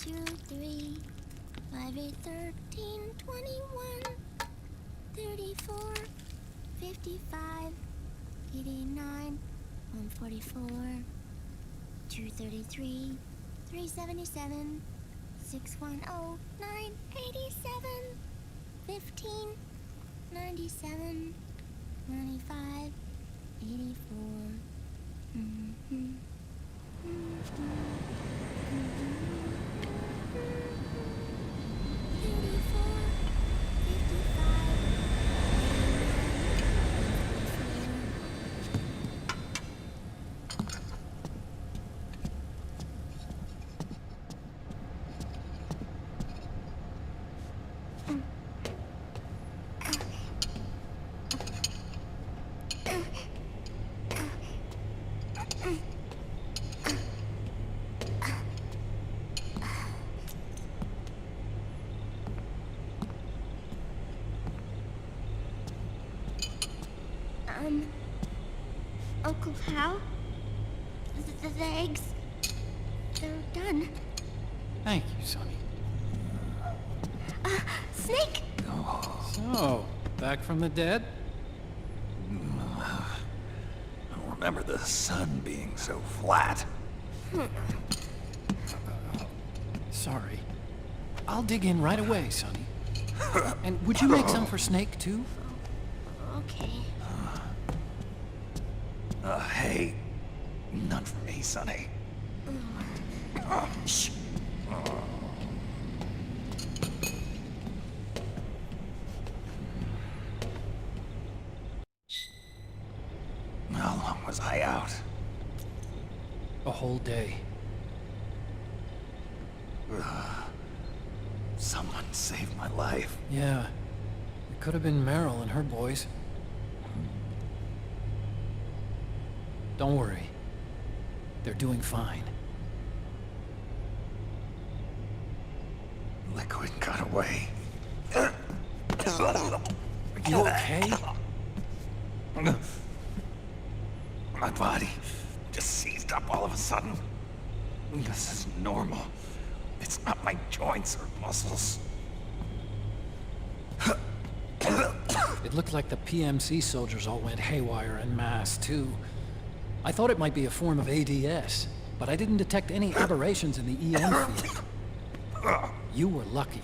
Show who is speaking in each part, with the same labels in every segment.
Speaker 1: 2, 3, 5, 8, 13, 21, 34, 55, 89, 144, 233, 377, 610, 987, 15, 97, 95, 84. Uncle Hal? The eggs, they're done.
Speaker 2: Thank you, Sonny.
Speaker 1: Snake!
Speaker 2: So, back from the dead?
Speaker 3: I don't remember the sun being so flat.
Speaker 2: Sorry. I'll dig in right away, Sonny. And would you make some for Snake, too?
Speaker 1: Okay.
Speaker 3: Hey, none for me, Sonny. Shh. How long was I out?
Speaker 2: A whole day.
Speaker 3: Someone saved my life.
Speaker 2: Yeah. It could have been Meryl and her boys. Don't worry. They're doing fine.
Speaker 3: Liquid got away.
Speaker 2: Are you okay?
Speaker 3: My body just seized up all of a sudden. This is normal. It's not my joints or muscles.
Speaker 2: It looked like the PMC soldiers all went haywire en masse, too. I thought it might be a form of ADS, but I didn't detect any aberrations in the EM field. You were lucky.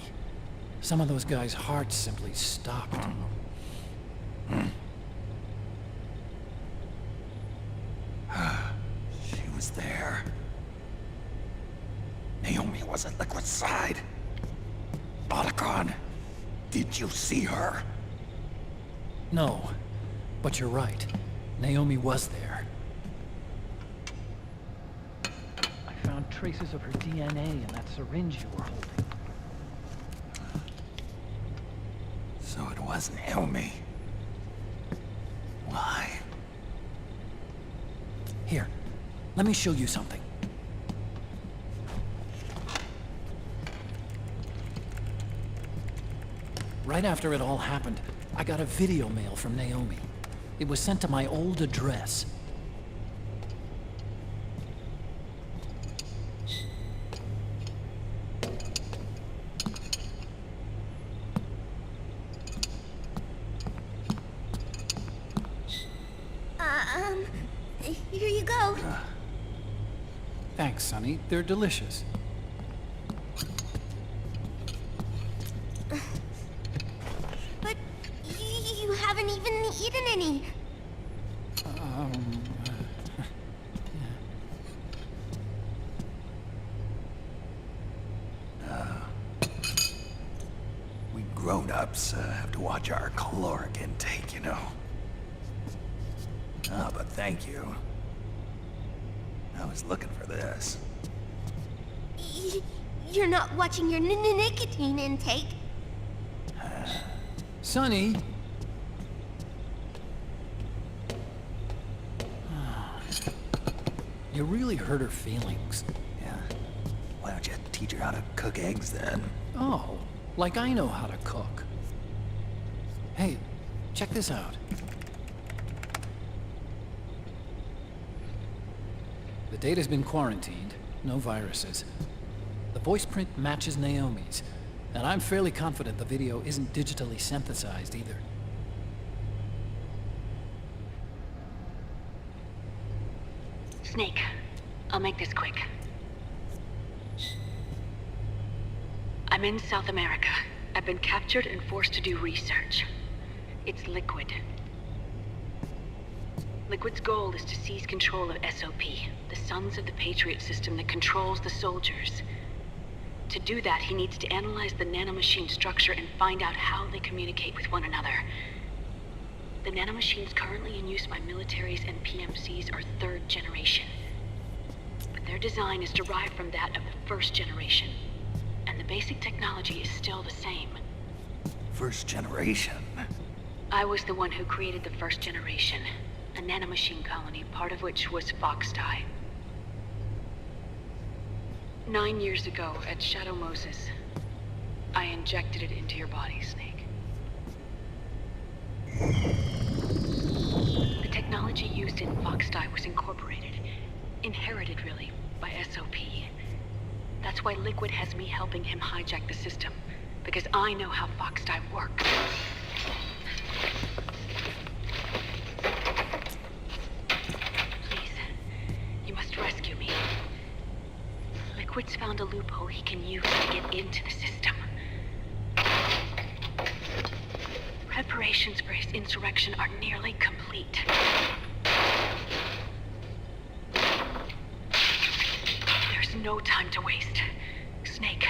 Speaker 2: Some of those guys' hearts simply stopped.
Speaker 3: She was there. Naomi was at Liquid's side. Otacon, did you see her?
Speaker 2: No, but you're right. Naomi was there. I found traces of her DNA in that syringe you were holding.
Speaker 3: So it was Naomi. Why?
Speaker 2: Here, let me show you something. Right after it all happened, I got a video mail from Naomi. It was sent to my old address.
Speaker 1: Here you go.
Speaker 2: Thanks, Sonny. They're delicious.
Speaker 1: But you haven't even eaten any.
Speaker 3: We grown-ups have to watch our caloric intake, you know. Ah, but thank you. I was looking for this.
Speaker 1: You're not watching your nicotine intake.
Speaker 2: Sonny! You really hurt her feelings.
Speaker 3: Yeah. Why don't you teach her how to cook eggs then?
Speaker 2: Oh, like I know how to cook. Hey, check this out. The data's been quarantined, no viruses. The voice print matches Naomi's, and I'm fairly confident the video isn't digitally synthesized either.
Speaker 4: Snake, I'll make this quick. I'm in South America. I've been captured and forced to do research. It's Liquid. Liquid's goal is to seize control of SOP, the Sons of the Patriot system that controls the soldiers. To do that, he needs to analyze the nanomachine structure and find out how they communicate with one another. The nanomachines currently in use by militaries and PMCs are third generation. But their design is derived from that of the first generation. And the basic technology is still the same.
Speaker 3: First generation?
Speaker 4: I was the one who created the first generation. A nanomachine colony, part of which was Foxdie. 9 years ago, at Shadow Moses, I injected it into your body, Snake. The technology used in Foxdie was incorporated, inherited really, by SOP. That's why Liquid has me helping him hijack the system, because I know how Foxdie works. Please, you must rescue me. Liquid's found a loophole he can use to get into the system. Preparations for his insurrection are nearly complete. There's no time to waste. Snake,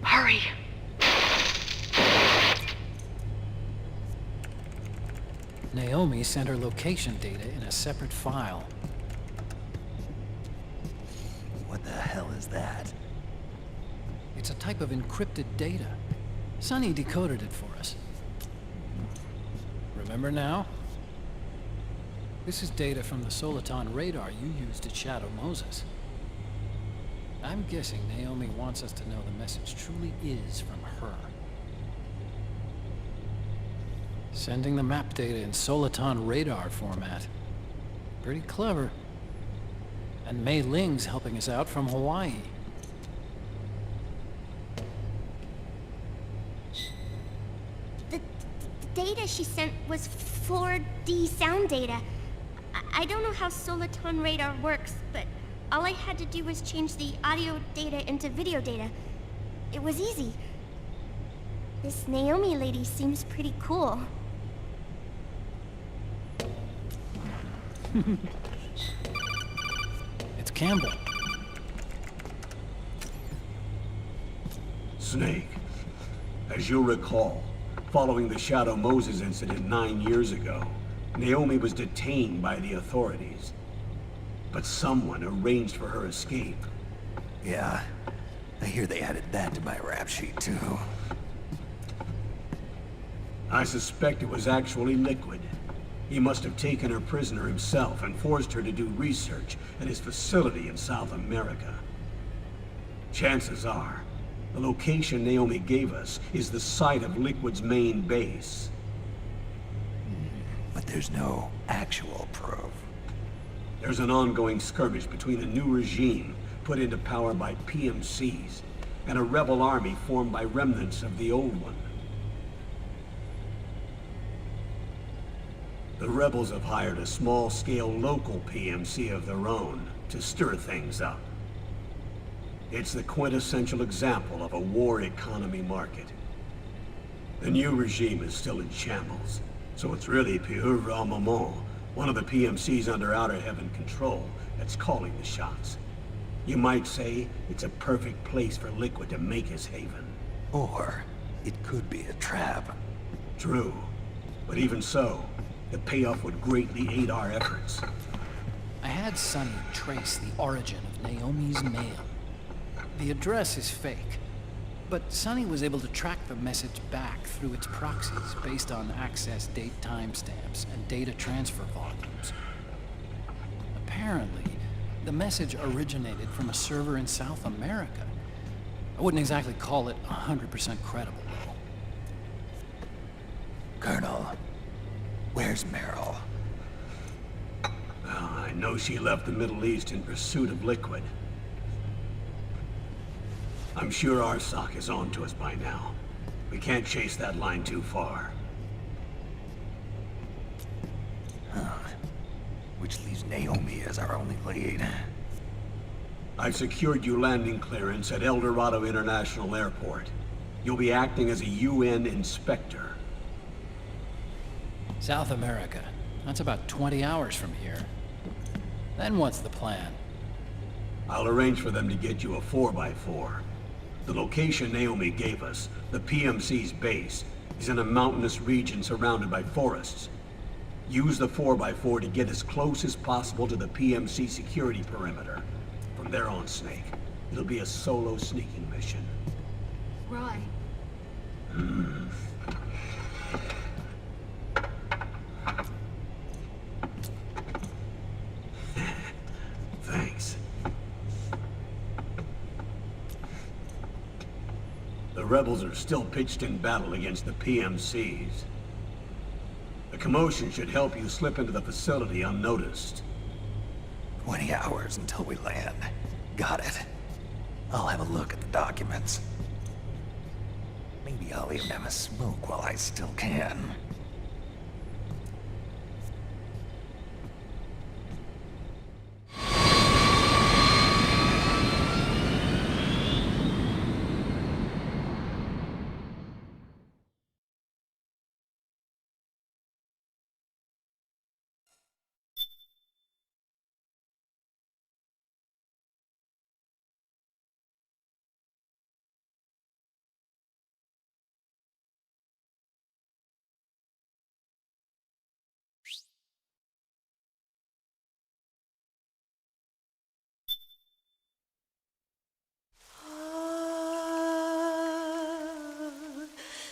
Speaker 4: hurry!
Speaker 2: Naomi sent her location data in a separate file.
Speaker 3: What the hell is that?
Speaker 2: It's a type of encrypted data. Sonny decoded it for us. Remember now? This is data from the Soliton radar you used at Shadow Moses. I'm guessing Naomi wants us to know the message truly is from her. Sending the map data in Soliton radar format. Pretty clever. And Mei Ling's helping us out from Hawaii.
Speaker 1: The data she sent was 4D sound data. I don't know how Soliton radar works, but all I had to do was change the audio data into video data. It was easy. This Naomi lady seems pretty cool.
Speaker 2: It's Campbell.
Speaker 5: Snake, as you'll recall, following the Shadow Moses incident 9 years ago, Naomi was detained by the authorities. But someone arranged for her escape.
Speaker 3: Yeah, I hear they added that to my rap sheet too.
Speaker 5: I suspect it was actually Liquid. He must have taken her prisoner himself and forced her to do research at his facility in South America. Chances are, the location Naomi gave us is the site of Liquid's main base.
Speaker 3: But there's no actual proof.
Speaker 5: There's an ongoing skirmish between a new regime put into power by PMCs and a rebel army formed by remnants of the old one. The rebels have hired a small-scale local PMC of their own to stir things up. It's the quintessential example of a war economy market. The new regime is still in shambles, so it's really Pure Moment, one of the PMCs under Outer Heaven control, that's calling the shots. You might say it's a perfect place for Liquid to make his haven.
Speaker 3: Or it could be a trap.
Speaker 5: True, but even so, the payoff would greatly aid our efforts.
Speaker 2: I had Sonny trace the origin of Naomi's mail. The address is fake, but Sonny was able to track the message back through its proxies based on access date timestamps and data transfer volumes. Apparently, the message originated from a server in South America. I wouldn't exactly call it 100% credible, though.
Speaker 3: Colonel, where's Meryl?
Speaker 5: Well, I know she left the Middle East in pursuit of Liquid. I'm sure Arsak is on to us by now. We can't chase that line too far.
Speaker 3: Which leaves Naomi as our only lead.
Speaker 5: I've secured you landing clearance at El Dorado International Airport. You'll be acting as a UN inspector.
Speaker 2: South America. That's about 20 hours from here. Then what's the plan?
Speaker 5: I'll arrange for them to get you a 4x4. The location Naomi gave us, the PMC's base, is in a mountainous region surrounded by forests. Use the 4x4 to get as close as possible to the PMC security perimeter. From there on, Snake, it'll be a solo sneaking mission.
Speaker 6: Right.
Speaker 5: Thanks. The rebels are still pitched in battle against the PMCs. The commotion should help you slip into the facility unnoticed.
Speaker 3: 20 hours until we land. Got it. I'll have a look at the documents. Maybe I'll even have a smoke while I still can.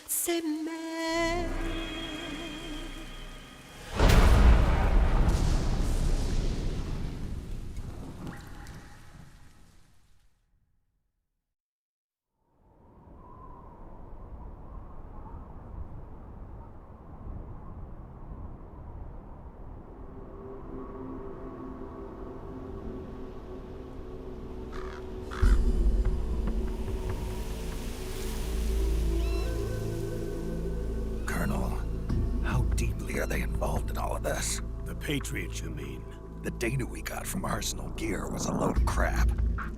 Speaker 6: C'est mère.
Speaker 3: Colonel, how deeply are they involved in all of this?
Speaker 5: The Patriots, you mean?
Speaker 3: The data we got from Arsenal Gear was a load of crap.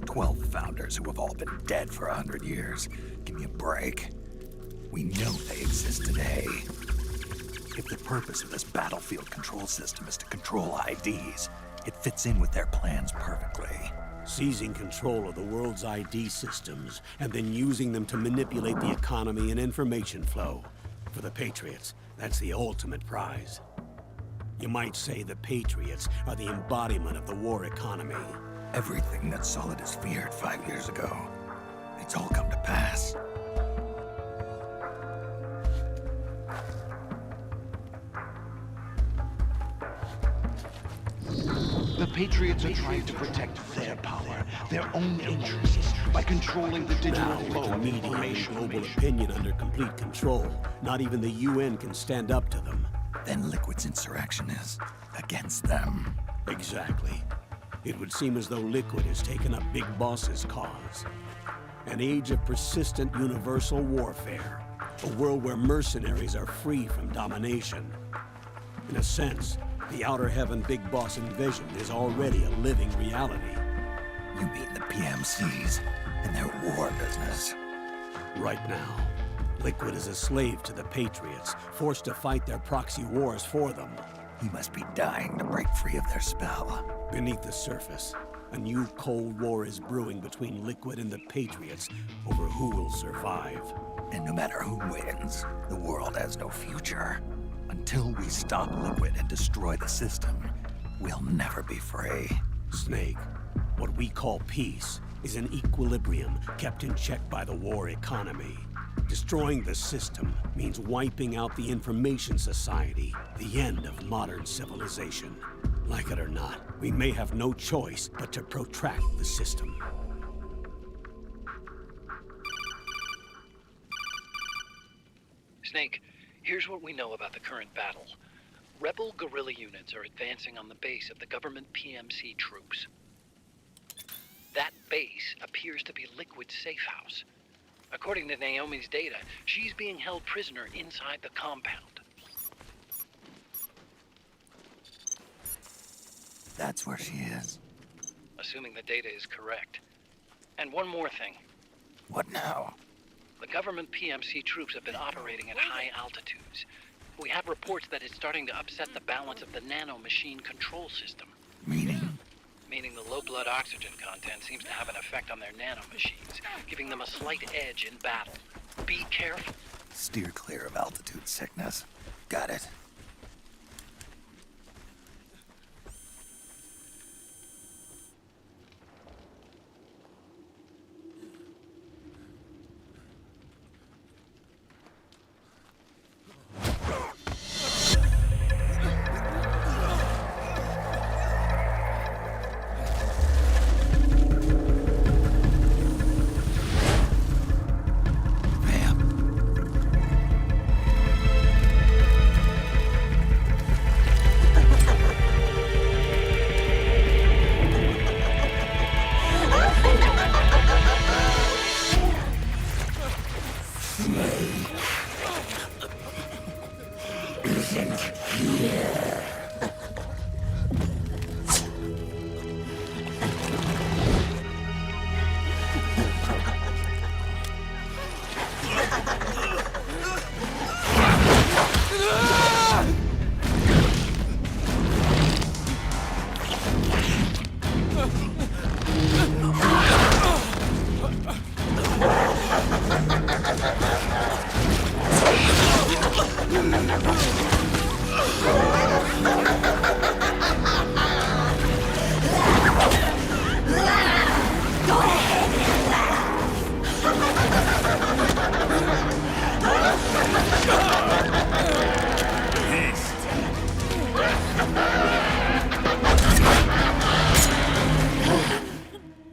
Speaker 3: 12 founders who have all been dead for 100 years. Give me a break. We know they exist today. If the purpose of this battlefield control system is to control IDs, it fits in with their plans perfectly.
Speaker 5: Seizing control of the world's ID systems, and then using them to manipulate the economy and information flow. For the Patriots, that's the ultimate prize. You might say the Patriots are the embodiment of the war economy.
Speaker 3: Everything that Solidus feared 5 years ago, it's all come to pass.
Speaker 7: The Patriots are trying to protect their power, their own interests, by controlling the digital
Speaker 5: Now,
Speaker 7: flow
Speaker 5: with the
Speaker 7: of
Speaker 5: media and
Speaker 7: information.
Speaker 5: global opinion under complete control, not even the UN can stand up to them.
Speaker 3: Then Liquid's insurrection is against them.
Speaker 5: Exactly. It would seem as though Liquid has taken up Big Boss's cause. An age of persistent universal warfare. A world where mercenaries are free from domination. In a sense, the Outer Heaven Big Boss envisioned is already a living reality.
Speaker 3: You mean the PMCs and their war business?
Speaker 5: Right now, Liquid is a slave to the Patriots, forced to fight their proxy wars for them.
Speaker 3: He must be dying to break free of their spell.
Speaker 5: Beneath the surface, a new Cold War is brewing between Liquid and the Patriots over who will survive.
Speaker 3: And no matter who wins, the world has no future. Until we stop Liquid and destroy the system, we'll never be free.
Speaker 5: Snake, what we call peace is an equilibrium kept in check by the war economy. Destroying the system means wiping out the information society, the end of modern civilization. Like it or not, we may have no choice but to protract the system.
Speaker 2: Snake, here's what we know about the current battle. Rebel guerrilla units are advancing on the base of the government PMC troops. That base appears to be Liquid's safe house. According to Naomi's data, she's being held prisoner inside the compound.
Speaker 3: That's where she is.
Speaker 2: Assuming the data is correct. And one more thing.
Speaker 3: What now?
Speaker 2: The government PMC troops have been operating at high altitudes. We have reports that it's starting to upset the balance of the nanomachine control system.
Speaker 3: Meaning?
Speaker 2: Meaning the low blood oxygen content seems to have an effect on their nanomachines, giving them a slight edge in battle. Be careful.
Speaker 3: Steer clear of altitude sickness. Got it.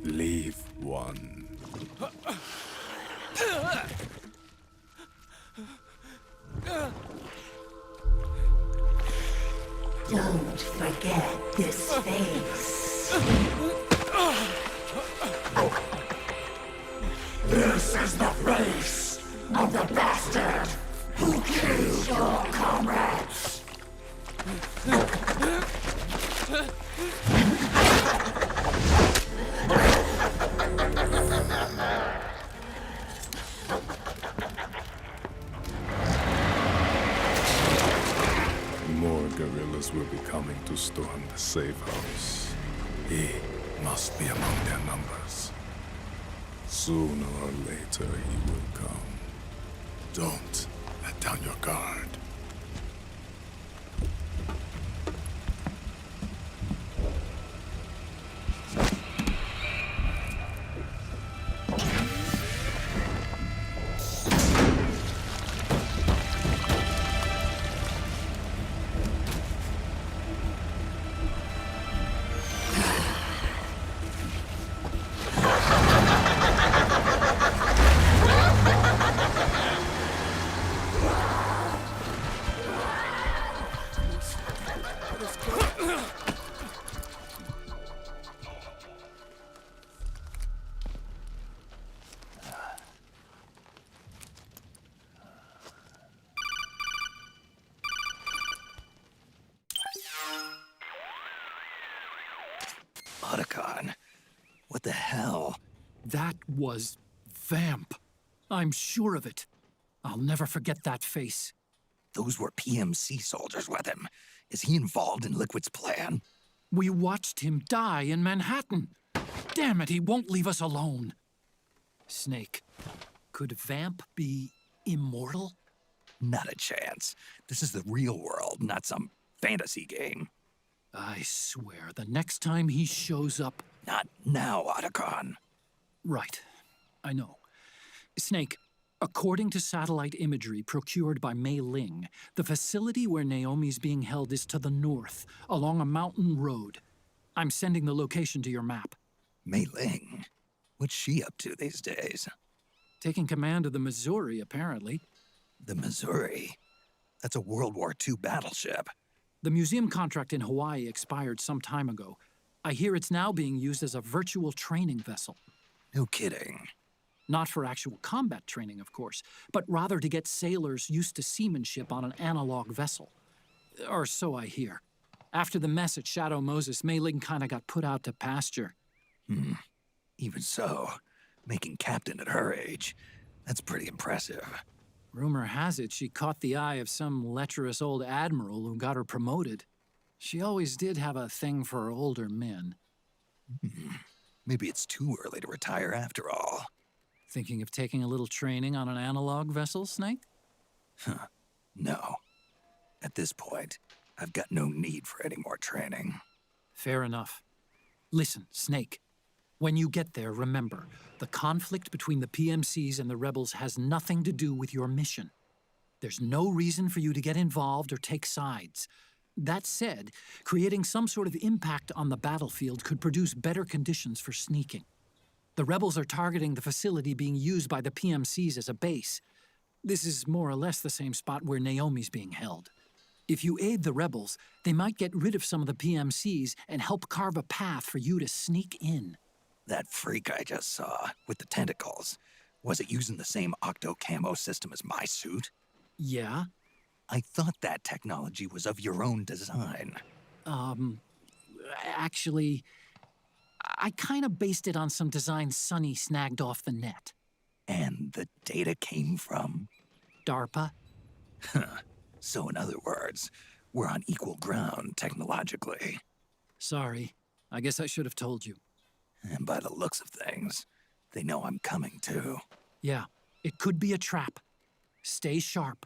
Speaker 8: Leave one.
Speaker 6: Don't forget this face. This is the face of the bastard who killed your comrades.
Speaker 8: More guerrillas will be coming to storm the safe house. He must be among their numbers. Sooner or later he will come. Don't let down your guard.
Speaker 3: Otacon. What the hell?
Speaker 2: That was Vamp. I'm sure of it. I'll never forget that face.
Speaker 3: Those were PMC soldiers with him. Is he involved in Liquid's plan?
Speaker 2: We watched him die in Manhattan. Damn it, he won't leave us alone. Snake, could Vamp be immortal?
Speaker 3: Not a chance. This is the real world, not some fantasy game.
Speaker 2: I swear, the next time he shows up...
Speaker 3: Not now, Otacon.
Speaker 2: Right. I know. Snake, according to satellite imagery procured by Mei Ling, the facility where Naomi's being held is to the north, along a mountain road. I'm sending the location to your map.
Speaker 3: Mei Ling? What's she up to these days?
Speaker 2: Taking command of the Missouri, apparently.
Speaker 3: The Missouri? That's a World War II battleship.
Speaker 2: The museum contract in Hawaii expired some time ago. I hear it's now being used as a virtual training vessel.
Speaker 3: No kidding.
Speaker 2: Not for actual combat training, of course, but rather to get sailors used to seamanship on an analog vessel. Or so I hear. After the mess at Shadow Moses, Mei Ling kinda got put out to pasture.
Speaker 3: Even so, making captain at her age, that's pretty impressive.
Speaker 2: Rumor has it she caught the eye of some lecherous old admiral who got her promoted. She always did have a thing for older men.
Speaker 3: Maybe it's too early to retire after all.
Speaker 2: Thinking of taking a little training on an analog vessel, Snake?
Speaker 3: No. At this point, I've got no need for any more training.
Speaker 2: Fair enough. Listen, Snake. When you get there, remember, the conflict between the PMCs and the rebels has nothing to do with your mission. There's no reason for you to get involved or take sides. That said, creating some sort of impact on the battlefield could produce better conditions for sneaking. The rebels are targeting the facility being used by the PMCs as a base. This is more or less the same spot where Naomi's being held. If you aid the rebels, they might get rid of some of the PMCs and help carve a path for you to sneak in.
Speaker 3: That freak I just saw, with the tentacles, was it using the same octo-camo system as my suit?
Speaker 2: Yeah?
Speaker 3: I thought that technology was of your own design.
Speaker 2: Actually, I kinda based it on some designs Sonny snagged off the net.
Speaker 3: And the data came from?
Speaker 2: DARPA?
Speaker 3: So in other words, we're on equal ground technologically.
Speaker 2: Sorry. I guess I should have told you.
Speaker 3: And by the looks of things, they know I'm coming too.
Speaker 2: Yeah, it could be a trap. Stay sharp.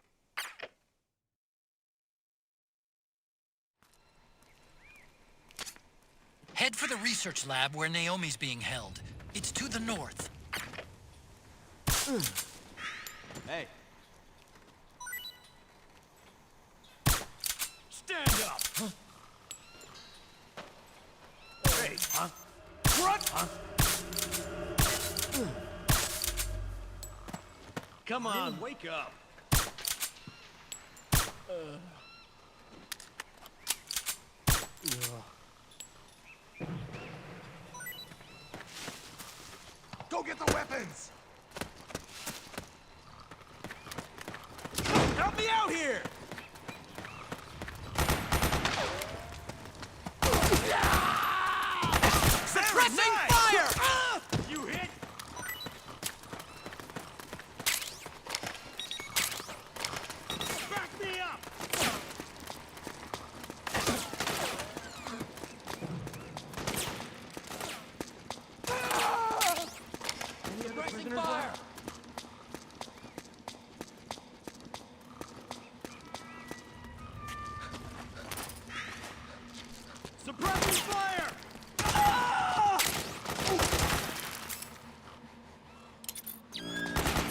Speaker 2: Head for the research lab where Naomi's being held. It's to the north.
Speaker 9: Hey. Stand up! Hey, huh? What? Huh? Come on, wake up.
Speaker 6: Go get the weapons!
Speaker 9: Help me out here! Suppressing fire! You hit? Back me up! Suppressing fire! Suppressing fire!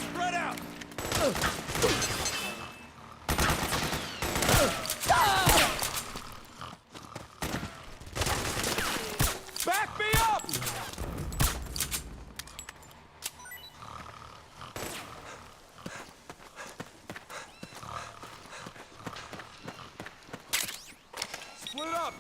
Speaker 9: Spread out! Back me up! Split up!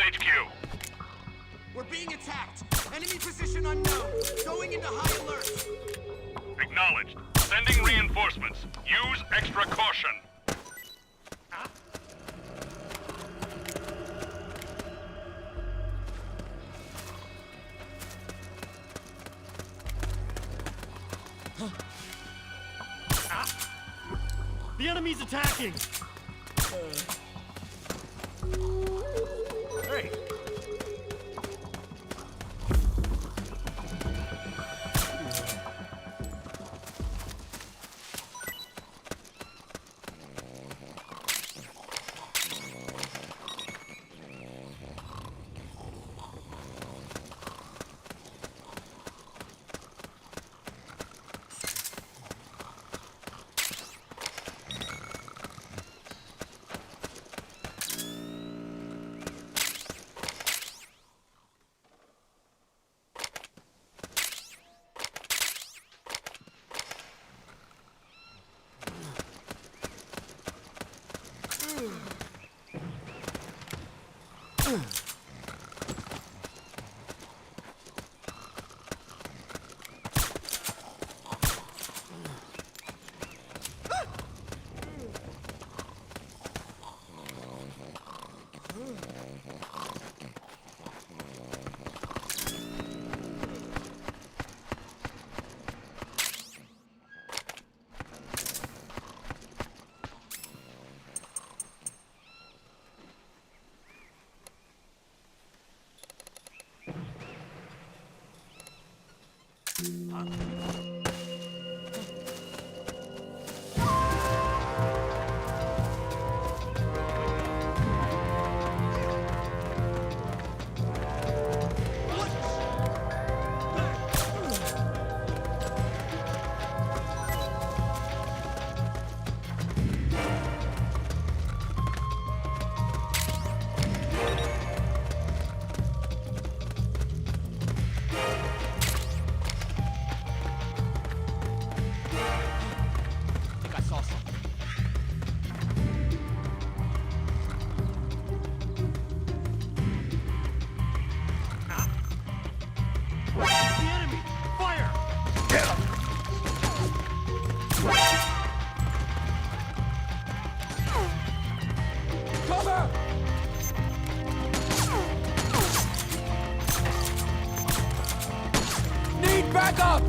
Speaker 10: HQ.
Speaker 9: We're being attacked. Enemy position unknown. Going into high alert.
Speaker 10: Acknowledged. Sending reinforcements. Use extra caution.
Speaker 9: The enemy's attacking! Hey! Back up!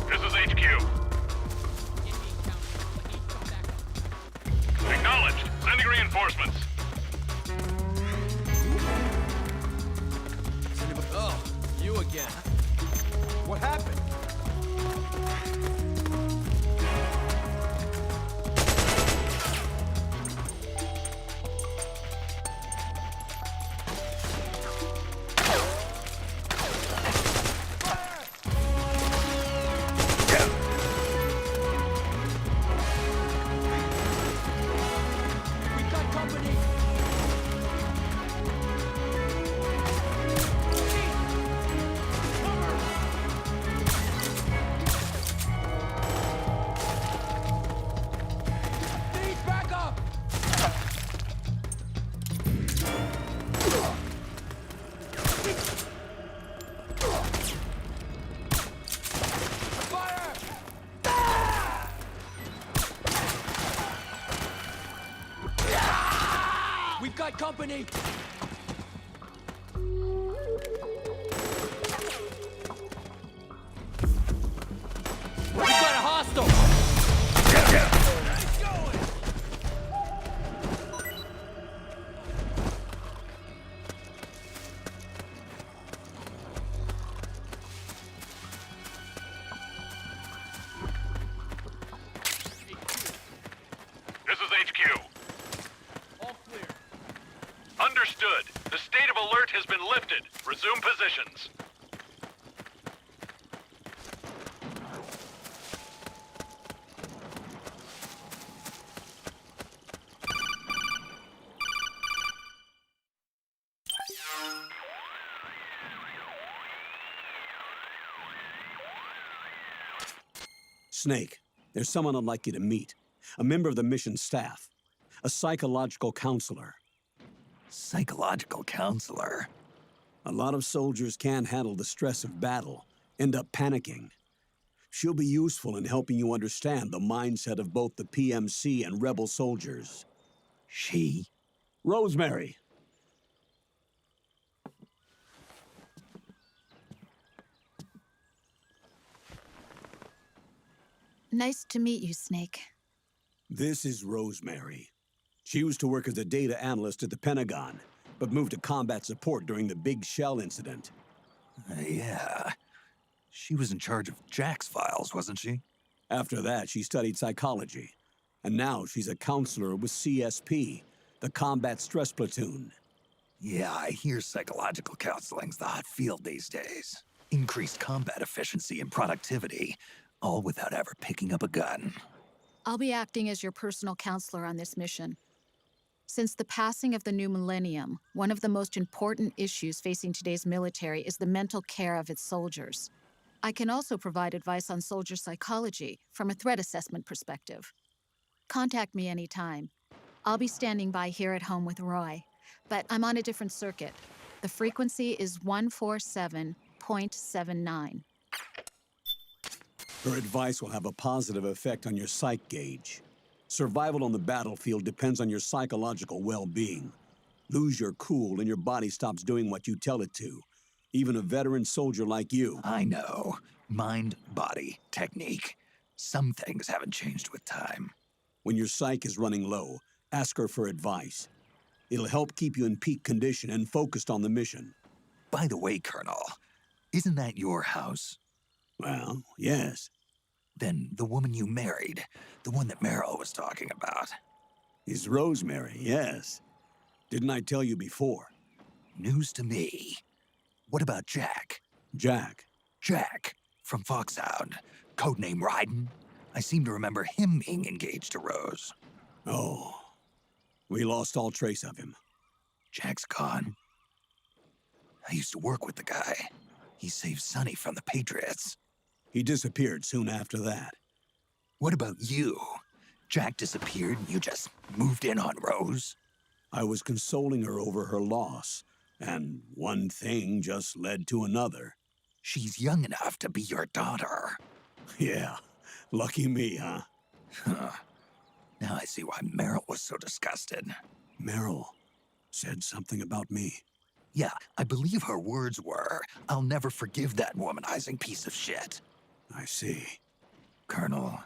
Speaker 10: This is HQ. Acknowledged. Sending reinforcements.
Speaker 9: Oh, you again. What happened? Company! We've got a hostile! Nice going!
Speaker 10: This is HQ. Understood. The state of alert has been lifted. Resume positions.
Speaker 5: Snake, there's someone I'd like you to meet. A member of the mission staff. A psychological counselor.
Speaker 3: Psychological counselor?
Speaker 5: A lot of soldiers can't handle the stress of battle, end up panicking. She'll be useful in helping you understand the mindset of both the PMC and rebel soldiers.
Speaker 3: She?
Speaker 5: Rosemary.
Speaker 11: Nice to meet you, Snake.
Speaker 5: This is Rosemary. She used to work as a data analyst at the Pentagon, but moved to combat support during the Big Shell incident.
Speaker 3: Yeah. She was in charge of Jack's files, wasn't she?
Speaker 5: After that, she studied psychology. And now she's a counselor with CSP, the Combat Stress Platoon.
Speaker 3: Yeah, I hear psychological counseling's the hot field these days. Increased combat efficiency and productivity, all without ever picking up a gun.
Speaker 11: I'll be acting as your personal counselor on this mission. Since the passing of the new millennium, one of the most important issues facing today's military is the mental care of its soldiers. I can also provide advice on soldier psychology from a threat assessment perspective. Contact me anytime. I'll be standing by here at home with Roy, but I'm on a different circuit. The frequency is 147.79.
Speaker 5: Her advice will have a positive effect on your psych gauge. Survival on the battlefield depends on your psychological well-being. Lose your cool and your body stops doing what you tell it to. Even a veteran soldier like you.
Speaker 3: I know. Mind, body, technique. Some things haven't changed with time.
Speaker 5: When your psyche is running low, ask her for advice. It'll help keep you in peak condition and focused on the mission.
Speaker 3: By the way, Colonel, isn't that your house?
Speaker 5: Well, yes.
Speaker 3: Then the woman you married, the one that Meryl was talking about.
Speaker 5: Is Rosemary, yes. Didn't I tell you before?
Speaker 3: News to me. What about Jack?
Speaker 5: Jack?
Speaker 3: Jack, from Foxhound. Codename Ryden. I seem to remember him being engaged to Rose.
Speaker 5: Oh. We lost all trace of him.
Speaker 3: Jack's gone. I used to work with the guy. He saved Sonny from the Patriots.
Speaker 5: He disappeared soon after that.
Speaker 3: What about you? Jack disappeared and you just moved in on Rose?
Speaker 5: I was consoling her over her loss, and one thing just led to another.
Speaker 3: She's young enough to be your daughter.
Speaker 5: Yeah, lucky me, huh?
Speaker 3: Huh. Now I see why Meryl was so disgusted.
Speaker 5: Meryl said something about me.
Speaker 3: Yeah, I believe her words were, "I'll never forgive that womanizing piece of shit."
Speaker 5: I see.
Speaker 3: Colonel,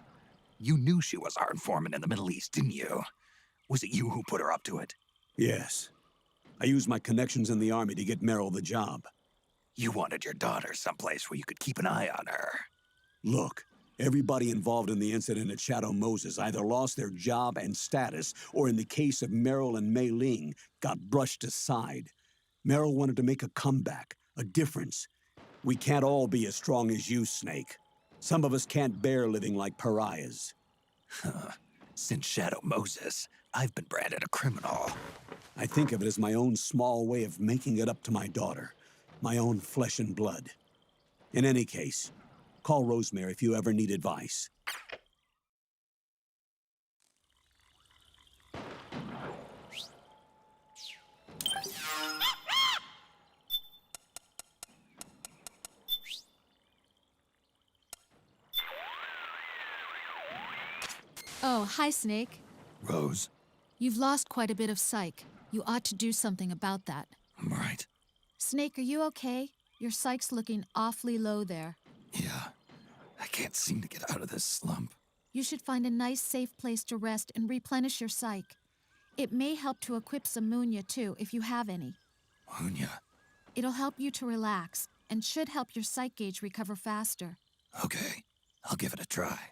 Speaker 3: you knew she was our informant in the Middle East, didn't you? Was it you who put her up to it?
Speaker 5: Yes. I used my connections in the Army to get Meryl the job.
Speaker 3: You wanted your daughter someplace where you could keep an eye on her.
Speaker 5: Look, everybody involved in the incident at Shadow Moses either lost their job and status, or in the case of Meryl and Mei Ling, got brushed aside. Meryl wanted to make a comeback, a difference. We can't all be as strong as you, Snake. Some of us can't bear living like pariahs.
Speaker 3: Since Shadow Moses, I've been branded a criminal.
Speaker 5: I think of it as my own small way of making it up to my daughter. My own flesh and blood. In any case, call Rosemary if you ever need advice.
Speaker 11: Oh, hi, Snake.
Speaker 3: Rose?
Speaker 11: You've lost quite a bit of psych. You ought to do something about that.
Speaker 3: I'm right.
Speaker 11: Snake, are you okay? Your psych's looking awfully low there.
Speaker 3: Yeah. I can't seem to get out of this slump.
Speaker 11: You should find a nice, safe place to rest and replenish your psych. It may help to equip some Munya, too, if you have any.
Speaker 3: Munya?
Speaker 11: It'll help you to relax, and should help your psych gauge recover faster.
Speaker 3: Okay. I'll give it a try.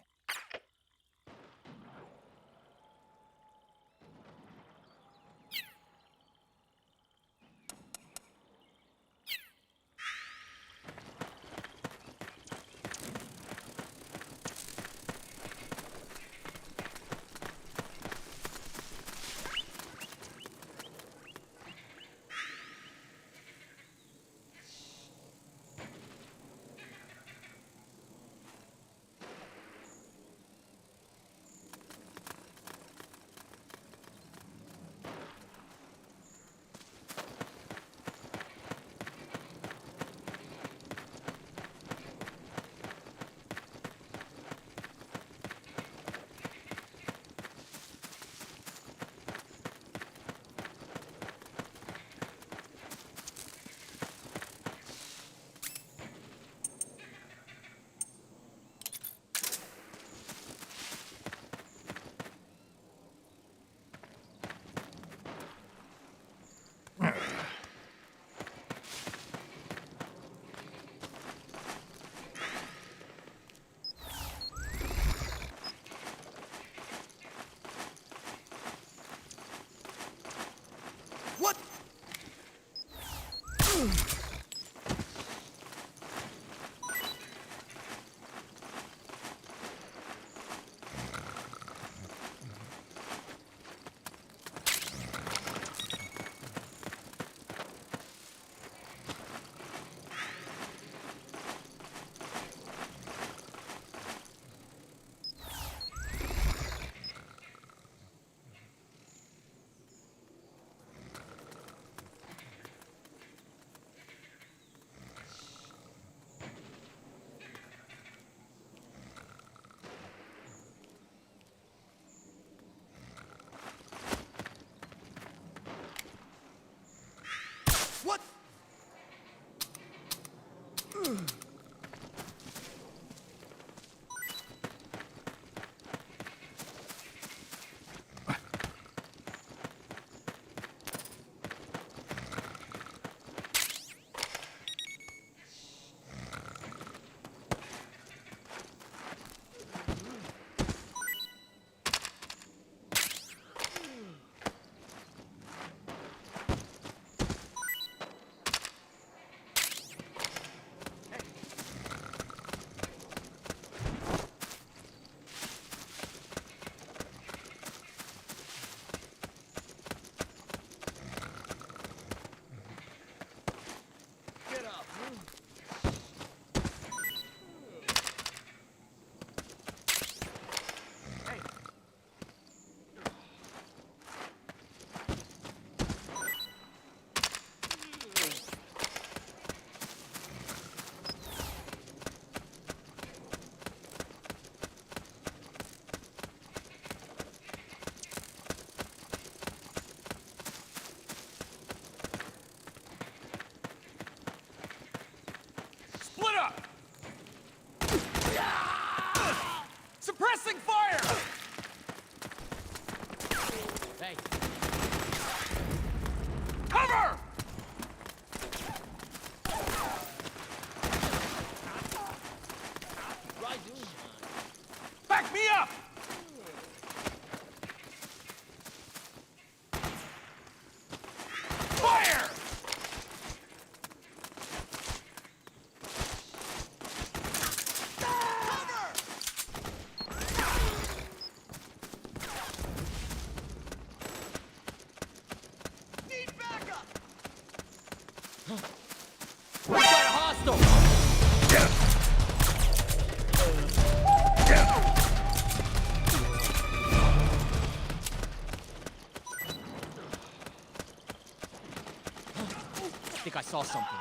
Speaker 12: think I saw something.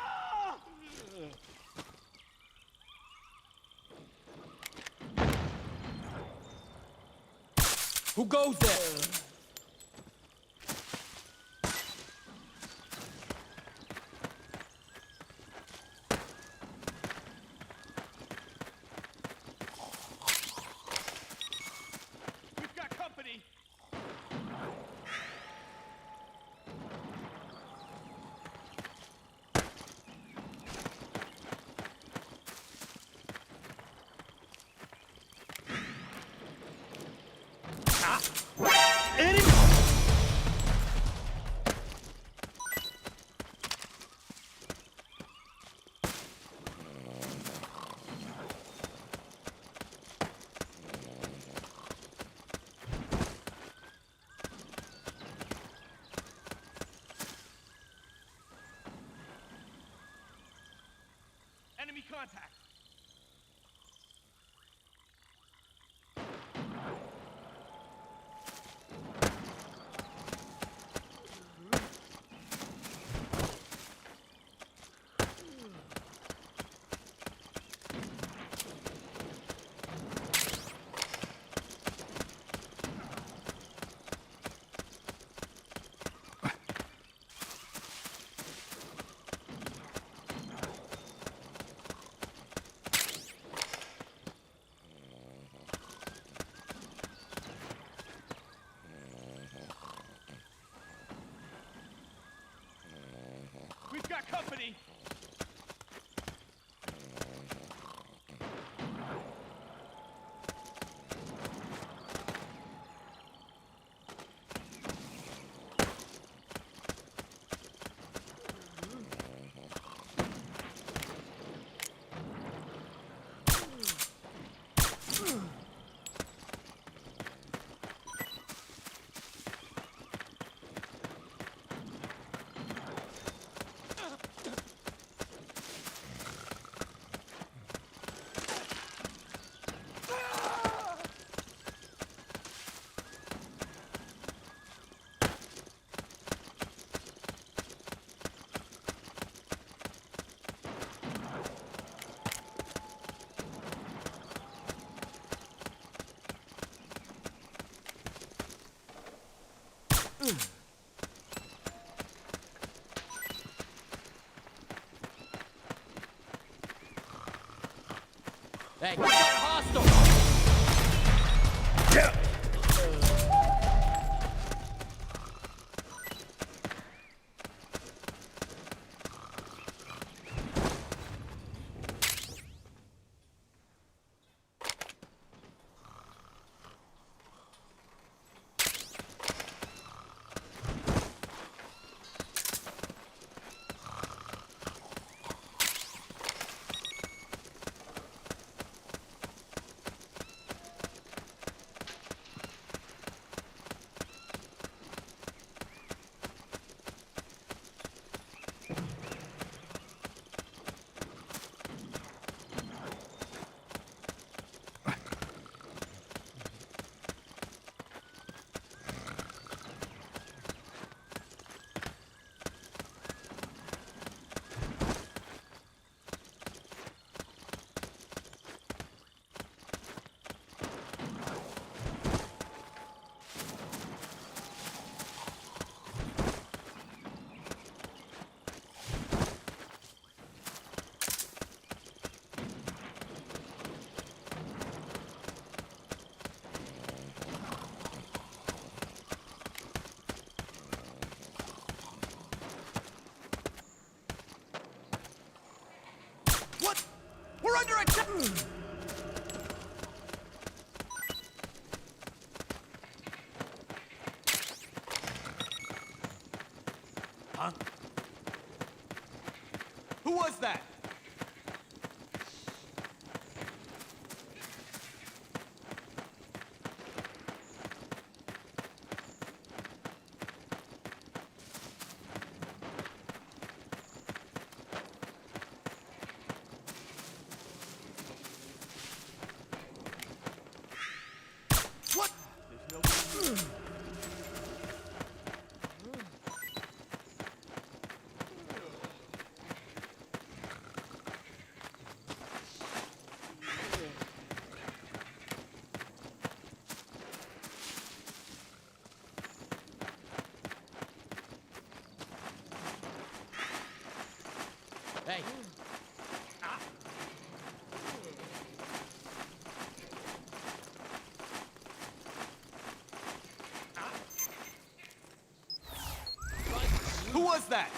Speaker 12: Who goes there?
Speaker 9: We've got company. Enemy contact. We've got company.
Speaker 12: Hey, we got a hostile!
Speaker 9: What? We're under attack! Huh? Who was that? What? There's no... was that?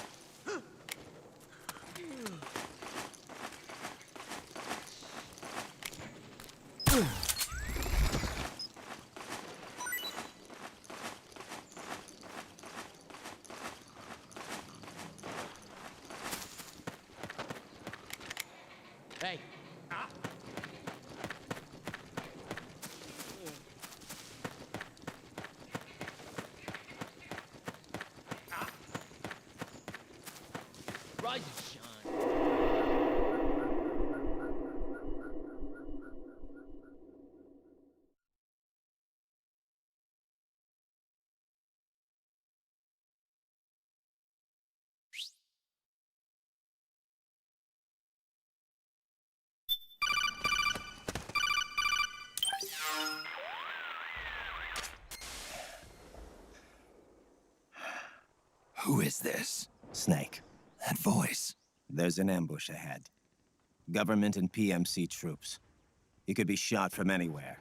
Speaker 12: Hey. Rise and shine.
Speaker 3: Who is this?
Speaker 13: Snake.
Speaker 3: That voice.
Speaker 13: There's an ambush ahead. Government and PMC troops. You could be shot from anywhere.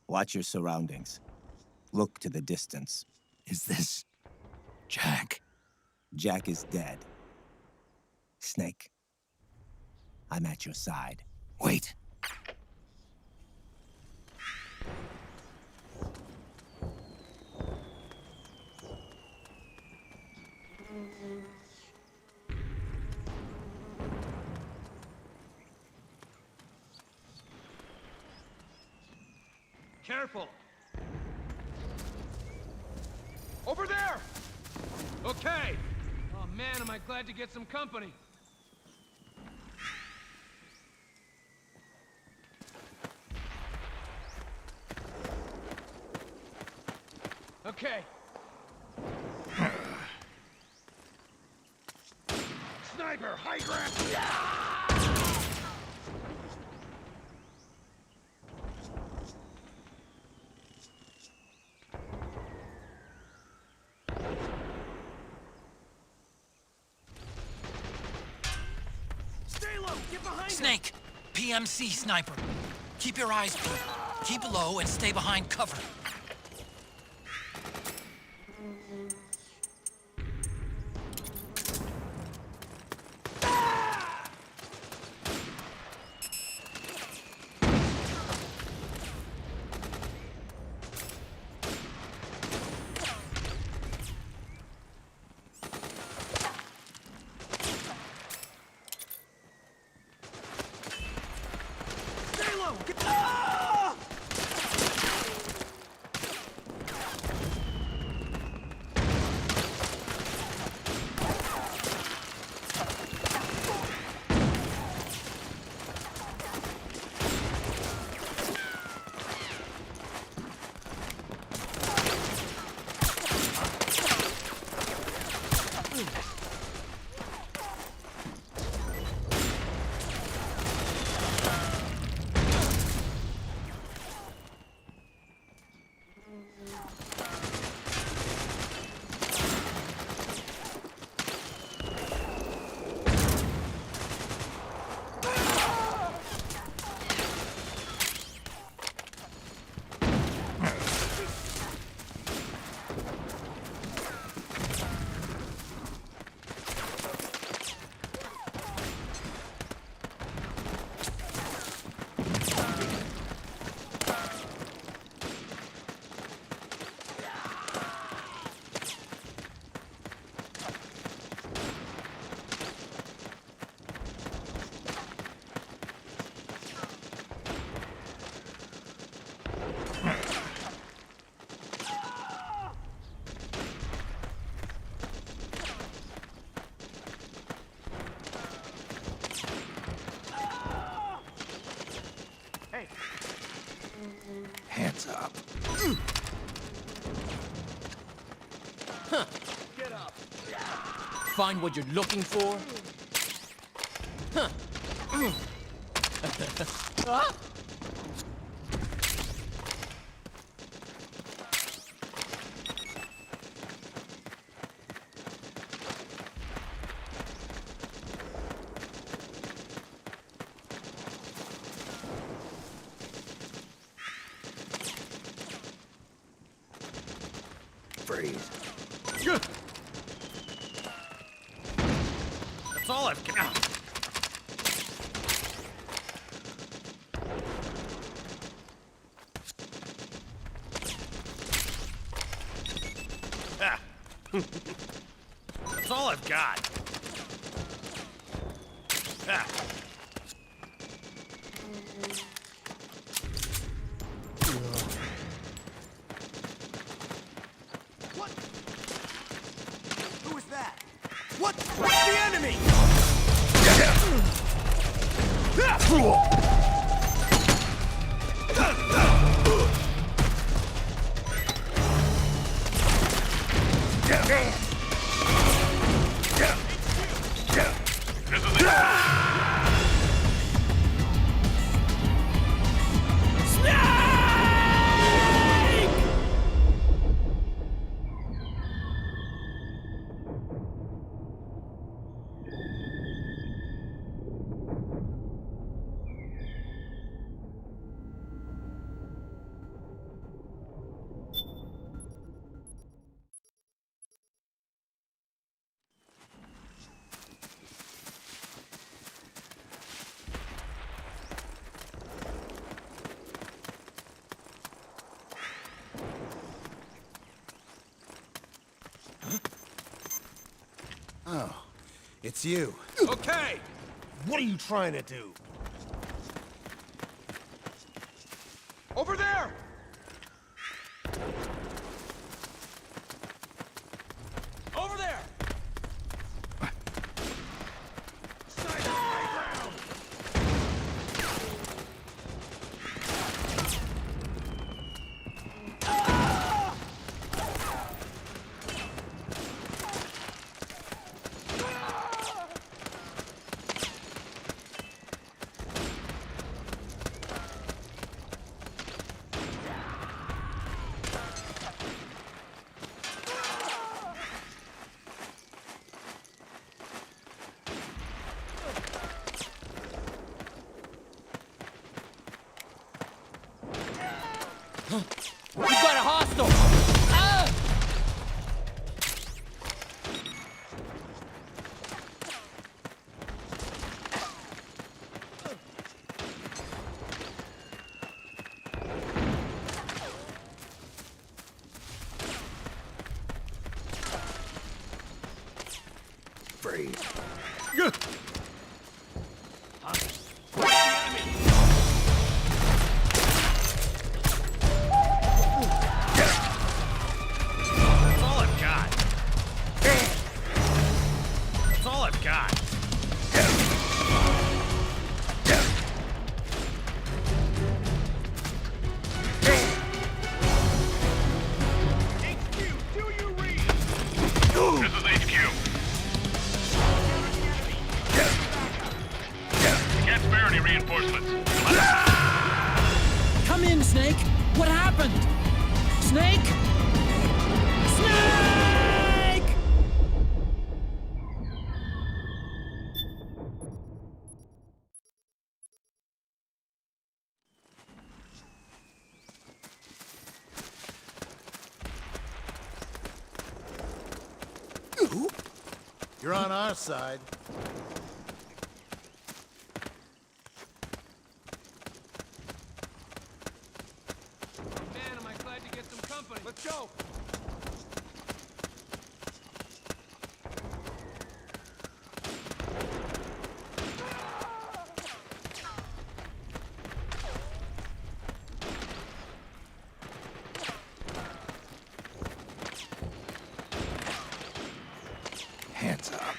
Speaker 13: Watch your surroundings. Look to the distance.
Speaker 3: Is this... Jack?
Speaker 13: Jack is dead. Snake. I'm at your side.
Speaker 3: Wait.
Speaker 12: Careful! Over there! Okay! Oh man, am I glad to get some company. Okay. Sniper, high ground!
Speaker 2: Snake! PMC sniper. Keep your eyes peeled. Keep low and stay behind cover.
Speaker 3: Hands up.
Speaker 12: Huh. Get up. Find what you're looking for? Huh. Huh?
Speaker 3: Freeze.
Speaker 9: That's all I've got. Ah. That's all I've got. Ah. What? Who is that? What? What's the enemy? Oh, it's you.
Speaker 12: Okay!
Speaker 9: What are you trying to do?
Speaker 12: Over there! Over there! Side of my ground!
Speaker 9: We've got a hostile! Ah!
Speaker 3: Free.
Speaker 9: That's all I've got. That's all I've got.
Speaker 12: HQ, do you read?
Speaker 10: This is HQ. Can't spare any reinforcements.
Speaker 2: Come in, Snake! What happened? Snake? Snake!
Speaker 9: You're on our side.
Speaker 12: Man, am I glad to get some company. Let's go!
Speaker 3: Hands up.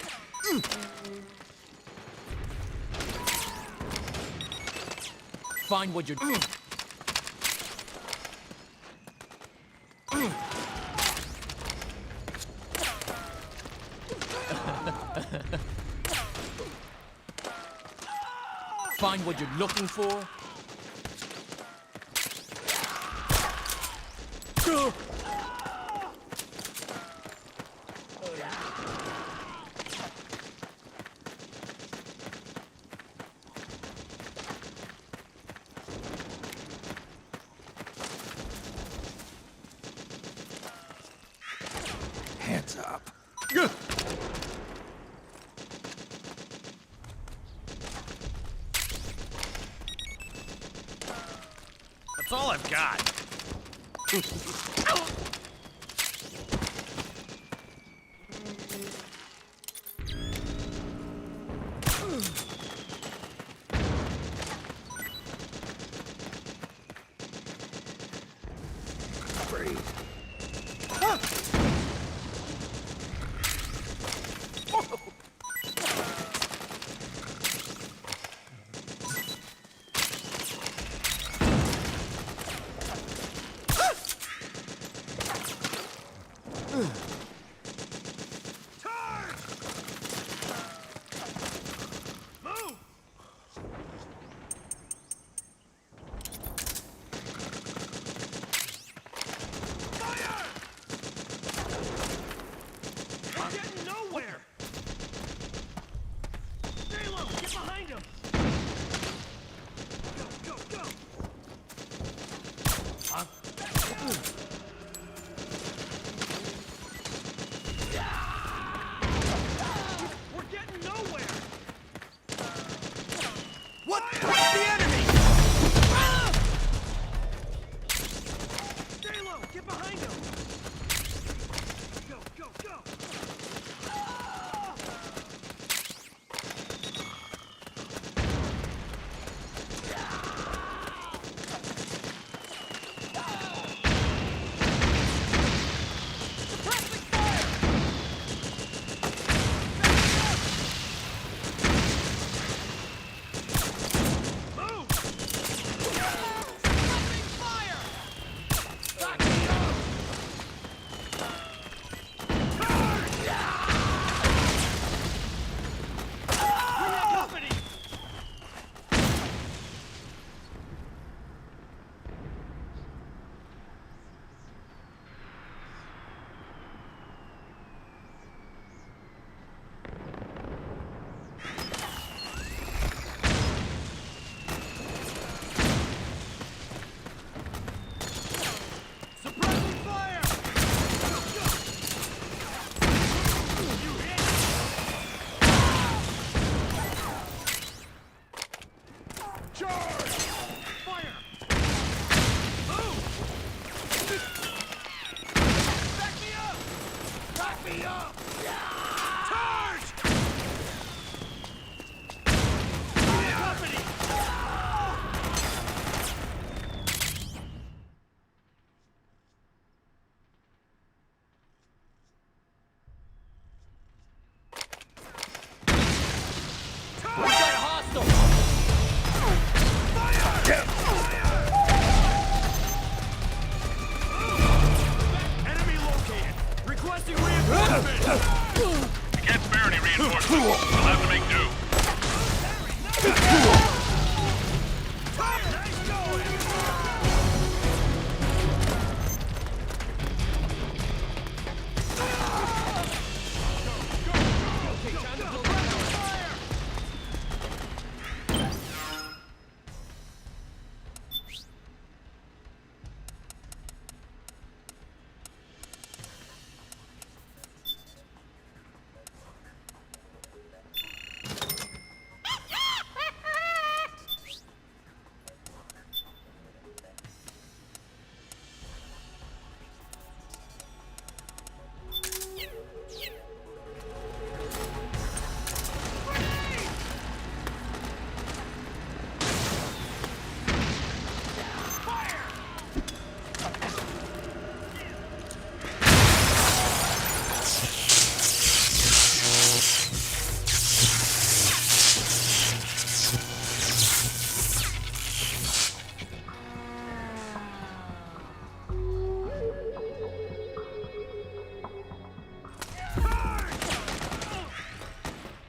Speaker 9: Find what you're doing. Find what you're looking for.
Speaker 3: Hands up.
Speaker 9: God.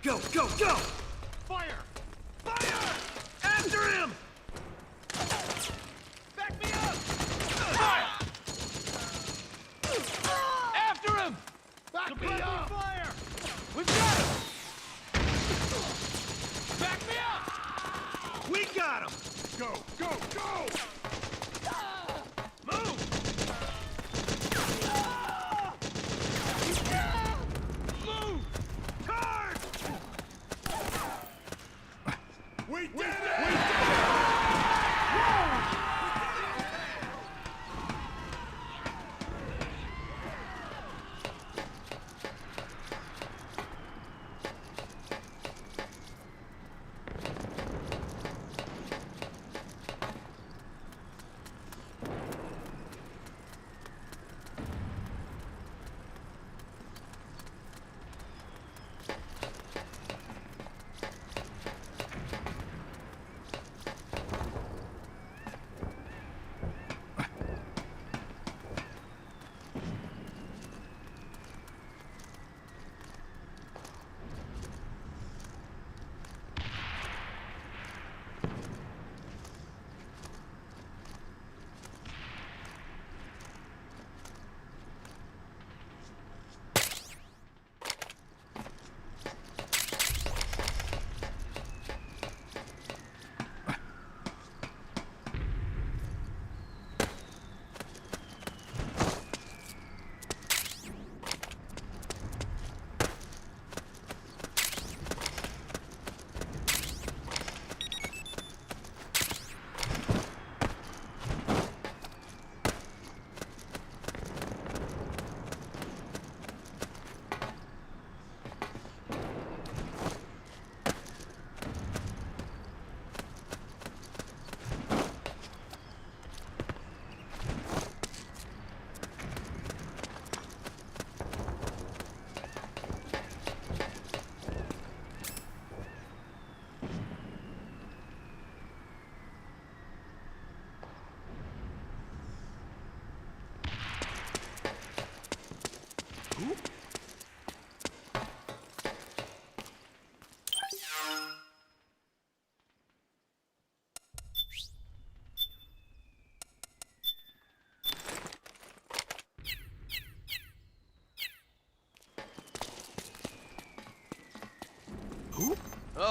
Speaker 9: Go, go, go! Fire! Fire! After him! Back me up! Fire! After him! Back me up! Fire! We've got him! Back me up! We got him! Go, go, go! Move! Move! Charge! We did it! We did it!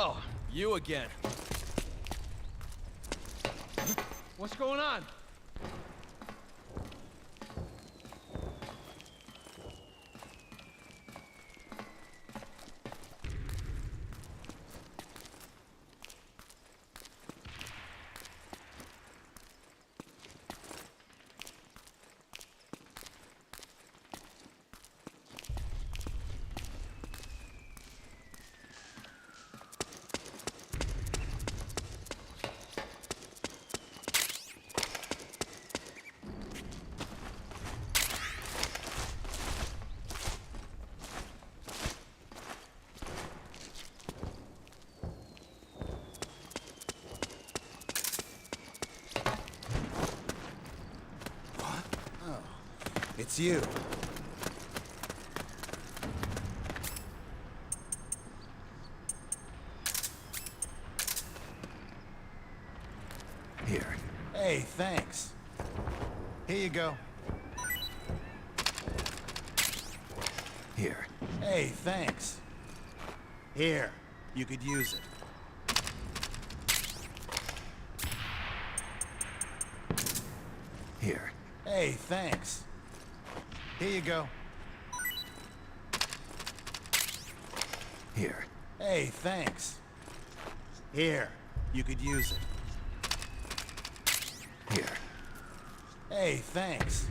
Speaker 12: Oh, you again. What's going on?
Speaker 14: It's you.
Speaker 3: Here.
Speaker 14: Hey, thanks. Here you go.
Speaker 3: Here.
Speaker 14: Hey, thanks. Here, you could use it.
Speaker 3: Here.
Speaker 14: Hey, thanks. Here you go.
Speaker 3: Here.
Speaker 14: Hey, thanks. Here, you could use it.
Speaker 3: Here.
Speaker 14: Hey, thanks.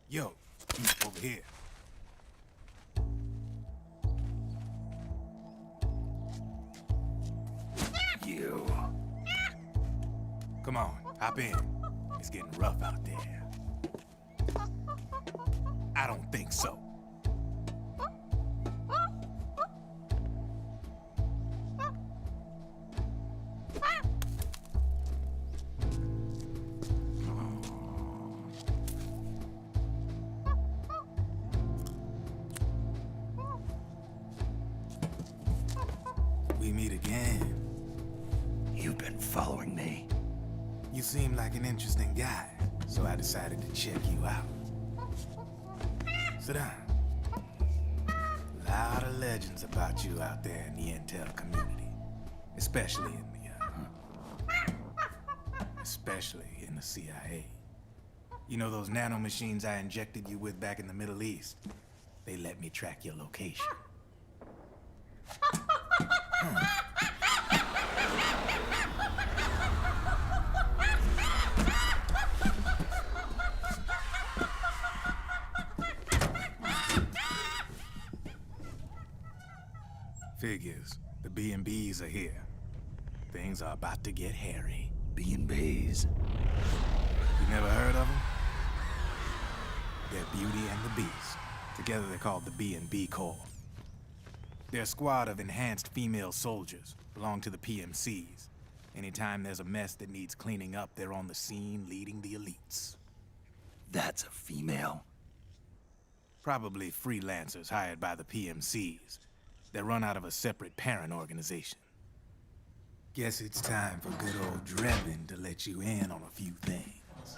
Speaker 14: Yo, over here.
Speaker 3: You.
Speaker 14: Come on, hop in. It's getting rough out there. I don't think so. We meet again.
Speaker 3: You've been following me.
Speaker 14: You seem like an interesting guy, so I decided to check you out. Sit down. A lot of legends about you out there in the intel community, especially in the CIA. You know those nanomachines I injected you with back in the Middle East? They let me track your location. Figures. The B&Bs are here. Things are about to get hairy.
Speaker 3: B&Bs.
Speaker 14: You never heard of them? They're Beauty and the Beast. Together they're called the B&B Corps. They're a squad of enhanced female soldiers, belong to the PMCs. Anytime there's a mess that needs cleaning up, they're on the scene leading the elites.
Speaker 3: That's a female?
Speaker 14: Probably freelancers hired by the PMCs. They run out of a separate parent organization. Guess it's time for good old Drebin to let you in on a few things.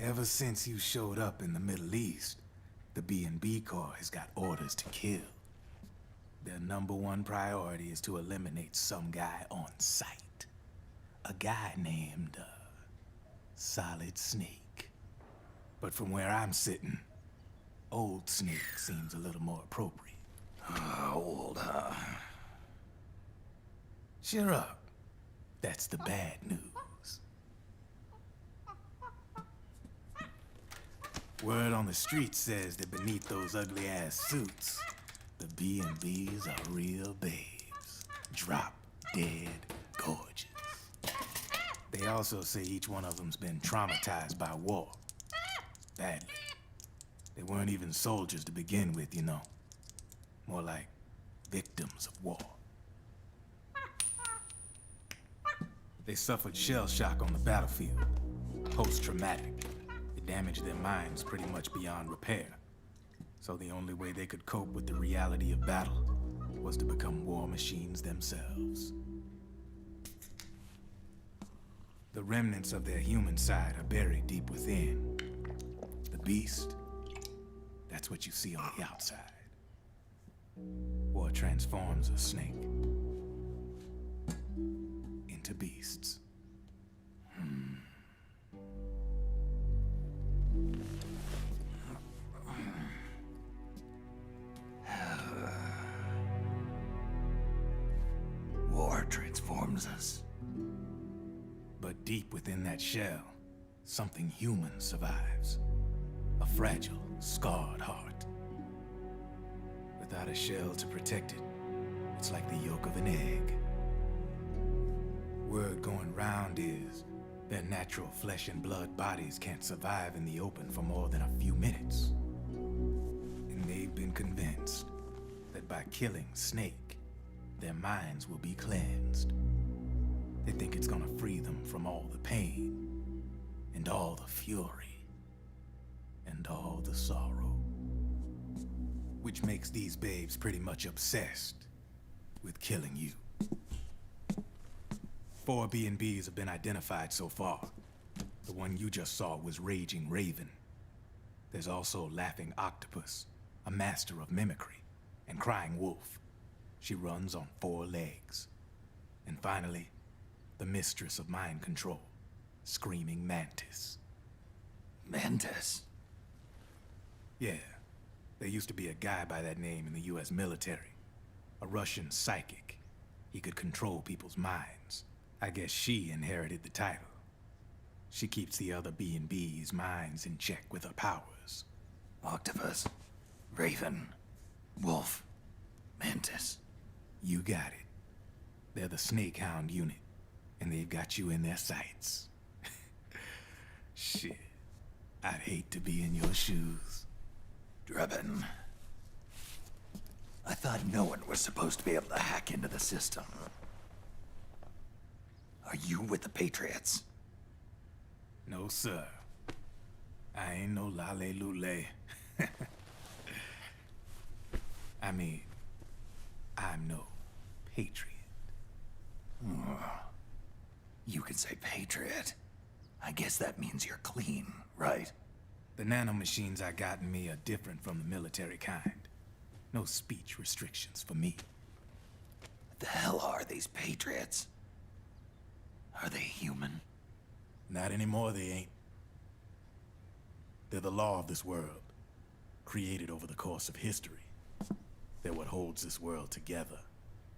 Speaker 14: Ever since you showed up in the Middle East, the B&B Corps has got orders to kill. Their #1 priority is to eliminate some guy on sight. A guy named, Solid Snake. But from where I'm sitting, Old Snake seems a little more appropriate.
Speaker 3: Old, huh?
Speaker 14: Cheer up. That's the bad news. Word on the street says that beneath those ugly-ass suits, the B&Bs are real babes. Drop dead gorgeous. They also say each one of them's been traumatized by war. Badly. They weren't even soldiers to begin with, you know. More like victims of war. They suffered shell shock on the battlefield. Post-traumatic. It damaged their minds pretty much beyond repair. So the only way they could cope with the reality of battle was to become war machines themselves. The remnants of their human side are buried deep within. The beast, that's what you see on the outside. War transforms a snake into beasts.
Speaker 3: War transforms us.
Speaker 14: But deep within that shell, something human survives. A fragile, scarred heart. Without a shell to protect it, it's like the yolk of an egg. Word going round is their natural flesh and blood bodies can't survive in the open for more than a few minutes. And they've been convinced that by killing Snake, their minds will be cleansed. They think it's gonna free them from all the pain, and all the fury, and all the sorrow. Which makes these babes pretty much obsessed with killing you. 4 B&Bs have been identified so far. The one you just saw was Raging Raven. There's also Laughing Octopus, a master of mimicry, and Crying Wolf. She runs on 4 legs. And finally, the mistress of mind control, Screaming Mantis.
Speaker 3: Mantis?
Speaker 14: Yeah. There used to be a guy by that name in the US military. A Russian psychic. He could control people's minds. I guess she inherited the title. She keeps the other B&B's minds in check with her powers.
Speaker 3: Octopus, Raven, Wolf, Mantis.
Speaker 14: You got it. They're the Snake Hound unit, and they've got you in their sights. Shit. I'd hate to be in your shoes.
Speaker 3: Drebin. I thought no one was supposed to be able to hack into the system. Are you with the Patriots?
Speaker 14: No, sir. I ain't no lale-lule. I mean, I'm no patriot.
Speaker 3: You can say patriot. I guess that means you're clean, right?
Speaker 14: The nanomachines I got in me are different from the military kind. No speech restrictions for me.
Speaker 3: What the hell are these Patriots? Are they human?
Speaker 14: Not anymore, they ain't. They're the law of this world, created over the course of history. They're what holds this world together,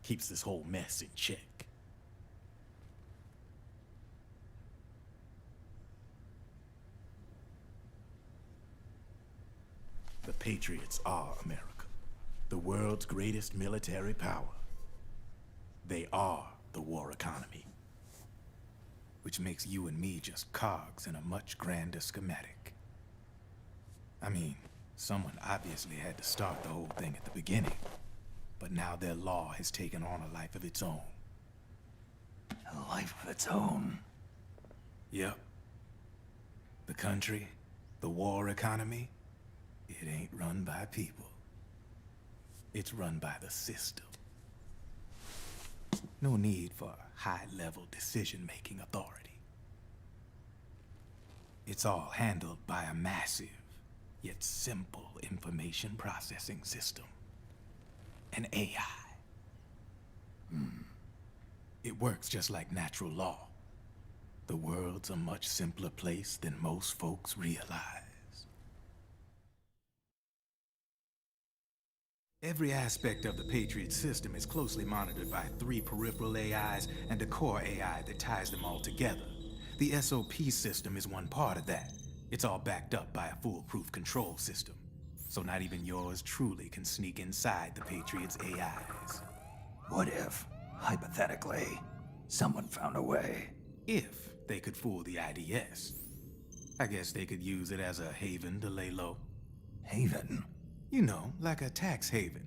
Speaker 14: keeps this whole mess in check. The Patriots are America, the world's greatest military power. They are the war economy, which makes you and me just cogs in a much grander schematic. I mean, someone obviously had to start the whole thing at the beginning, but now their law has taken on a life of its own.
Speaker 3: A life of its own?
Speaker 14: Yep. The country, the war economy, it ain't run by people. It's run by the system. No need for high-level decision-making authority. It's all handled by a massive, yet simple information processing system. An AI. It works just like natural law. The world's a much simpler place than most folks realize. Every aspect of the Patriot system is closely monitored by 3 peripheral AIs and a core AI that ties them all together. The SOP system is one part of that. It's all backed up by a foolproof control system. So not even yours truly can sneak inside the Patriots' AIs.
Speaker 3: What if, hypothetically, someone found a way?
Speaker 14: If they could fool the IDS. I guess they could use it as a haven to lay low.
Speaker 3: Haven?
Speaker 14: You know, like a tax haven.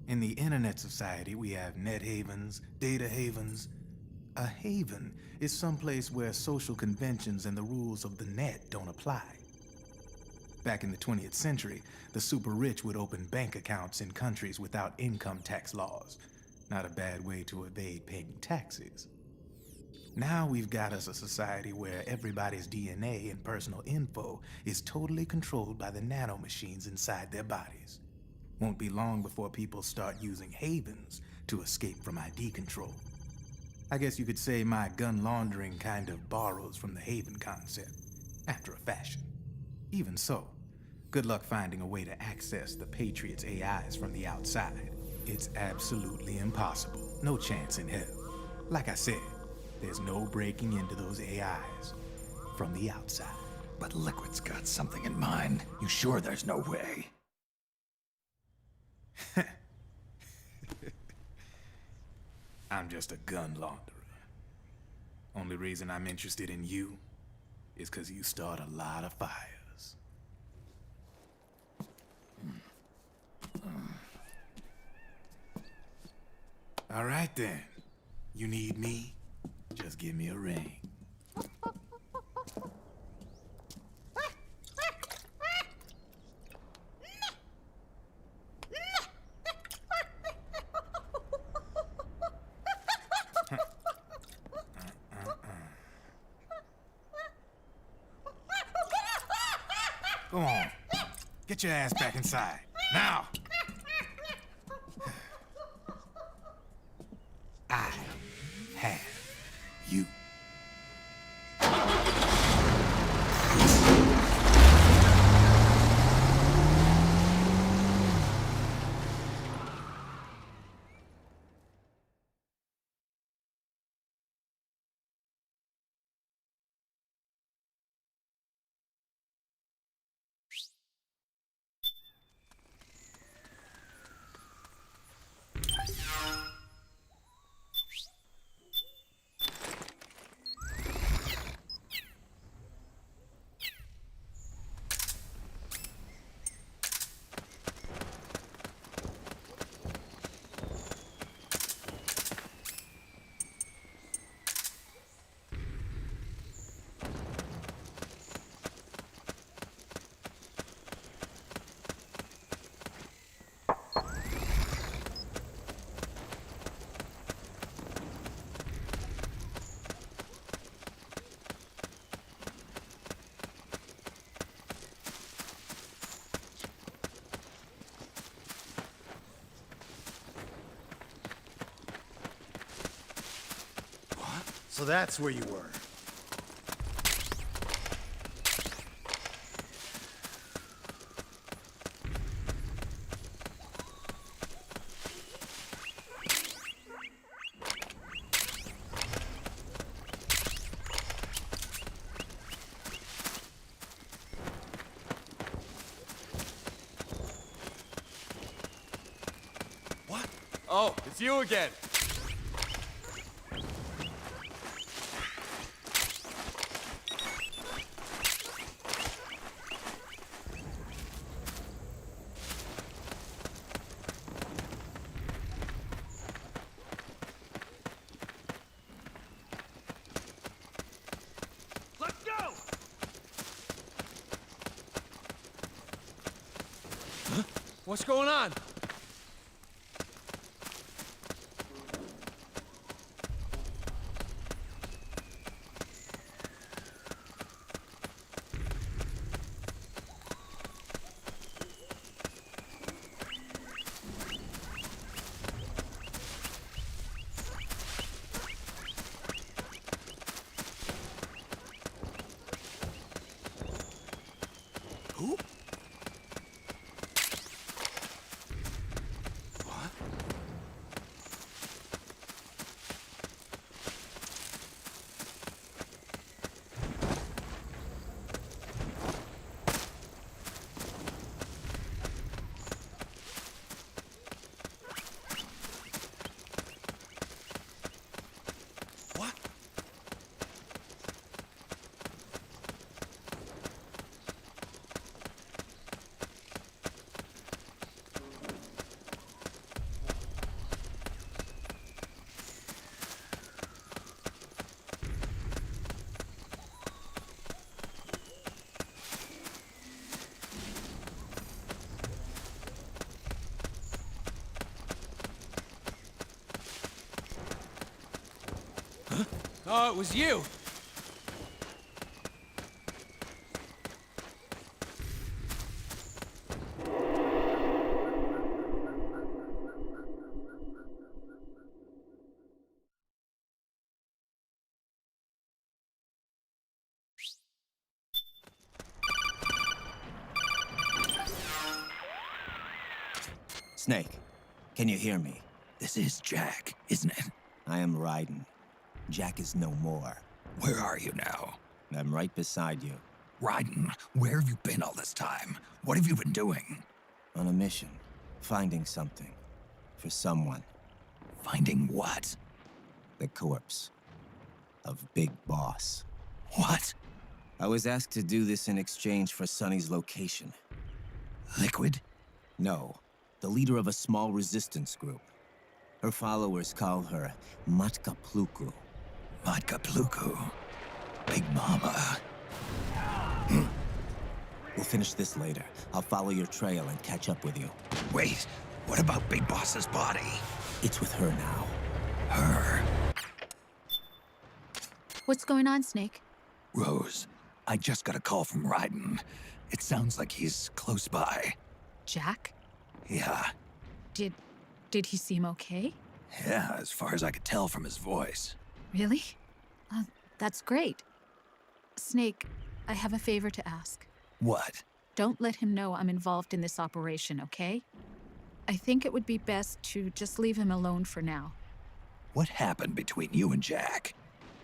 Speaker 14: In the internet society, we have net havens, data havens. A haven is someplace where social conventions and the rules of the net don't apply. Back in the 20th century, the super rich would open bank accounts in countries without income tax laws. Not a bad way to evade paying taxes. Now we've got us a society where everybody's DNA and personal info is totally controlled by the nanomachines inside their bodies. Won't be long before people start using havens to escape from ID control. I guess you could say my gun laundering kind of borrows from the haven concept, after a fashion. Even so, good luck finding a way to access the Patriots' AIs from the outside. It's absolutely impossible. No chance in hell. Like I said, there's no breaking into those AIs from the outside.
Speaker 3: But Liquid's got something in mind. You sure there's no way?
Speaker 14: I'm just a gun launderer. Only reason I'm interested in you is because you start a lot of fires. All right then. You need me? Just give me a ring. Go on. Get your ass back inside. Now! I have you.
Speaker 15: So that's where you were.
Speaker 9: What? Oh, it's you again.
Speaker 12: Let's go!
Speaker 9: Huh? What's going on?
Speaker 12: Oh, it was you!
Speaker 13: Snake, can you hear me?
Speaker 3: This is Jack, isn't it?
Speaker 13: I am Raiden. Jack is no more.
Speaker 3: Where are you now?
Speaker 13: I'm right beside you.
Speaker 3: Raiden, where have you been all this time? What have you been doing?
Speaker 13: On a mission. Finding something. For someone.
Speaker 3: Finding what?
Speaker 13: The corpse. Of Big Boss.
Speaker 3: What?
Speaker 13: I was asked to do this in exchange for Sonny's location.
Speaker 3: Liquid?
Speaker 13: No. The leader of a small resistance group. Her followers call her Matka Pluku.
Speaker 3: Matka Pluku? Big Mama.
Speaker 13: We'll finish this later. I'll follow your trail and catch up with you.
Speaker 3: Wait, what about Big Boss's body?
Speaker 13: It's with her now.
Speaker 3: Her?
Speaker 11: What's going on, Snake?
Speaker 3: Rose, I just got a call from Raiden. It sounds like he's close by.
Speaker 11: Jack?
Speaker 3: Yeah.
Speaker 11: Did he seem okay?
Speaker 3: Yeah, as far as I could tell from his voice.
Speaker 11: Really? That's great. Snake, I have a favor to ask.
Speaker 3: What?
Speaker 11: Don't let him know I'm involved in this operation, okay? I think it would be best to just leave him alone for now.
Speaker 3: What happened between you and Jack?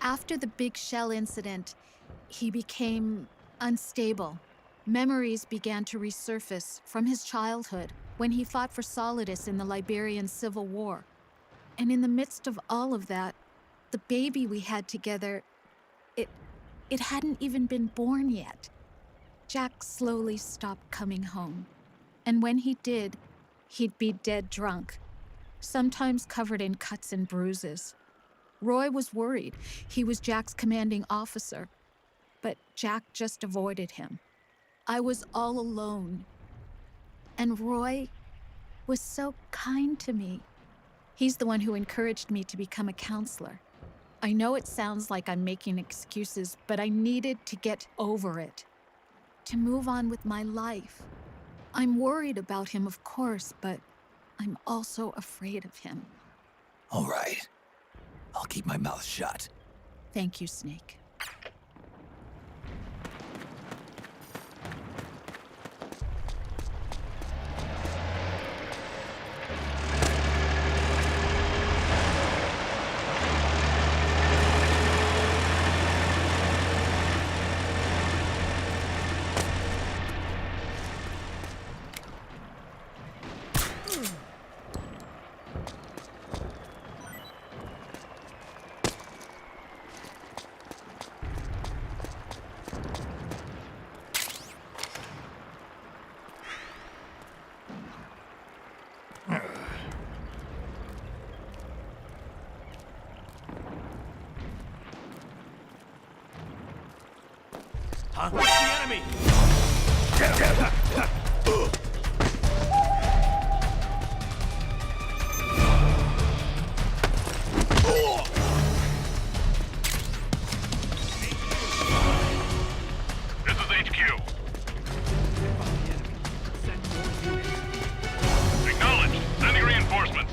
Speaker 11: After the Big Shell incident, he became unstable. Memories began to resurface from his childhood when he fought for Solidus in the Liberian Civil War. And in the midst of all of that, the baby we had together, it hadn't even been born yet. Jack slowly stopped coming home. And when he did, he'd be dead drunk, sometimes covered in cuts and bruises. Roy was worried. He was Jack's commanding officer. But Jack just avoided him. I was all alone. And Roy was so kind to me. He's the one who encouraged me to become a counselor. I know it sounds like I'm making excuses, but I needed to get over it. To move on with my life. I'm worried about him, of course, but I'm also afraid of him.
Speaker 3: All right. I'll keep my mouth shut.
Speaker 11: Thank you, Snake.
Speaker 12: Huh? Where's the enemy?
Speaker 10: This is HQ. Acknowledged. Sending reinforcements.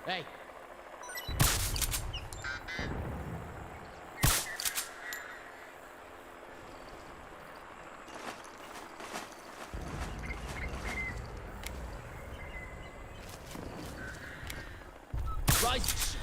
Speaker 12: Hey. Rise and shine.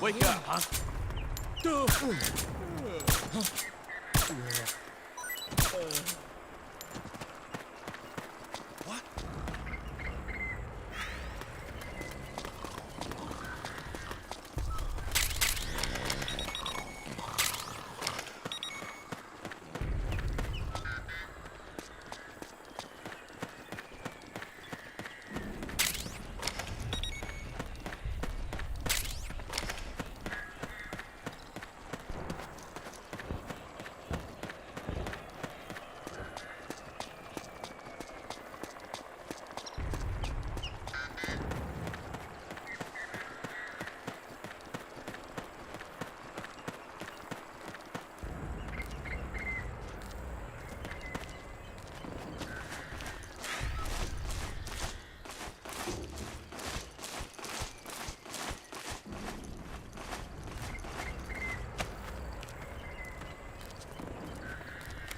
Speaker 9: Wake up, huh?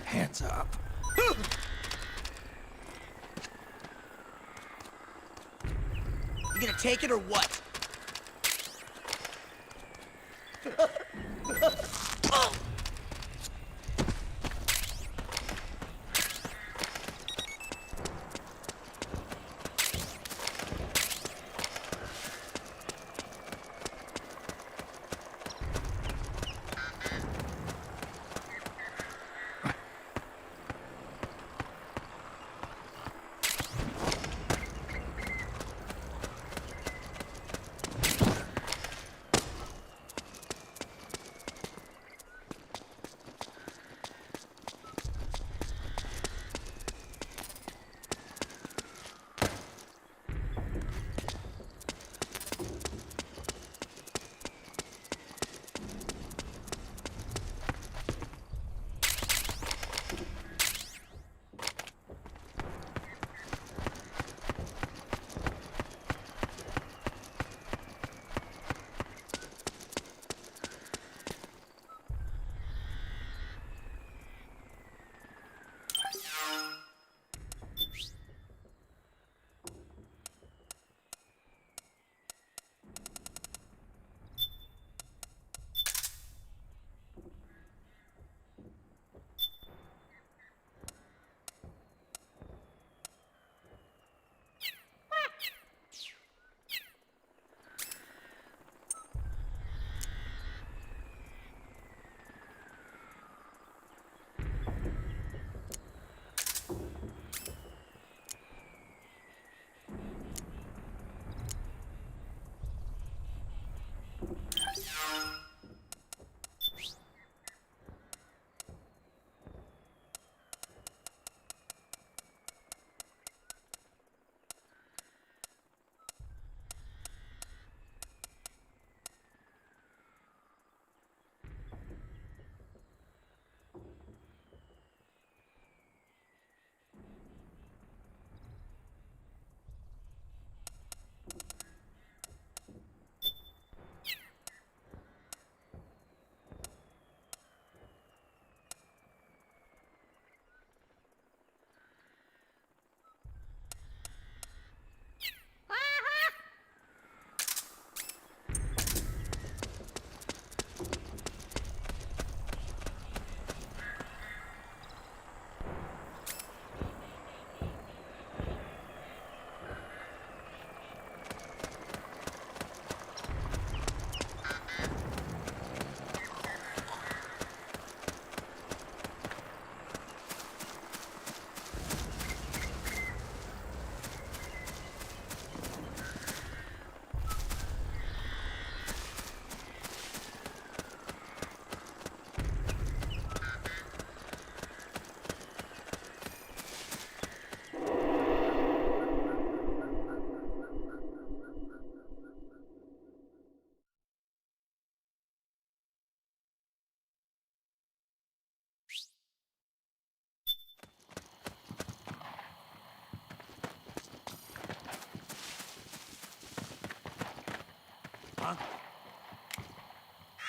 Speaker 3: Hands up.
Speaker 9: You gonna take it or what? Huh?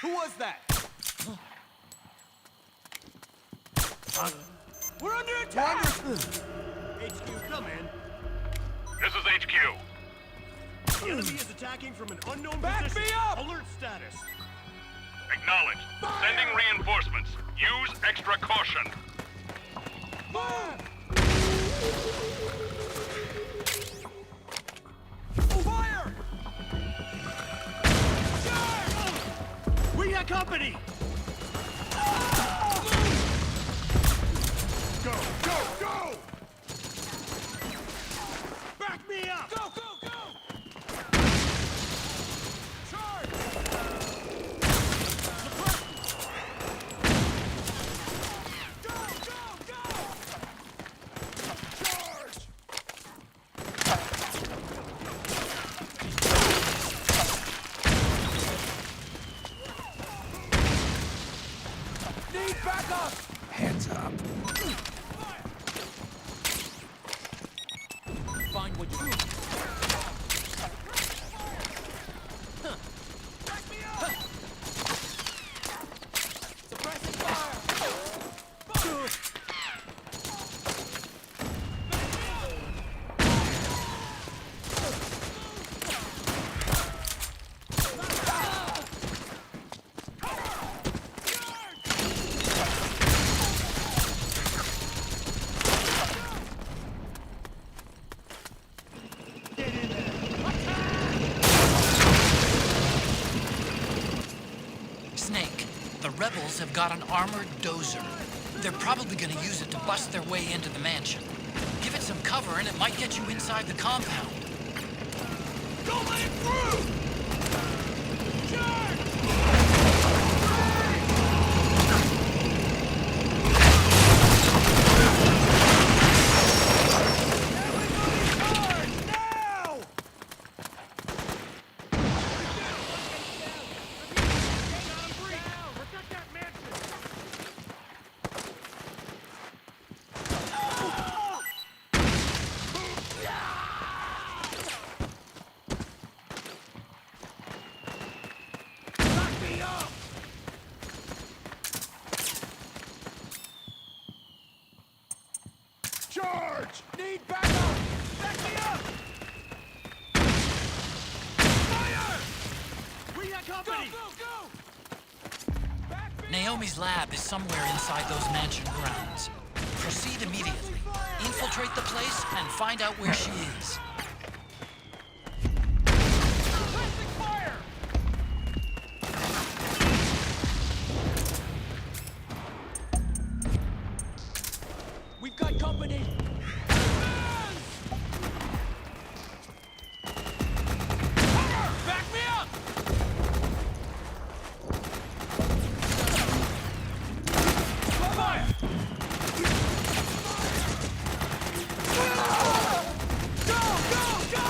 Speaker 9: Who was that? Huh? We're under attack! HQ, come in.
Speaker 10: This is HQ.
Speaker 9: The enemy is attacking from an unknown
Speaker 12: Back
Speaker 9: position.
Speaker 12: me up!
Speaker 9: Alert status.
Speaker 10: Acknowledged. Sending reinforcements. Use extra caution.
Speaker 12: Fire!
Speaker 9: We got company! Go, go, go! Back me up!
Speaker 12: Go, go, go! Charge! Go, go, go!
Speaker 9: Charge!
Speaker 12: Need backup!
Speaker 3: Hands up.
Speaker 12: Find what you do. Suppressing fire!
Speaker 16: Snake, the rebels have got an armored dozer. They're probably gonna use it to bust their way into the mansion. Give it some cover and it might get you inside the compound.
Speaker 9: Don't let it through! Charge!
Speaker 12: Charge! Need backup! Back me up!
Speaker 9: Fire! We got company!
Speaker 12: Go, go, go!
Speaker 16: Naomi's lab is somewhere inside those mansion grounds. Proceed immediately. Infiltrate the place and find out where she is.
Speaker 12: Suppressing fire! We've got company! Back me up! Fire! Go, go, go!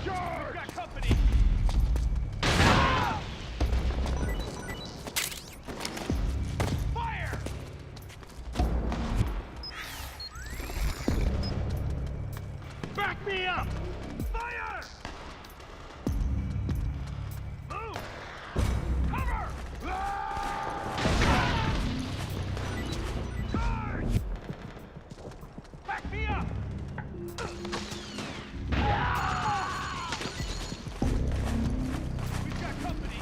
Speaker 12: Charge! We've got company! Fire! Back me up! Fire! Move! Cover! Charge! Back me up! We've got company!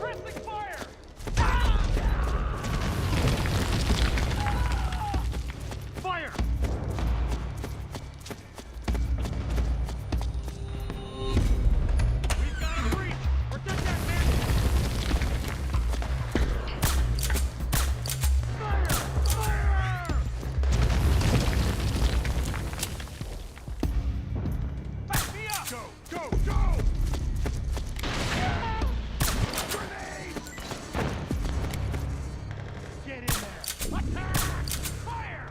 Speaker 12: Wrestling fire! Fire! We've got a breach! Protect that man! Fire! Fire! Back me up! Go! Go! Go! Grenade! Get in there! Attack! Fire!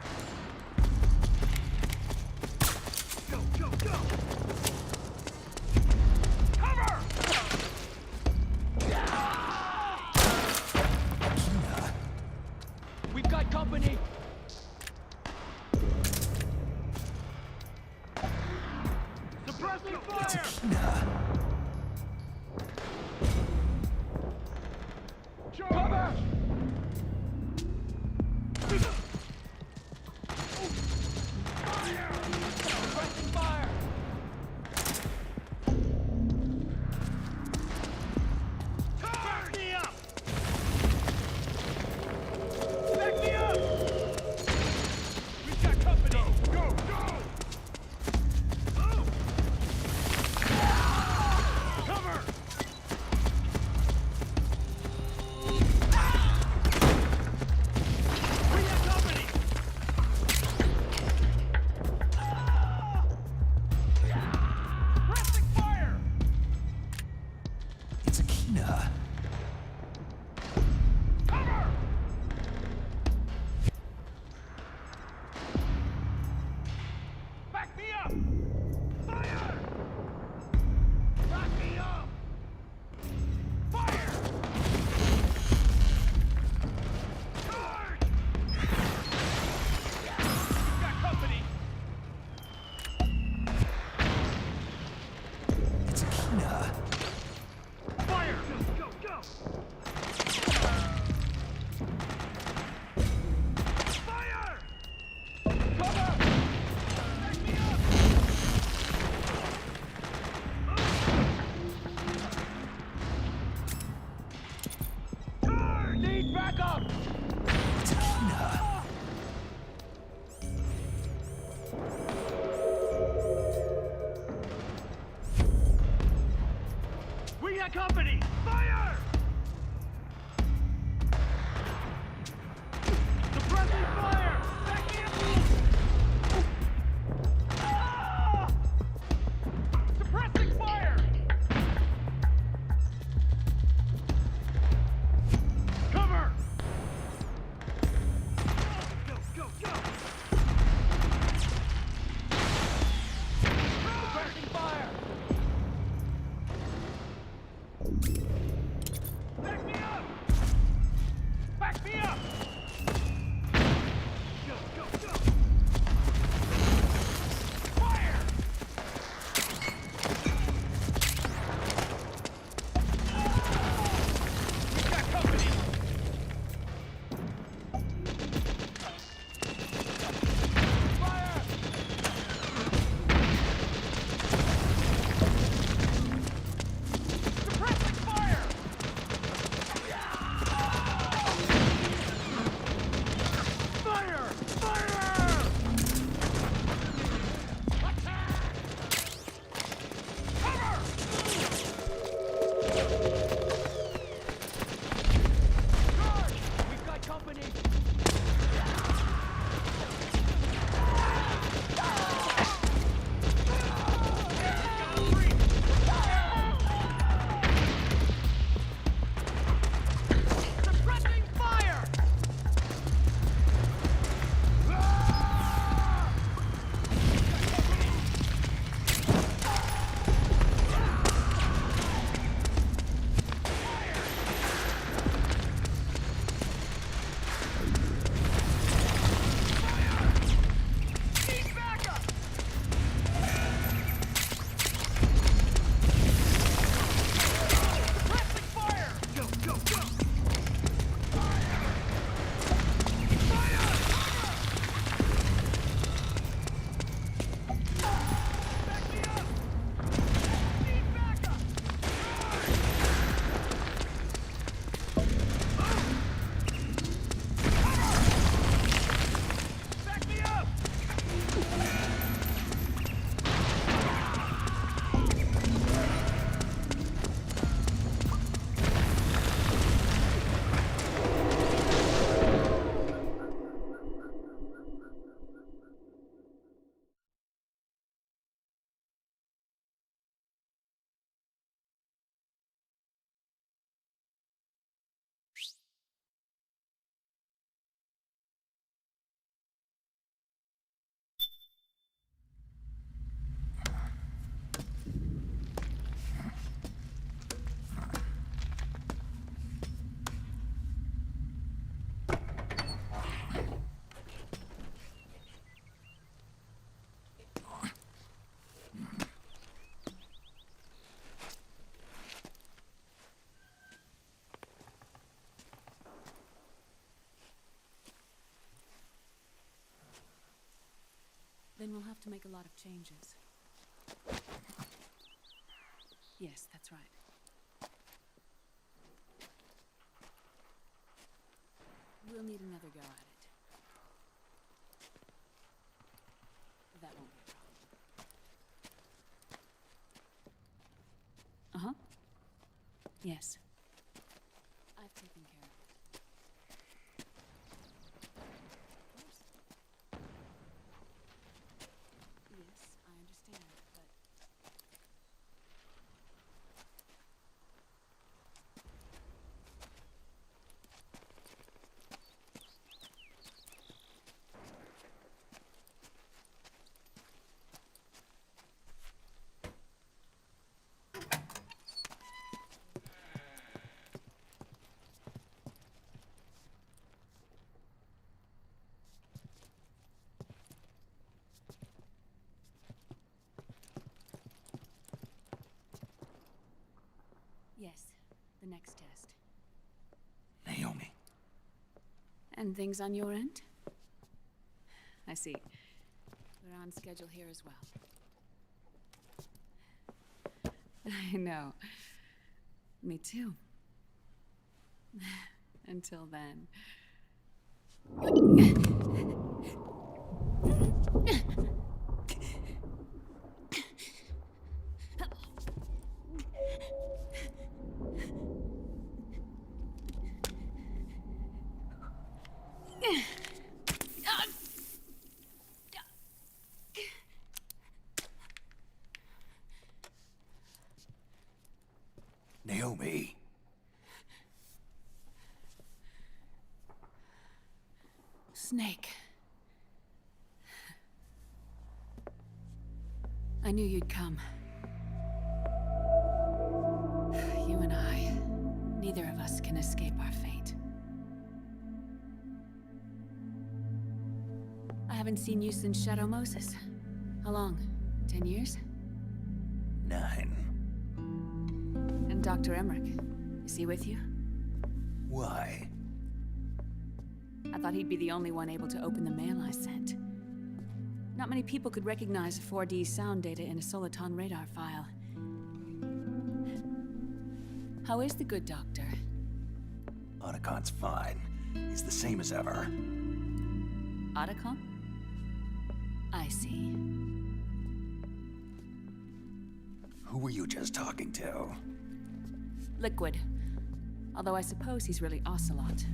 Speaker 12: Go! Go! Go! Cover! We've got company! Suppress the fire! Cover! Fire! Suppressing fire! Back me up! Back me up!
Speaker 4: to make a lot of changes. Yes, that's right. We'll need another go at it. That won't be a problem. Uh-huh. Yes. I've taken care of it. Of course. Yes, I understand, but... Yes, the next test.
Speaker 3: Naomi.
Speaker 4: And things on your end? I see. We're on schedule here as well. I know. Me too. Until then.
Speaker 3: Naomi.
Speaker 4: Snake. I knew you'd come. You and I, neither of us can escape our fate. I haven't seen you since Shadow Moses. How long? 10 years?
Speaker 3: 9.
Speaker 4: And Dr. Emmerich, is he with you?
Speaker 3: Why?
Speaker 4: I thought he'd be the only one able to open the mail I sent. Not many people could recognize 4D sound data in a Soliton radar file. How is the good doctor?
Speaker 3: Otacon's fine. He's the same as ever.
Speaker 4: Otacon? I see.
Speaker 3: Who were you just talking to?
Speaker 4: Liquid. Although I suppose he's really Ocelot,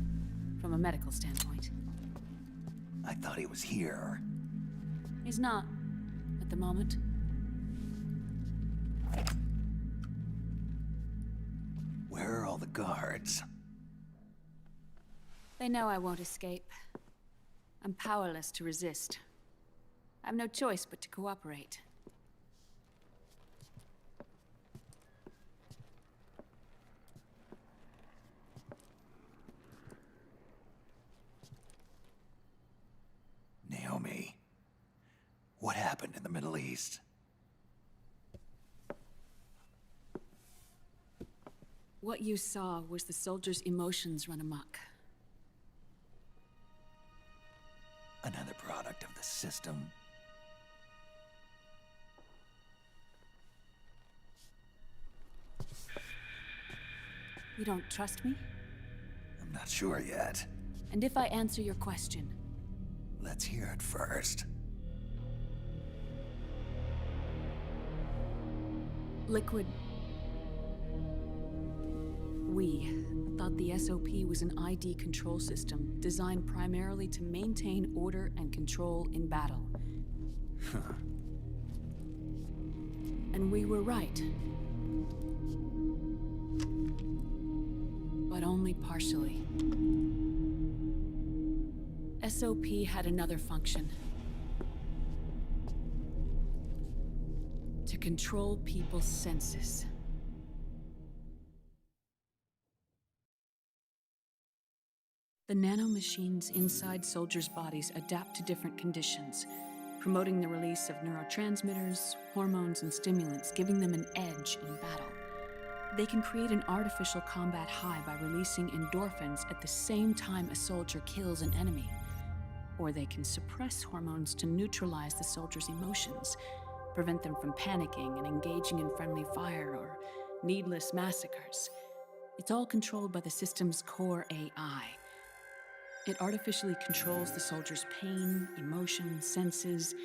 Speaker 4: from a medical standpoint.
Speaker 3: I thought he was here.
Speaker 4: He's not, at the moment.
Speaker 3: Where are all the guards?
Speaker 4: They know I won't escape. I'm powerless to resist. I have no choice but to cooperate.
Speaker 3: Naomi, what happened in the Middle East?
Speaker 4: What you saw was the soldiers' emotions run amok.
Speaker 3: Another product of the system?
Speaker 4: You don't trust me?
Speaker 3: I'm not sure yet.
Speaker 4: And if I answer your question?
Speaker 3: Let's hear it first.
Speaker 4: Liquid. We thought the SOP was an ID control system designed primarily to maintain order and control in battle. And we were right. But only partially. SOP had another function. To control people's senses. The nanomachines inside soldiers' bodies adapt to different conditions, promoting the release of neurotransmitters, hormones, and stimulants, giving them an edge in battle. They can create an artificial combat high by releasing endorphins at the same time a soldier kills an enemy.
Speaker 17: Or they can suppress hormones to neutralize the soldiers' emotions, prevent them from panicking and engaging in friendly fire or needless massacres. It's all controlled by the system's core AI. It artificially controls the soldier's pain, emotion, senses.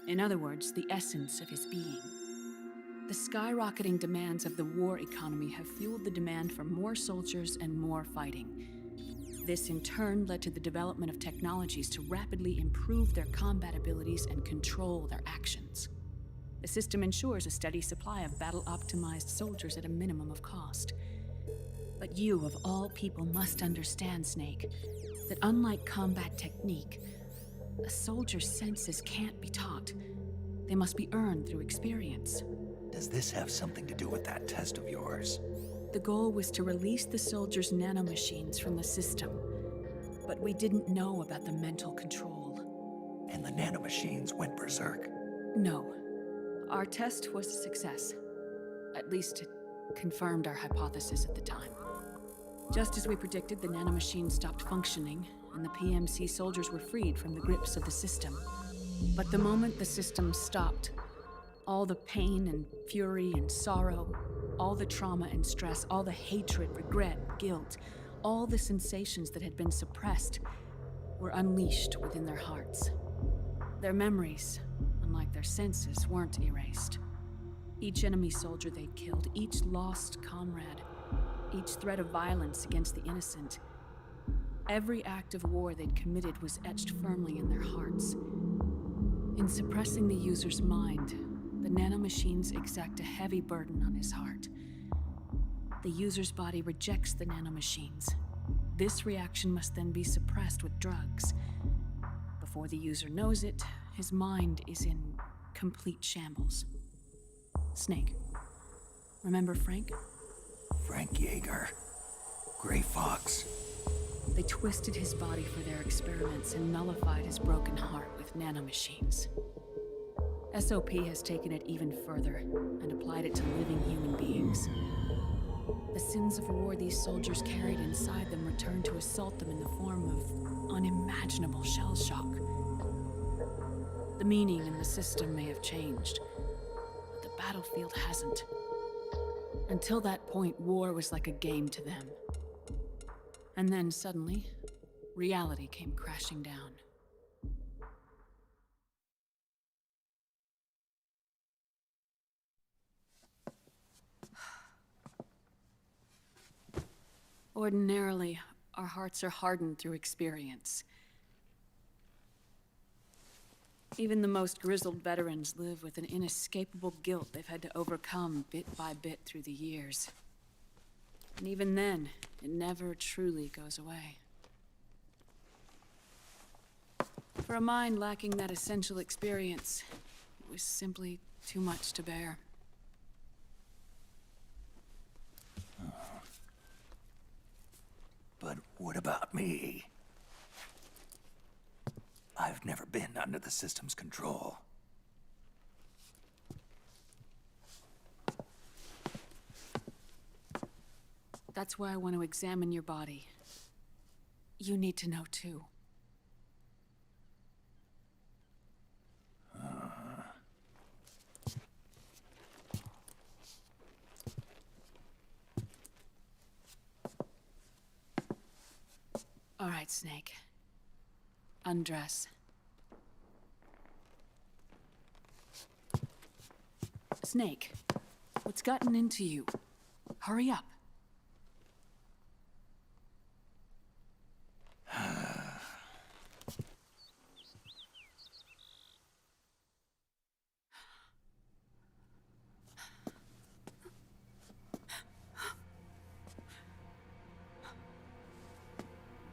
Speaker 17: In other words, the essence of his being. The skyrocketing demands of the war economy have fueled the demand for more soldiers and more fighting. This in turn led to the development of technologies to rapidly improve their combat abilities and control their actions. The system ensures a steady supply of battle-optimized soldiers at a minimum of cost. But you, of all people, must understand, Snake, that unlike combat technique, a soldier's senses can't be taught. They must be earned through experience.
Speaker 3: Does this have something to do with that test of yours?
Speaker 17: The goal was to release the soldiers' nanomachines from the system, but we didn't know about the mental control.
Speaker 3: And the nanomachines went berserk?
Speaker 17: No. Our test was a success. At least it confirmed our hypothesis at the time. Just as we predicted, the nanomachines stopped functioning, and the PMC soldiers were freed from the grips of the system. But the moment the system stopped, all the pain and fury and sorrow, all the trauma and stress, all the hatred, regret, guilt, all the sensations that had been suppressed were unleashed within their hearts. Their memories, unlike their senses, weren't erased. Each enemy soldier they'd killed, each lost comrade, each threat of violence against the innocent, every act of war they'd committed was etched firmly in their hearts. In suppressing the user's mind, the nanomachines exact a heavy burden on his heart. The user's body rejects the nanomachines. This reaction must then be suppressed with drugs. Before the user knows it, his mind is in complete shambles. Snake, remember Frank?
Speaker 3: Frank Yeager. Gray Fox.
Speaker 17: They twisted his body for their experiments and nullified his broken heart with nanomachines. SOP has taken it even further and applied it to living human beings. The sins of war these soldiers carried inside them returned to assault them in the form of unimaginable shell shock. The meaning in the system may have changed, but the battlefield hasn't. Until that point, war was like a game to them. And then suddenly, reality came crashing down. Ordinarily, our hearts are hardened through experience. Even the most grizzled veterans live with an inescapable guilt they've had to overcome bit by bit through the years. And even then, it never truly goes away. For a mind lacking that essential experience, it was simply too much to bear.
Speaker 3: But what about me? I've never been under the system's control.
Speaker 17: That's why I want to examine your body. You need to know too. All right, Snake. Undress. Snake, what's gotten into you? Hurry up.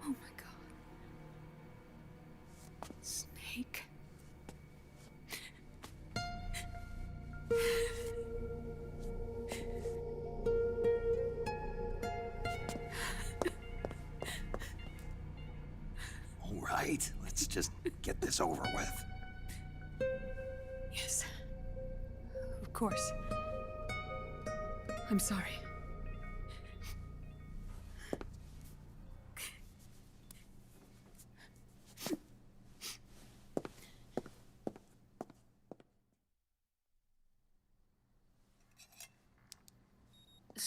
Speaker 17: Oh my God. Snake.
Speaker 3: All right, let's just get this over with.
Speaker 17: Yes. Of course. I'm sorry.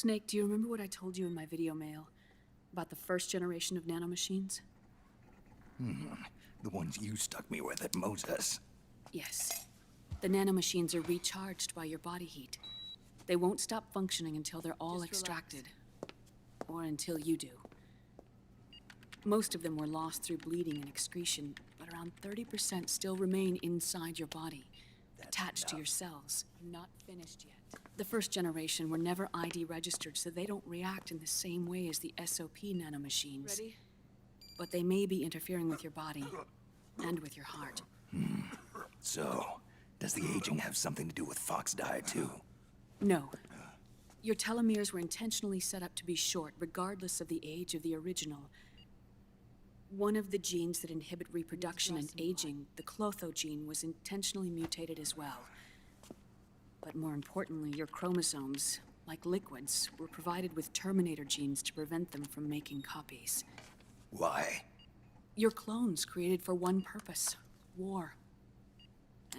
Speaker 17: Snake, do you remember what I told you in my video mail about the first generation of nanomachines?
Speaker 3: The ones you stuck me with at Moses.
Speaker 17: Yes. The nanomachines are recharged by your body heat. They won't stop functioning until they're all extracted. Or until you do. Most of them were lost through bleeding and excretion, but around 30% still remain inside your body, attached to your cells. Not finished yet. The first generation were never ID registered, so they don't react in the same way as the SOP nanomachines. Ready? But they may be interfering with your body, and with your heart.
Speaker 3: So, does the aging have something to do with Fox dye, too?
Speaker 17: No. Your telomeres were intentionally set up to be short, regardless of the age of the original. One of the genes that inhibit reproduction and aging, the Clotho gene, was intentionally mutated as well. But more importantly, your chromosomes, like liquids, were provided with terminator genes to prevent them from making copies.
Speaker 3: Why?
Speaker 17: Your clones created for one purpose: war.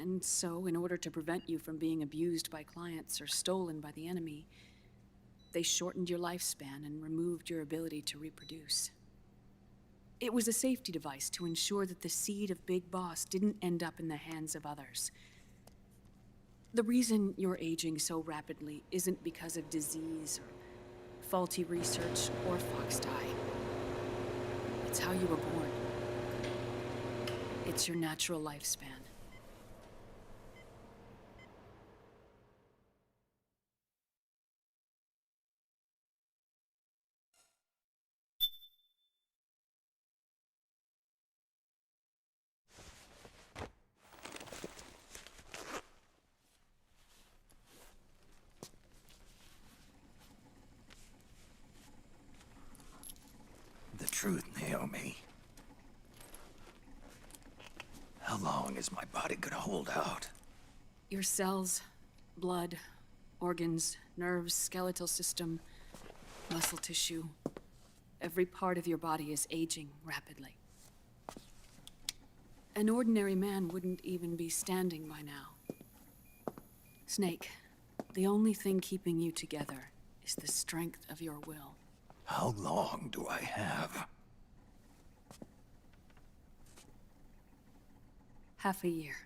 Speaker 17: And so, in order to prevent you from being abused by clients or stolen by the enemy, they shortened your lifespan and removed your ability to reproduce. It was a safety device to ensure that the seed of Big Boss didn't end up in the hands of others. The reason you're aging so rapidly isn't because of disease or faulty research or Fox dye. It's how you were born. It's your natural lifespan.
Speaker 3: The truth, Naomi. How long is my body gonna hold out?
Speaker 17: Your cells, blood, organs, nerves, skeletal system, muscle tissue. Every part of your body is aging rapidly. An ordinary man wouldn't even be standing by now. Snake, the only thing keeping you together is the strength of your will.
Speaker 3: How long do I have?
Speaker 17: Half a year.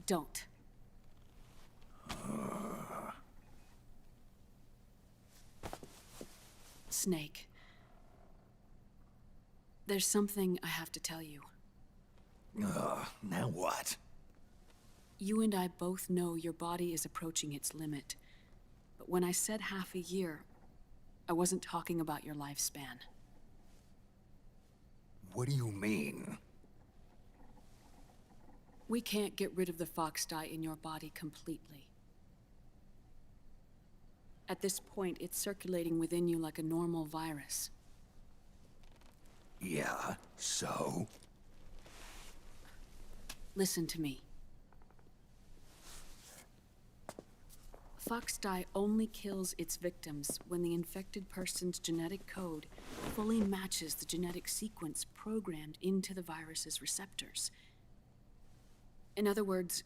Speaker 17: Don't. Snake. There's something I have to tell you.
Speaker 3: Now what?
Speaker 17: You and I both know your body is approaching its limit. But when I said half a year, I wasn't talking about your lifespan.
Speaker 3: What do you mean?
Speaker 17: We can't get rid of the Fox dye in your body completely. At this point, it's circulating within you like a normal virus.
Speaker 3: Yeah, so?
Speaker 17: Listen to me. Fox dye only kills its victims when the infected person's genetic code fully matches the genetic sequence programmed into the virus's receptors. In other words,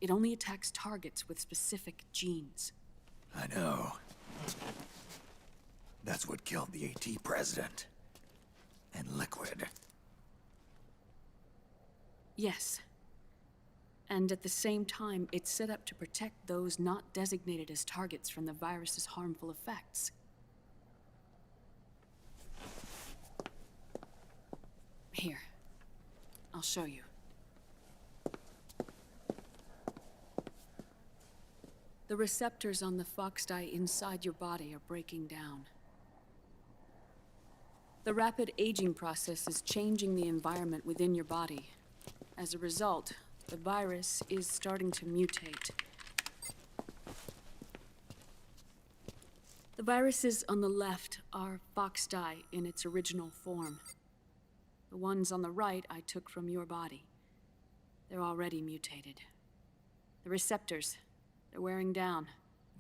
Speaker 17: it only attacks targets with specific genes.
Speaker 3: I know. That's what killed the AT president. And Liquid.
Speaker 17: Yes. And at the same time, it's set up to protect those not designated as targets from the virus's harmful effects. Here. I'll show you. The receptors on the Fox dye inside your body are breaking down. The rapid aging process is changing the environment within your body. As a result, the virus is starting to mutate. The viruses on the left are Fox dye in its original form. The ones on the right I took from your body. They're already mutated. The receptors, they're wearing down.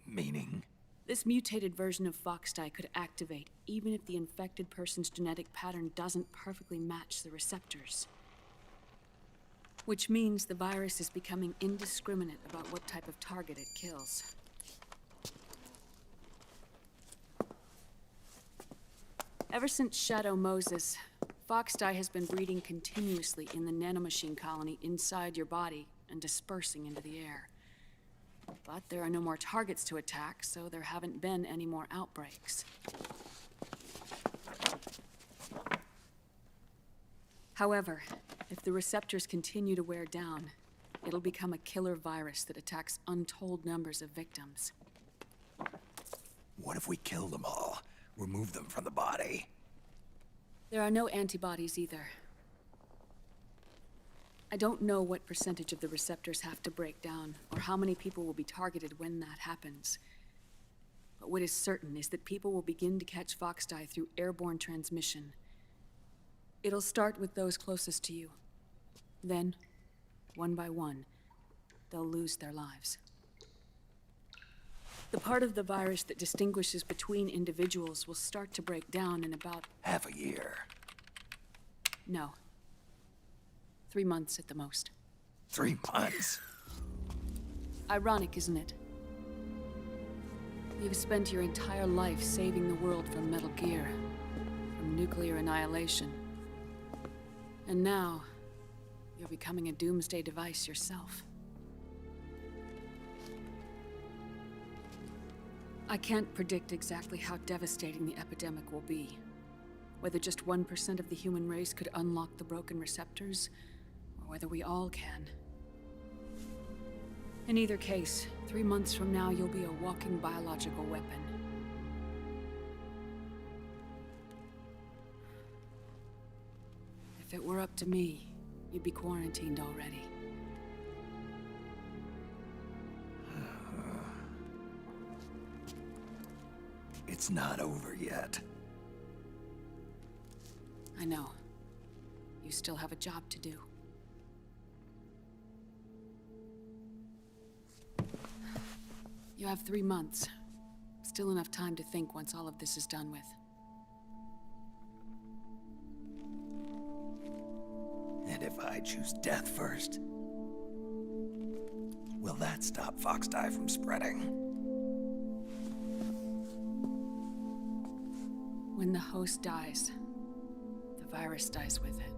Speaker 3: Meaning?
Speaker 17: This mutated version of Foxdie could activate even if the infected person's genetic pattern doesn't perfectly match the receptors. Which means the virus is becoming indiscriminate about what type of target it kills. Ever since Shadow Moses, Foxdie has been breeding continuously in the nanomachine colony inside your body and dispersing into the air. But there are no more targets to attack, so there haven't been any more outbreaks. However, if the receptors continue to wear down, it'll become a killer virus that attacks untold numbers of victims.
Speaker 3: What if we kill them all? Remove them from the body?
Speaker 17: There are no antibodies either. I don't know what percentage of the receptors have to break down, or how many people will be targeted when that happens. But what is certain is that people will begin to catch Foxdie through airborne transmission. It'll start with those closest to you. Then, one by one, they'll lose their lives. The part of the virus that distinguishes between individuals will start to break down in about...
Speaker 3: half a year.
Speaker 17: No. 3 months at the most.
Speaker 3: 3 months?
Speaker 17: Ironic, isn't it? You've spent your entire life saving the world from Metal Gear, from nuclear annihilation. And now, you're becoming a doomsday device yourself. I can't predict exactly how devastating the epidemic will be. Whether just 1% of the human race could unlock the broken receptors, or whether we all can. In either case, 3 months from now, you'll be a walking biological weapon. If it were up to me, you'd be quarantined already.
Speaker 3: It's not over yet.
Speaker 17: I know. You still have a job to do. You have 3 months. Still enough time to think once all of this is done with.
Speaker 3: And if I choose death first, will that stop Foxdie from spreading?
Speaker 17: When the host dies, the virus dies with it.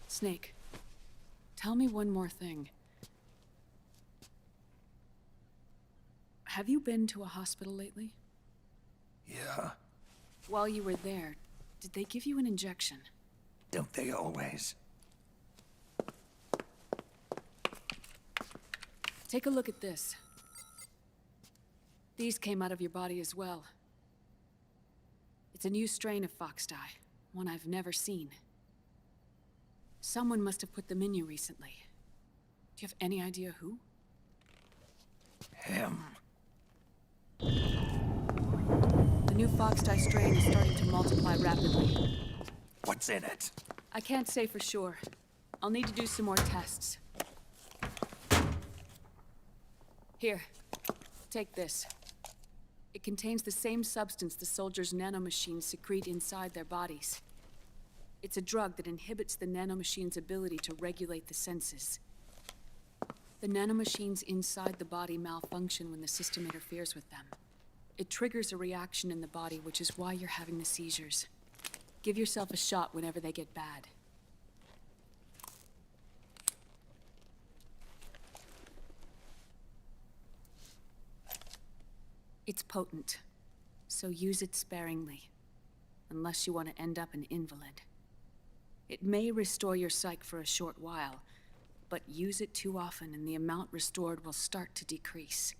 Speaker 17: Snake, tell me one more thing. Have you been to a hospital lately?
Speaker 3: Yeah.
Speaker 17: While you were there, did they give you an injection?
Speaker 3: Don't they always?
Speaker 17: Take a look at this. These came out of your body as well. It's a new strain of Foxdie, one I've never seen. Someone must have put them in you recently. Do you have any idea who?
Speaker 3: Him.
Speaker 17: The new Foxdie strain is starting to multiply rapidly.
Speaker 3: What's in it?
Speaker 17: I can't say for sure. I'll need to do some more tests. Here, take this. It contains the same substance the soldiers' nanomachines secrete inside their bodies. It's a drug that inhibits the nanomachine's ability to regulate the senses. The nanomachines inside the body malfunction when the system interferes with them. It triggers a reaction in the body, which is why you're having the seizures. Give yourself a shot whenever they get bad. It's potent, so use it sparingly, unless you want to end up an invalid. It may restore your psyche for a short while, but use it too often and the amount restored will start to decrease.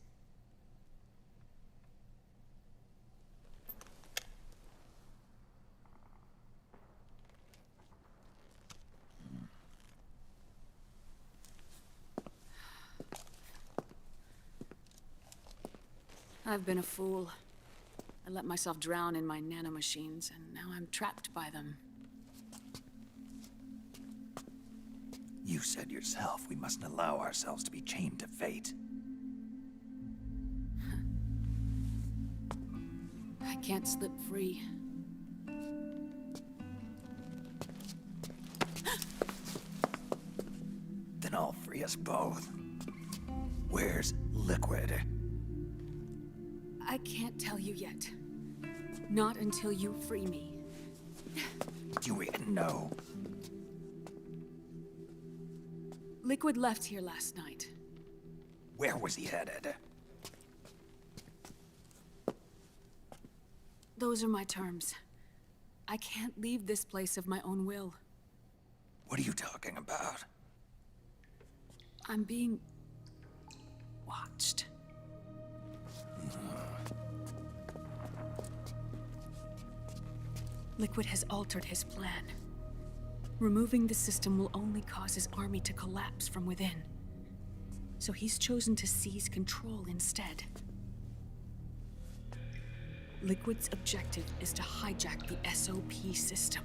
Speaker 17: I've been a fool. I let myself drown in my nanomachines, and now I'm trapped by them.
Speaker 3: You said yourself we mustn't allow ourselves to be chained to fate.
Speaker 17: I can't slip free.
Speaker 3: Then I'll free us both. Where's Liquid?
Speaker 17: I can't tell you yet. Not until you free me.
Speaker 3: Do you even know?
Speaker 17: Liquid left here last night.
Speaker 3: Where was he headed?
Speaker 17: Those are my terms. I can't leave this place of my own will.
Speaker 3: What are you talking about?
Speaker 17: I'm being watched. Liquid has altered his plan. Removing the system will only cause his army to collapse from within. So he's chosen to seize control instead. Liquid's objective is to hijack the SOP system.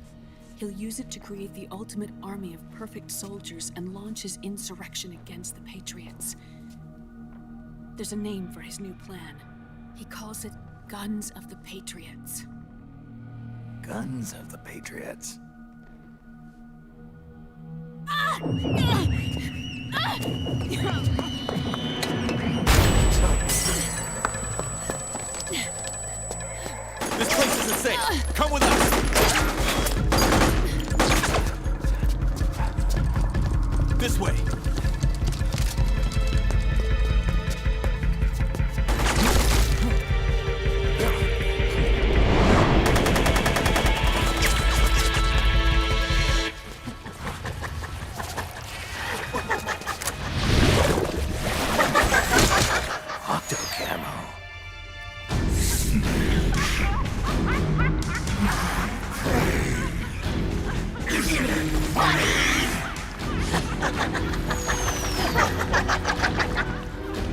Speaker 17: He'll use it to create the ultimate army of perfect soldiers and launch his insurrection against the Patriots. There's a name for his new plan. He calls it Guns of the Patriots.
Speaker 3: Guns of the Patriots.
Speaker 18: This place isn't safe. Come with us. This way.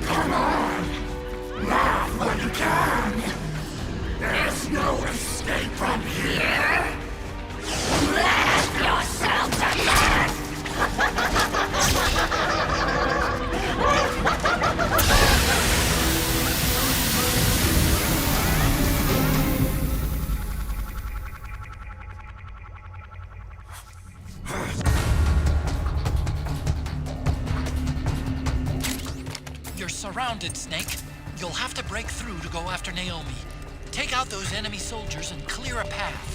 Speaker 6: Come on! Laugh when you can! There's no escape from here! Laugh yourself to death!
Speaker 16: You're surrounded, Snake. You'll have to break through to go after Naomi. Take out those enemy soldiers and clear a path.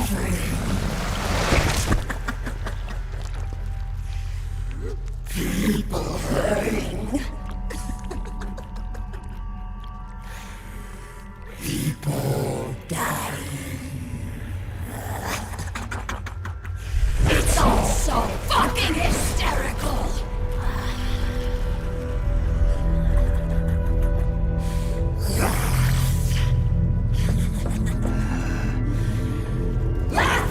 Speaker 6: suffering. People hurting. People dying. It's all so fucking hysterical. Laugh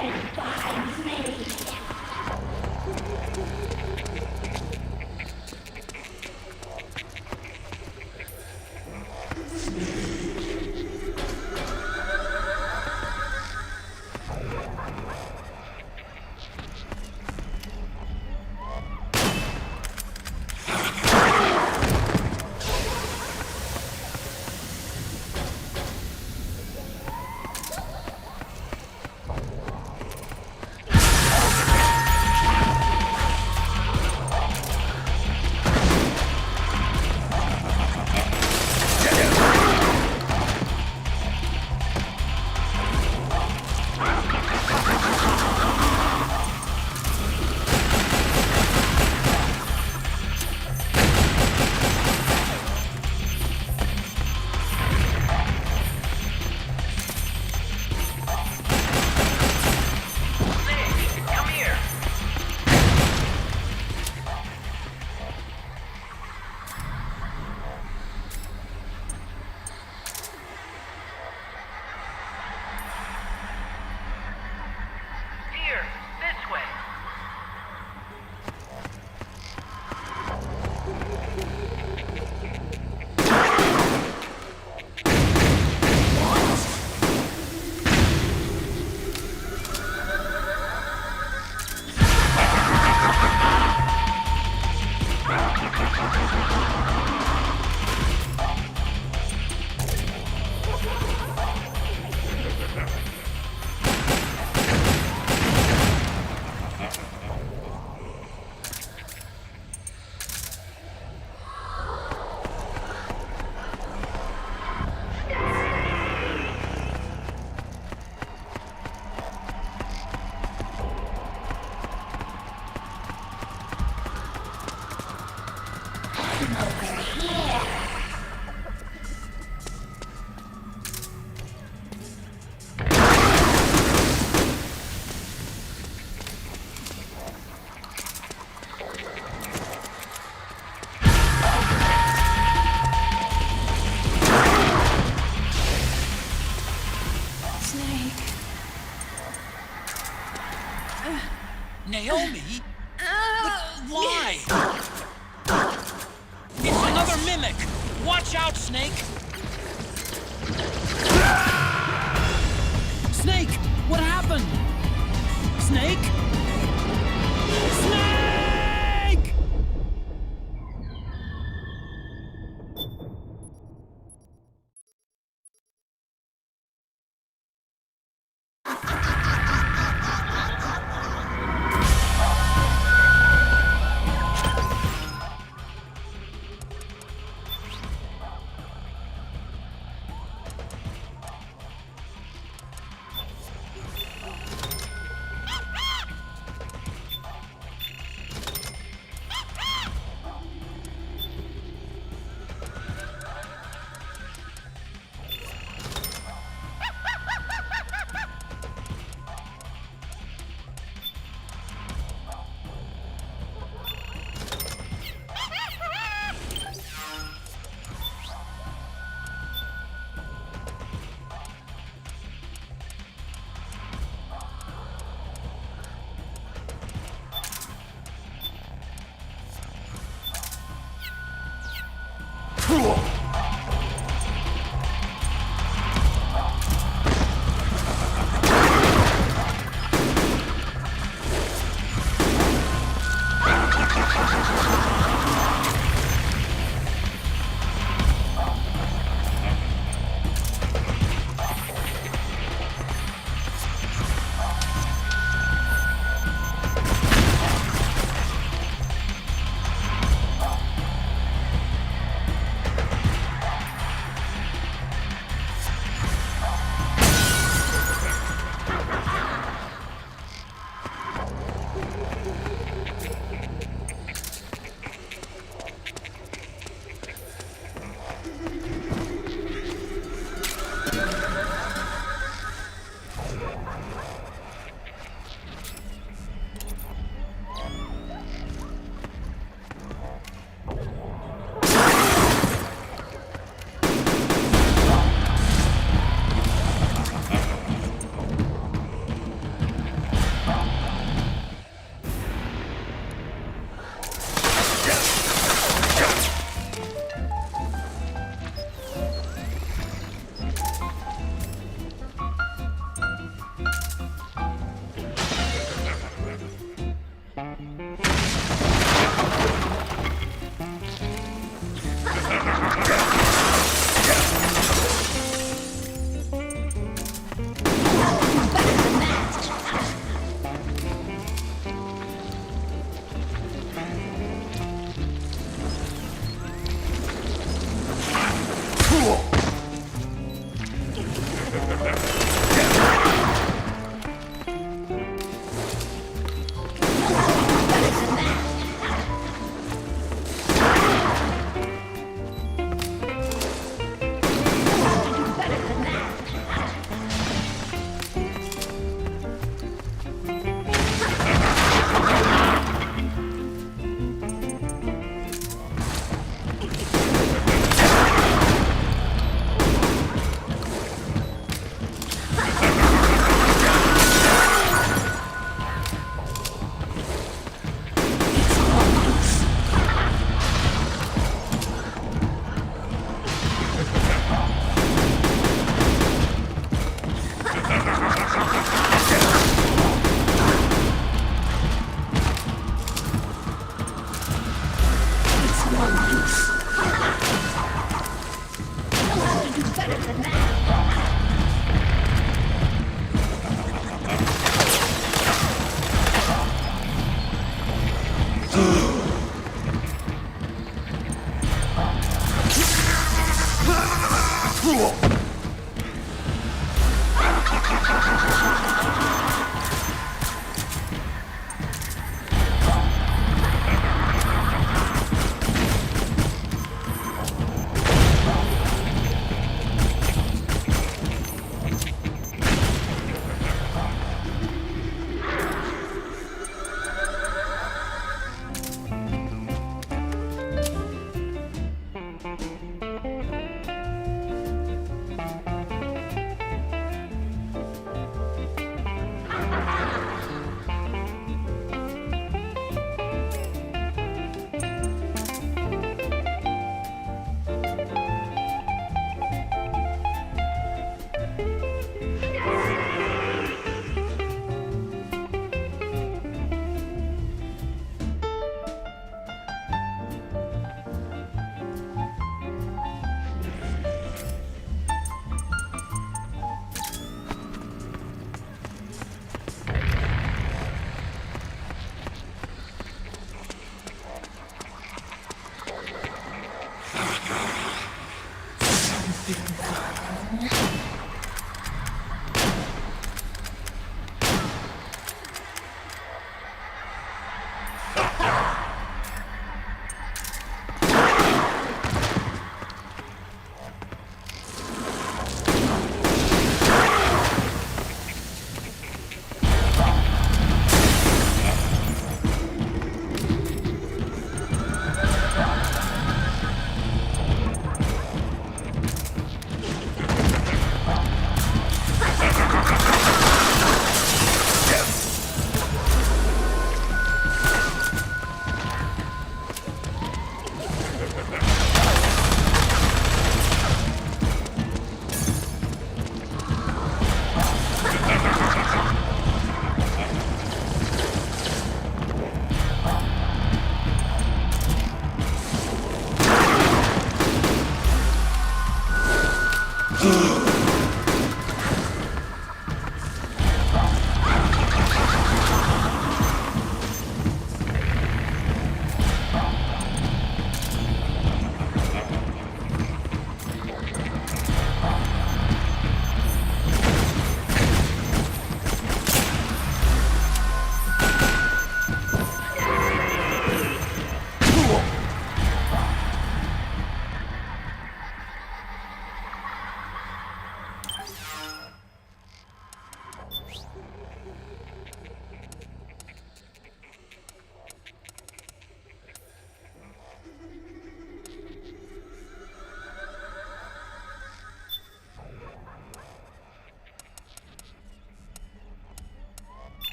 Speaker 6: And find me.
Speaker 16: Naomi? But why? It's another mimic! Watch out, Snake! Snake! What happened? Snake? Snake!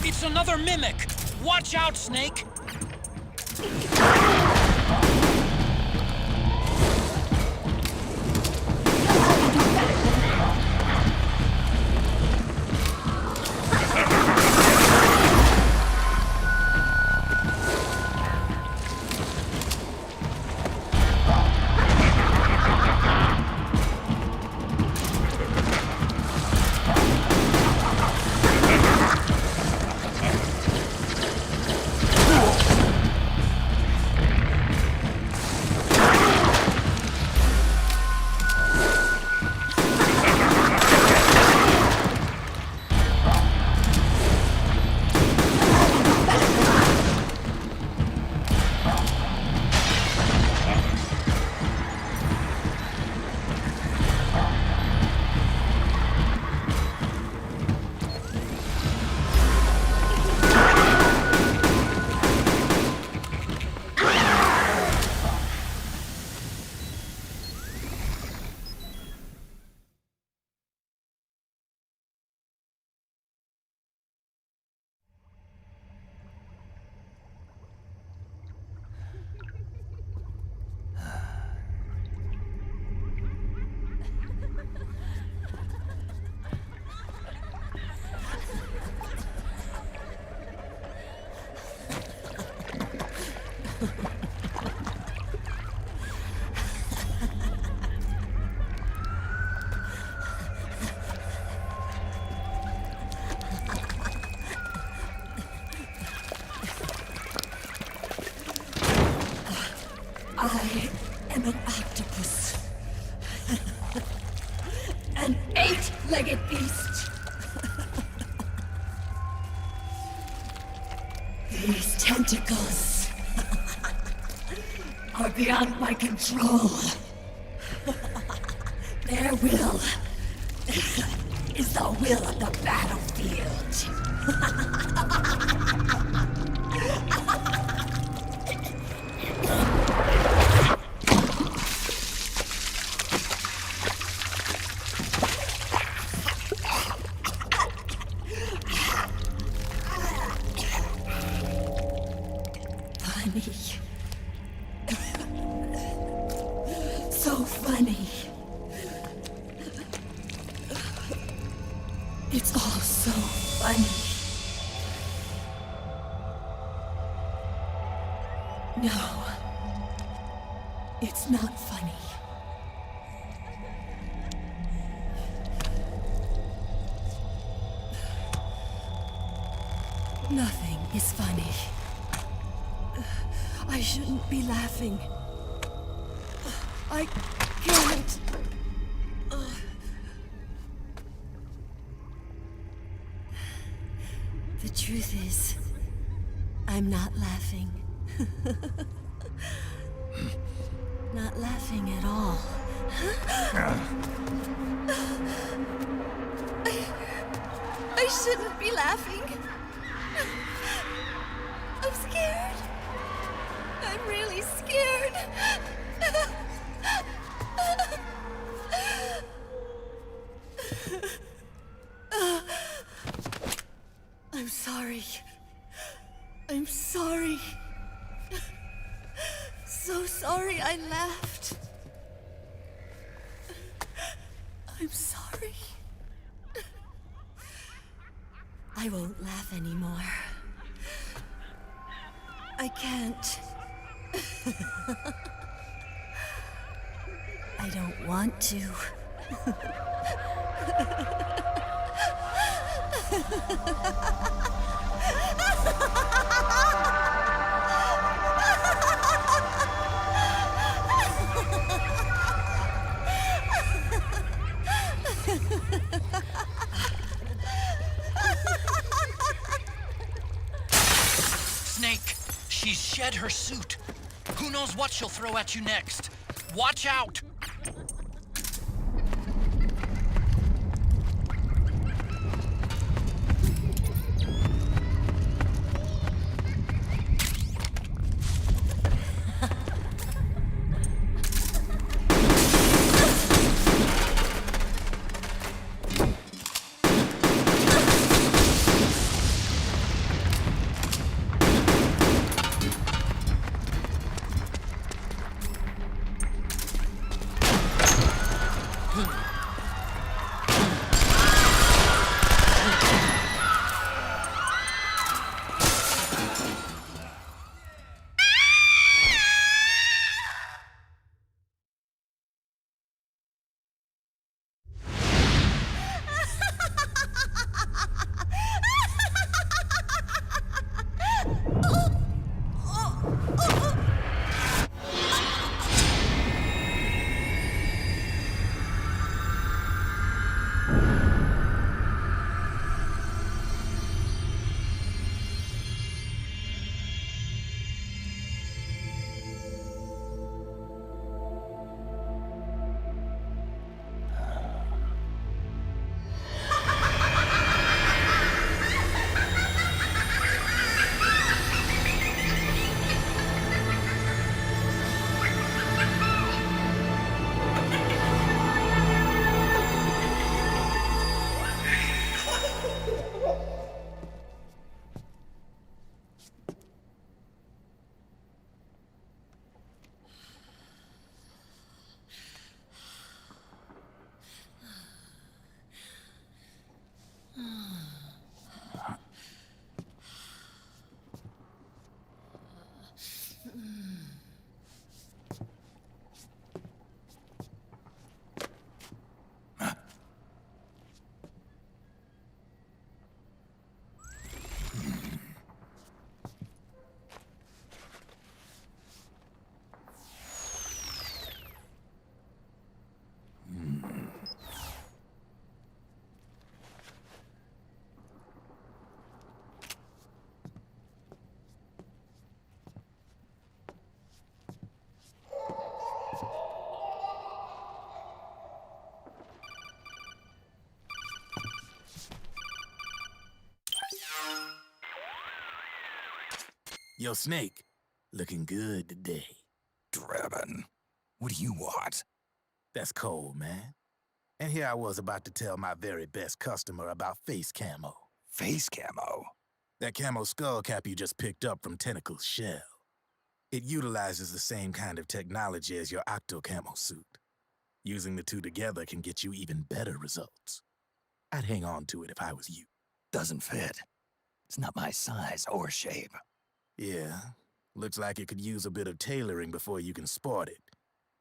Speaker 16: It's another mimic! Watch out, Snake!
Speaker 6: I am an octopus. An 8-legged beast. These tentacles are beyond my control. Their will is the will of the battlefield. So funny. It's all so funny. No, it's not funny. Nothing is funny. I shouldn't be laughing. I can't. The truth is, I'm not laughing. Not laughing at all. I shouldn't be laughing. I'm scared. I'm really scared. I'm sorry. I'm sorry. So sorry I laughed. I'm sorry. I won't laugh anymore. I can't. I don't want to.
Speaker 16: Snake, she's shed her suit. Who knows what she'll throw at you next? Watch out!
Speaker 14: Yo, Snake, looking good today.
Speaker 3: Drebin, what do you want?
Speaker 14: That's cold, man. And here I was about to tell my very best customer about face camo.
Speaker 3: Face camo?
Speaker 14: That camo skull cap you just picked up from Tentacle's shell. It utilizes the same kind of technology as your octo camo suit. Using the two together can get you even better results. I'd hang on to it if I was you.
Speaker 3: Doesn't fit. It's not my size or shape.
Speaker 14: Yeah, looks like it could use a bit of tailoring before you can sport it.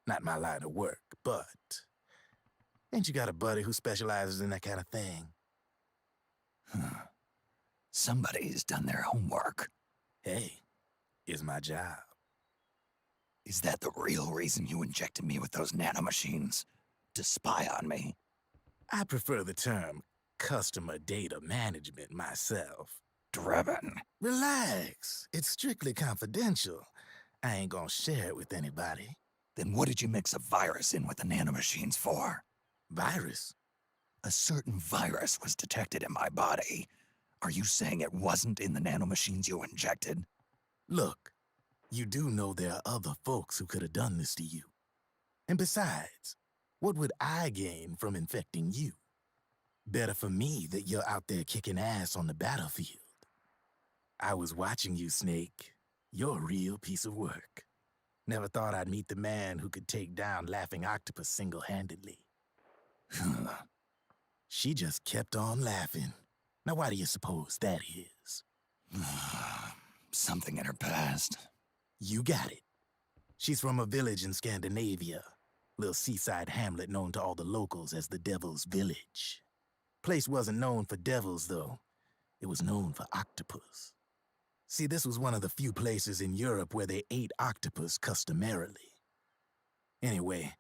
Speaker 14: Not my line of work, but... Ain't you got a buddy who specializes in that kind of thing?
Speaker 3: Somebody's done their homework.
Speaker 14: Hey, it's my job.
Speaker 3: Is that the real reason you injected me with those nanomachines? To spy on me?
Speaker 14: I prefer the term customer data management myself.
Speaker 3: Drebin.
Speaker 14: Relax. It's strictly confidential. I ain't gonna share it with anybody.
Speaker 3: Then what did you mix a virus in with the nanomachines for?
Speaker 14: Virus?
Speaker 3: A certain virus was detected in my body. Are you saying it wasn't in the nanomachines you injected?
Speaker 14: Look, you do know there are other folks who could have done this to you. And besides, what would I gain from infecting you? Better for me that you're out there kicking ass on the battlefield. I was watching you, Snake. You're a real piece of work. Never thought I'd meet the man who could take down Laughing Octopus single-handedly. She just kept on laughing. Now why do you suppose that is?
Speaker 3: Something in her past.
Speaker 14: You got it. She's from a village in Scandinavia. Little seaside hamlet known to all the locals as the Devil's Village. Place wasn't known for devils, though. It was known for octopus. See, this was one of the few places in Europe where they ate octopus customarily. Anyway,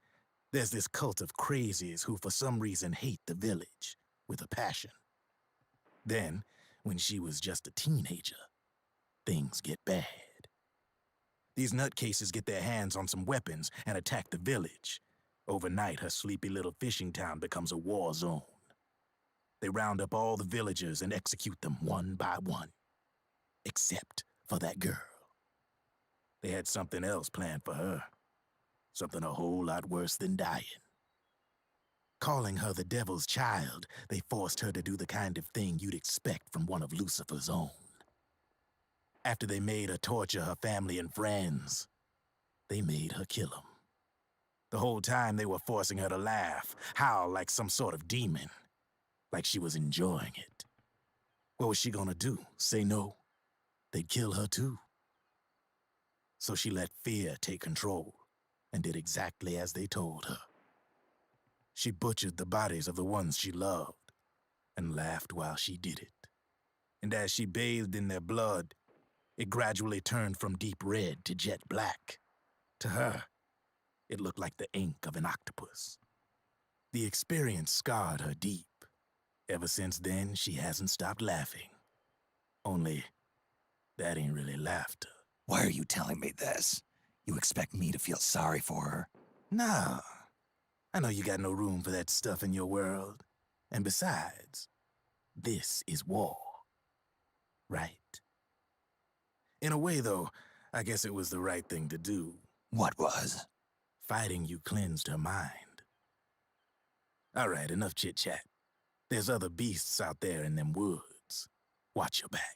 Speaker 14: there's this cult of crazies who for some reason hate the village with a passion. Then, when she was just a teenager, things get bad. These nutcases get their hands on some weapons and attack the village. Overnight, her sleepy little fishing town becomes a war zone. They round up all the villagers and execute them one by one. Except for that girl. They had something else planned for her. Something a whole lot worse than dying. Calling her the Devil's Child, they forced her to do the kind of thing you'd expect from one of Lucifer's own. After they made her torture her family and friends, they made her kill them. The whole time they were forcing her to laugh, howl like some sort of demon. Like she was enjoying it. What was she gonna do? Say no? They'd kill her too. So she let fear take control and did exactly as they told her. She butchered the bodies of the ones she loved and laughed while she did it. And as she bathed in their blood, it gradually turned from deep red to jet black. To her, it looked like the ink of an octopus. The experience scarred her deep. Ever since then, she hasn't stopped laughing. Only, that ain't really laughter.
Speaker 3: Why are you telling me this? You expect me to feel sorry for her?
Speaker 14: Nah. I know you got no room for that stuff in your world. And besides, this is war. Right? In a way, though, I guess it was the right thing to do.
Speaker 3: What was?
Speaker 14: Fighting you cleansed her mind. All right, enough chit-chat. There's other beasts out there in them woods. Watch your back.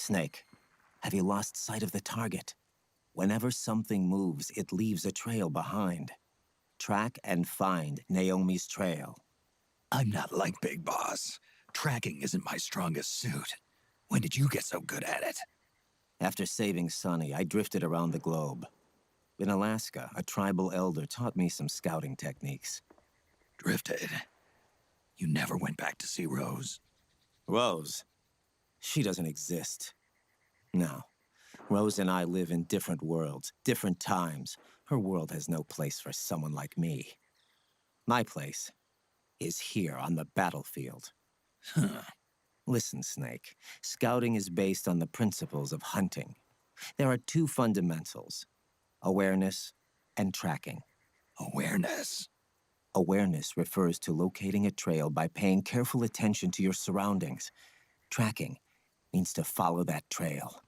Speaker 13: Snake, have you lost sight of the target? Whenever something moves, it leaves a trail behind. Track and find Naomi's trail.
Speaker 3: I'm not like Big Boss. Tracking isn't my strongest suit. When did you get so good at it?
Speaker 13: After saving Sonny, I drifted around the globe. In Alaska, a tribal elder taught me some scouting techniques.
Speaker 3: Drifted? You never went back to see Rose?
Speaker 13: Rose? She doesn't exist. No. Rose and I live in different worlds, different times. Her world has no place for someone like me. My place is here on the battlefield.
Speaker 3: Huh.
Speaker 13: Listen, Snake. Scouting is based on the principles of hunting. There are two fundamentals: awareness and tracking.
Speaker 3: Awareness?
Speaker 13: Awareness refers to locating a trail by paying careful attention to your surroundings. Tracking means to follow that trail.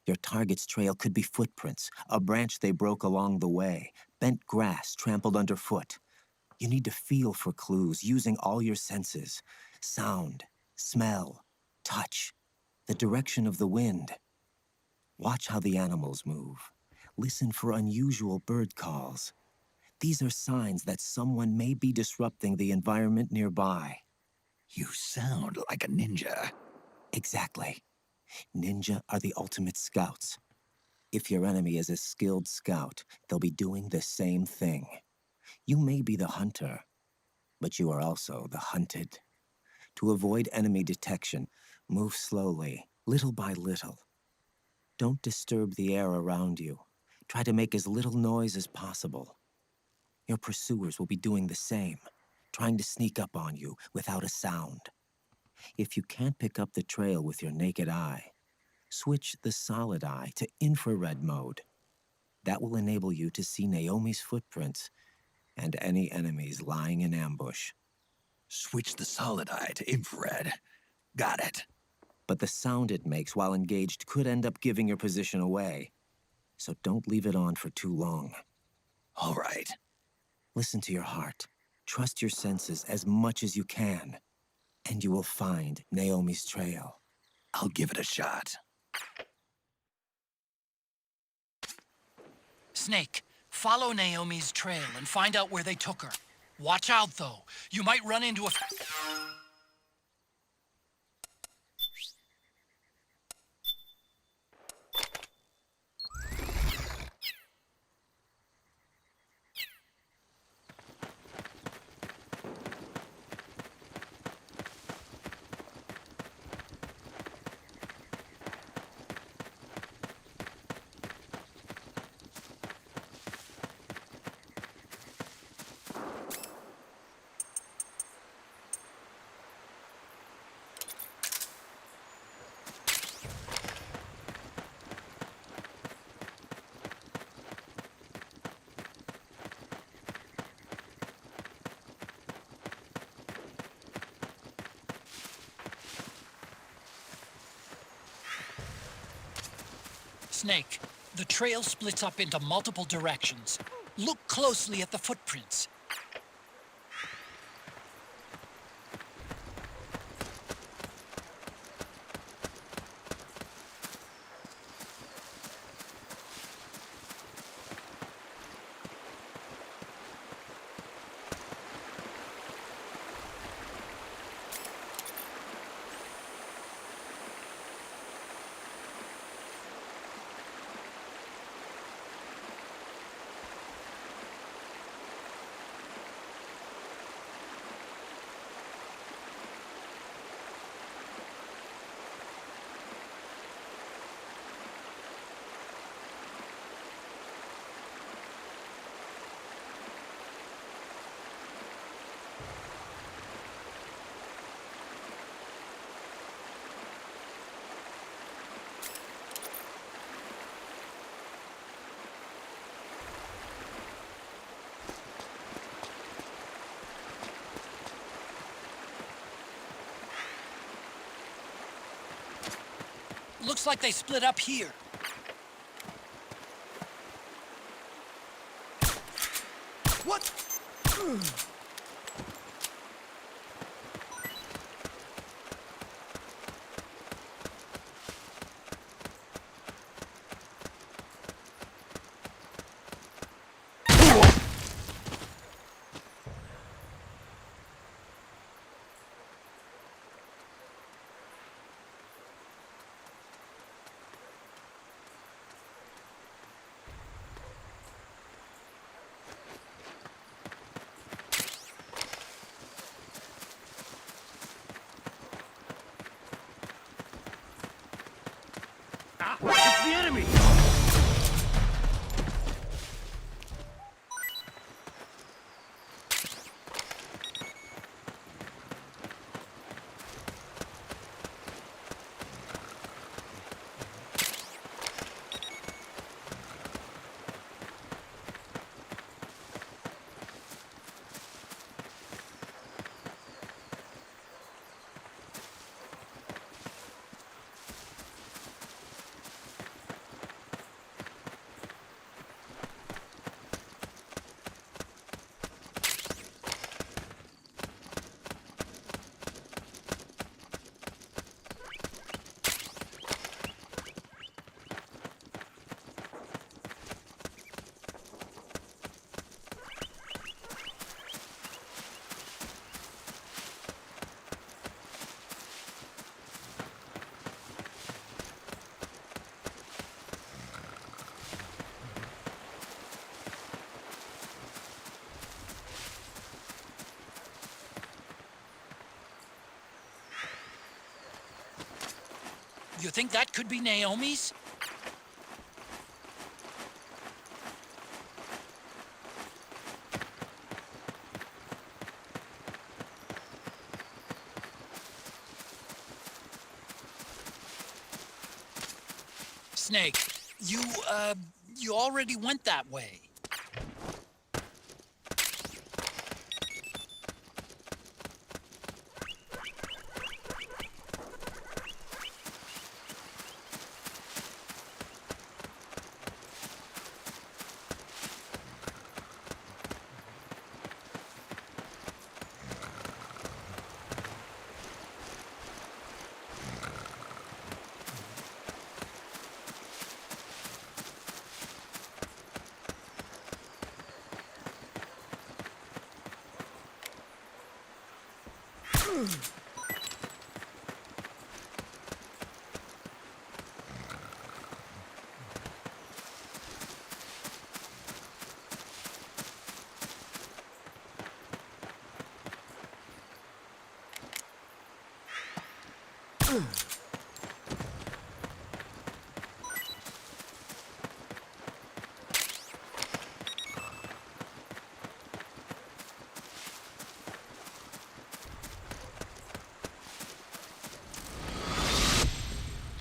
Speaker 13: Your target's trail could be footprints, a branch they broke along the way, bent grass trampled underfoot. You need to feel for clues using all your senses: sound, smell, touch, the direction of the wind. Watch how the animals move. Listen for unusual bird calls. These are signs that someone may be disrupting the environment nearby.
Speaker 3: You sound like a ninja.
Speaker 13: Exactly. Ninja are the ultimate scouts. If your enemy is a skilled scout, they'll be doing the same thing. You may be the hunter, but you are also the hunted. To avoid enemy detection, move slowly, little by little. Don't disturb the air around you. Try to make as little noise as possible. Your pursuers will be doing the same, trying to sneak up on you without a sound. If you can't pick up the trail with your naked eye, switch the solid eye to infrared mode. That will enable you to see Naomi's footprints and any enemies lying in ambush.
Speaker 3: Switch the solid eye to infrared. Got it.
Speaker 13: But the sound it makes while engaged could end up giving your position away. So don't leave it on for too long.
Speaker 3: All right.
Speaker 13: Listen to your heart. Trust your senses as much as you can. And you will find Naomi's trail.
Speaker 3: I'll give it a shot.
Speaker 16: Snake, follow Naomi's trail and find out where they took her. Watch out, though. You might run into a... Snake, the trail splits up into multiple directions. Look closely at the footprints. Looks like they split up here.
Speaker 9: What?
Speaker 12: It's the enemy!
Speaker 16: You think that could be Naomi's? Snake, you already went that way.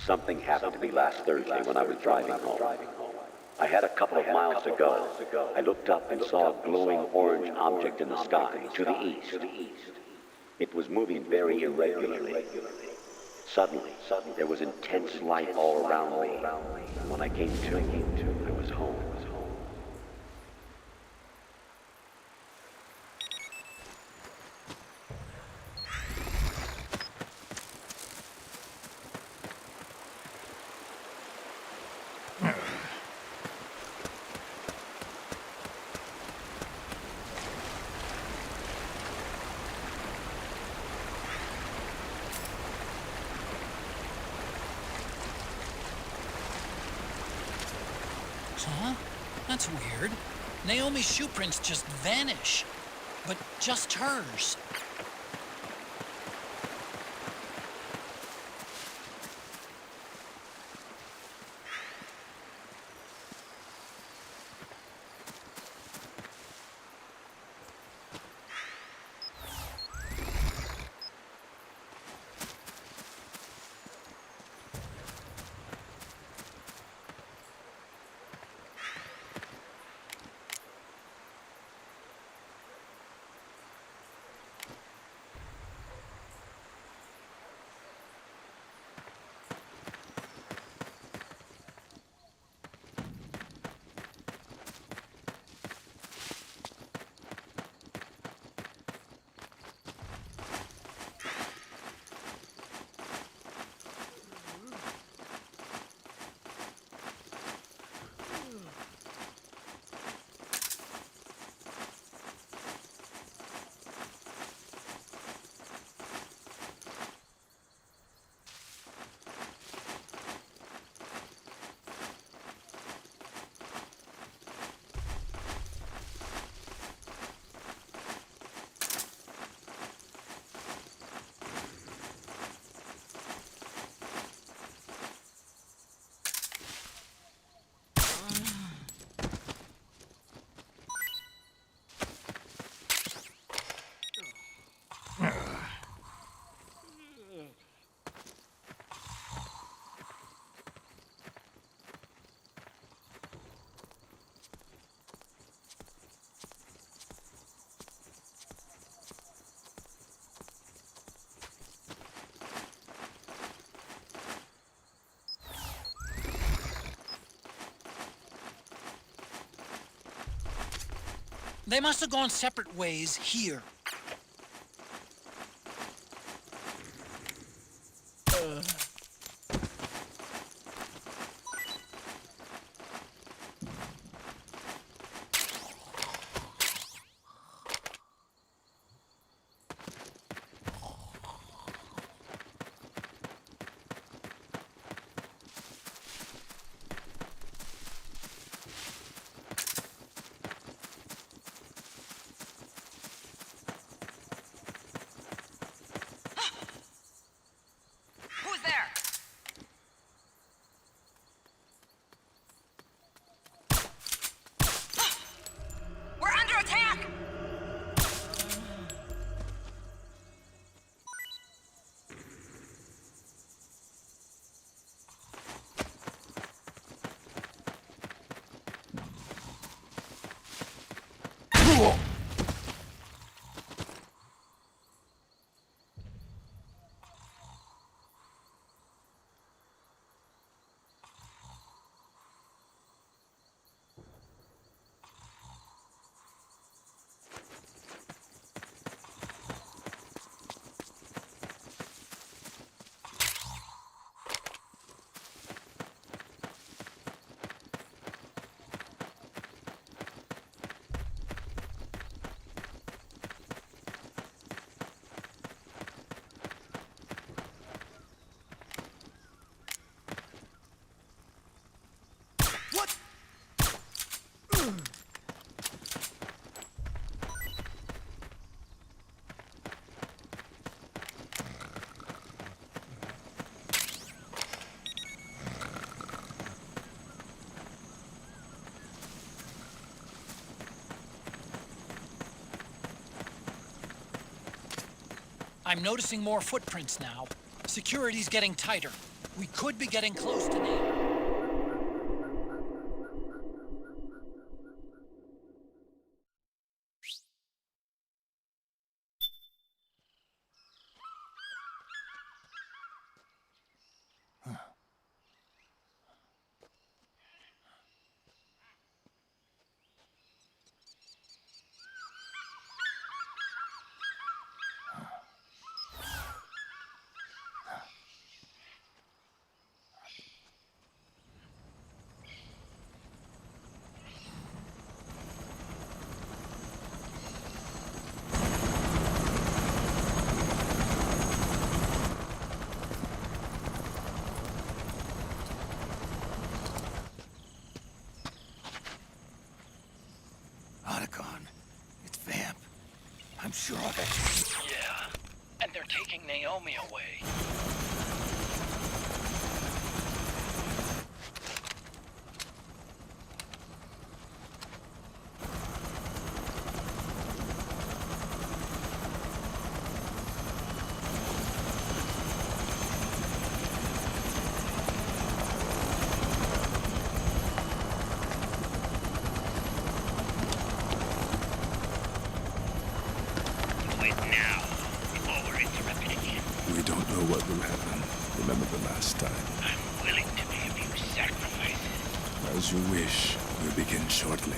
Speaker 19: Something happened to me last Thursday when I was driving home. I had a couple of miles to go. I looked up and saw a glowing orange object in the sky to the east. It was moving very irregularly. Suddenly, there was intense light all around me. When I came to, I was home.
Speaker 16: Huh? That's weird. Naomi's shoe prints just vanish. But just hers. They must have gone separate ways here.
Speaker 20: Who's there? We're under attack!
Speaker 16: I'm noticing more footprints now. Security's getting tighter. We could be getting close to Nate.
Speaker 3: I'm sure of it.
Speaker 16: Yeah, and they're taking Naomi away.
Speaker 8: What will happen? Remember the last time.
Speaker 16: I'm willing to be of you sacrifices.
Speaker 8: As you wish. We'll begin shortly.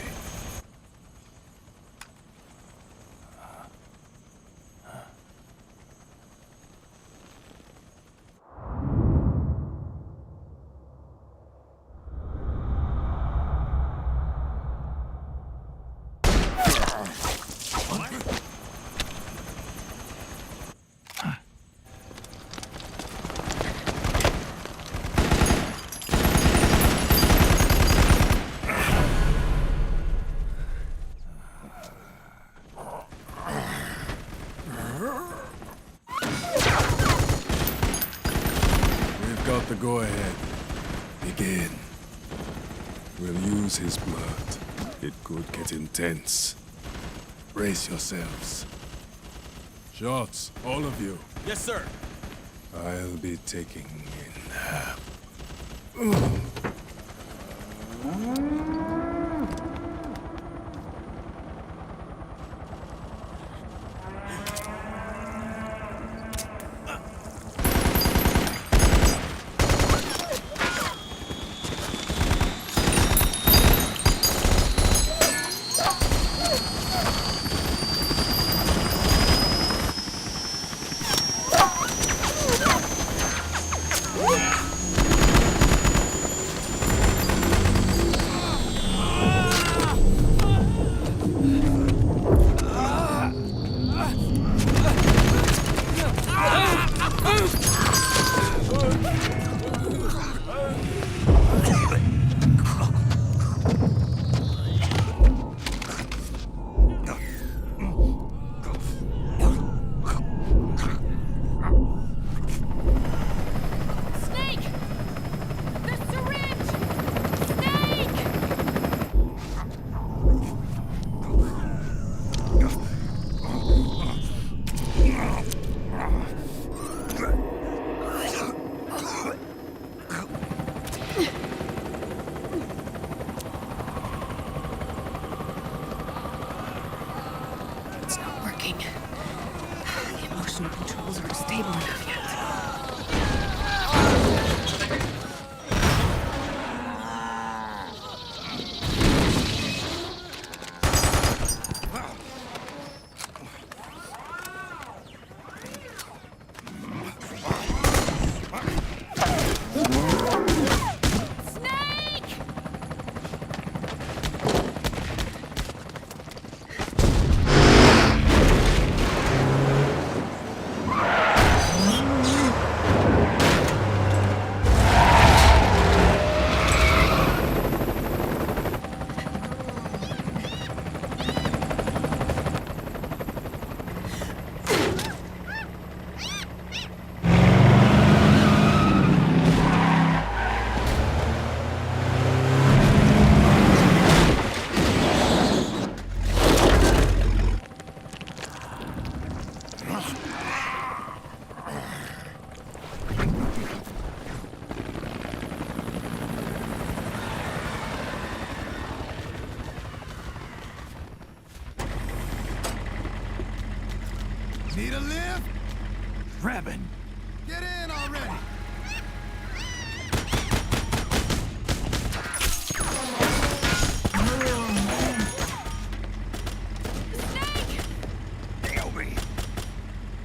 Speaker 8: The go-ahead. Begin. We'll use his blood. It could get intense. Brace yourselves. Shots, all of you.
Speaker 18: Yes, sir.
Speaker 8: I'll be taking in half.
Speaker 15: a lift?
Speaker 3: Revan!
Speaker 15: Get in already!
Speaker 3: Naomi!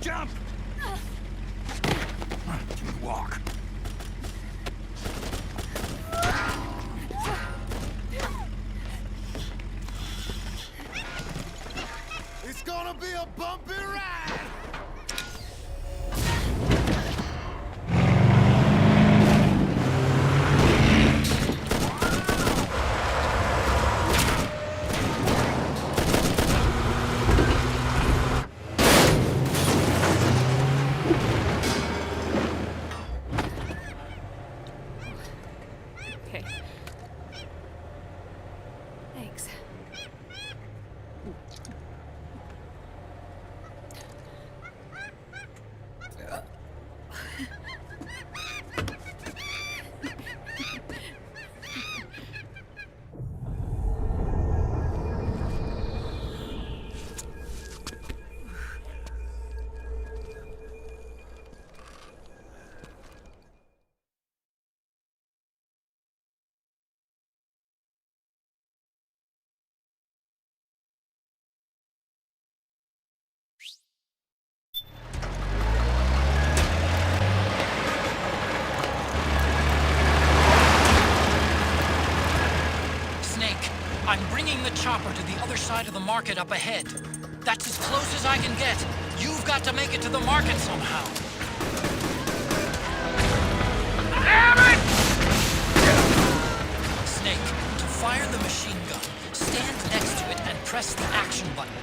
Speaker 3: Jump! Can you walk?
Speaker 15: It's gonna be a bumpy ride!
Speaker 17: Okay. Thanks.
Speaker 16: Snake, I'm bringing the chopper to the other side of the market up ahead. That's as close as I can get. You've got to make it to the market somehow.
Speaker 10: Damn it!
Speaker 16: Snake, to fire the machine gun, stand next to it and press the action button.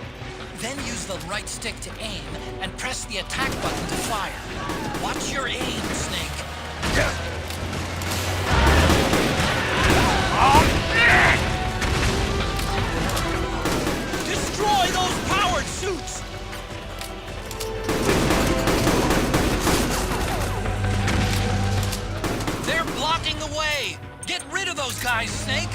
Speaker 16: Then use the right stick to aim and press the attack button to fire. Watch your aim, Snake.
Speaker 10: Oh, shit!
Speaker 16: Destroy those powered suits! They're blocking the way! Get rid of those guys, Snake!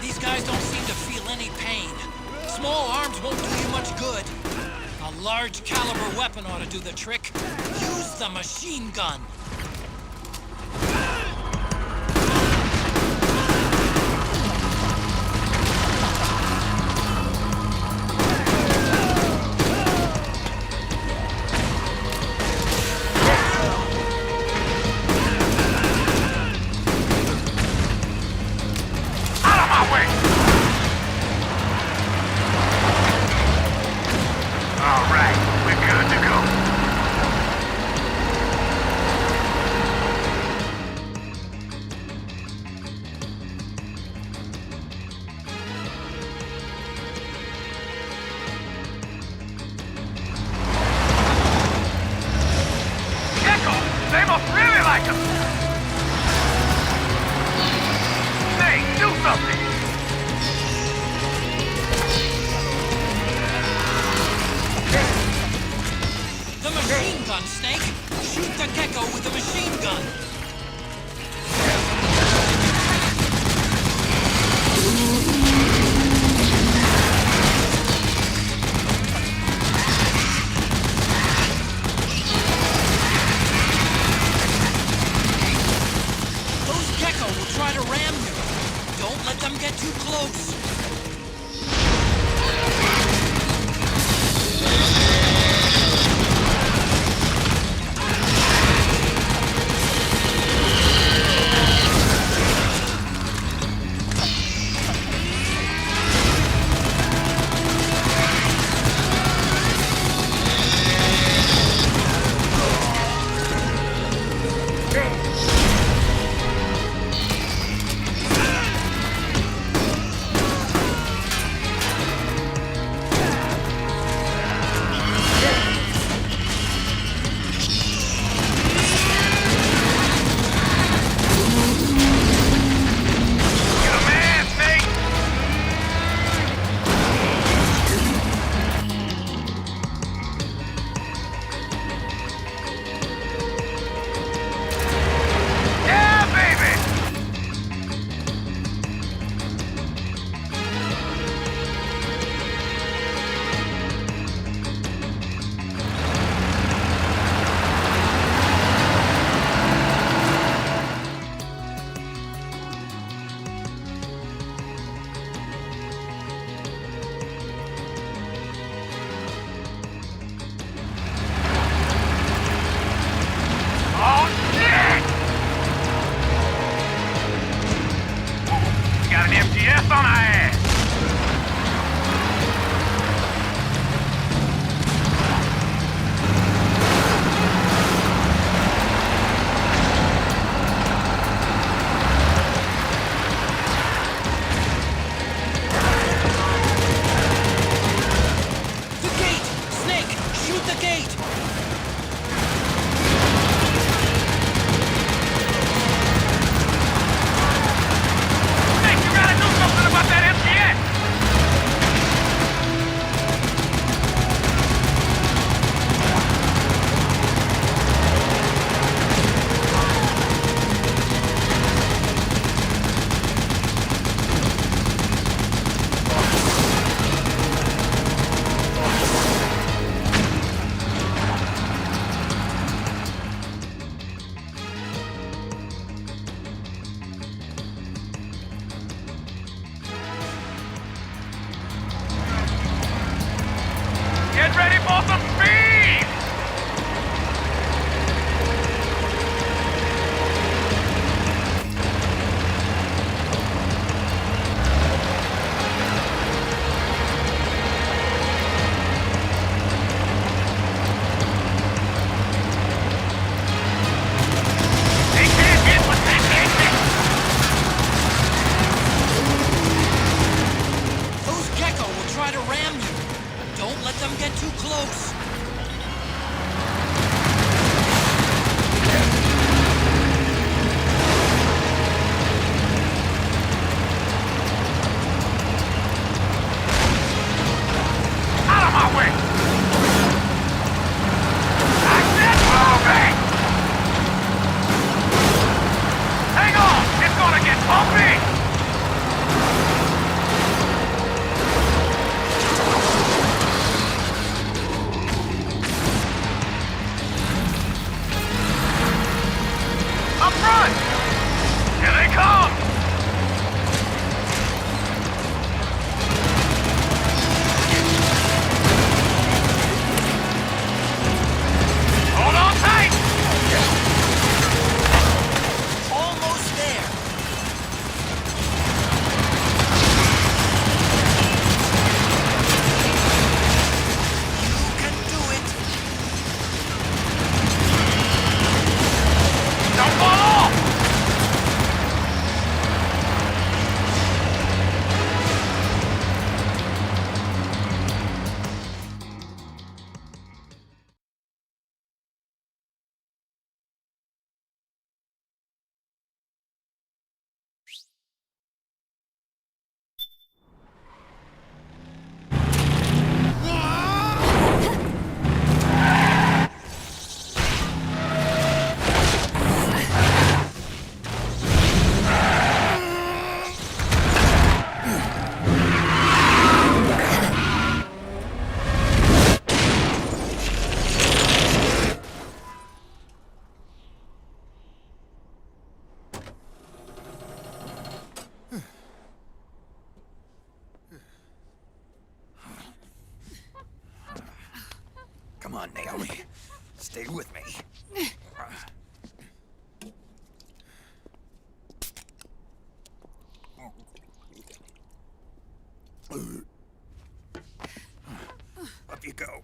Speaker 16: These guys don't seem to feel any pain. Small arms won't do you much good. A large caliber weapon ought to do the trick. Use the machine gun.
Speaker 10: Out of my way! All right, we're good to go. Gecko, they must really like him. Hey, do something.
Speaker 16: The machine gun, Snake! Shoot the gecko with the machine gun! Those gecko will try to ram you. Don't let them get too close.
Speaker 10: the beams!
Speaker 16: Those Gecko will try to ram you. Don't let them get too close.
Speaker 10: Out of my way! I said moving! Hang on! It's gonna get bumpy! Up front! Here they come! Hold on tight!
Speaker 16: Almost there. You can do it.
Speaker 10: Don't fall off!
Speaker 3: Come on, Naomi. Stay with me. Up you go.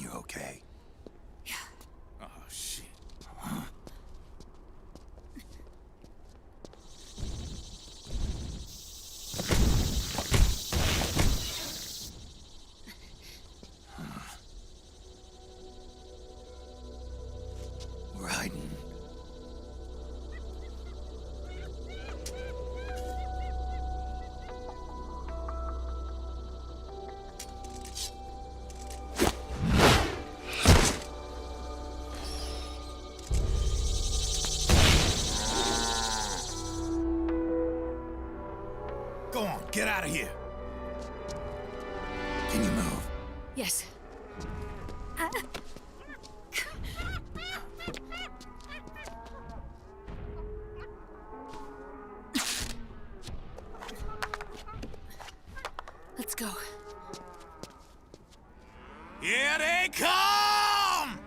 Speaker 3: You okay?
Speaker 14: Oh, shit.
Speaker 3: We're hiding.
Speaker 14: Go on, get out of here.
Speaker 3: Can you move?
Speaker 17: Yes. Let's go.
Speaker 14: Here they come!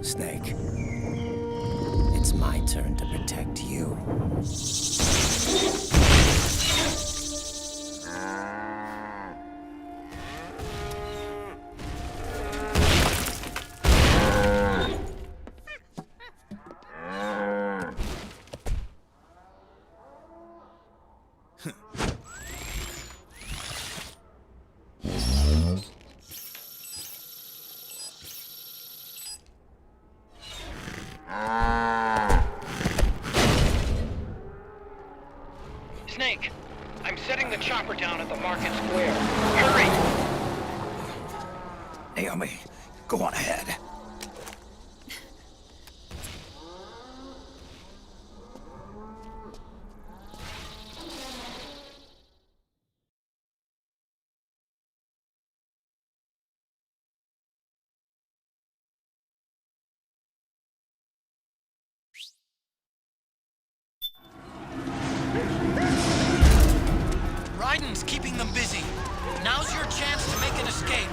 Speaker 13: Snake. It's my turn to protect you.
Speaker 16: Snake, I'm setting the chopper down at the market square. Hurry!
Speaker 3: Naomi, go on ahead.
Speaker 16: Raiden's keeping them busy. Now's your chance to make an escape.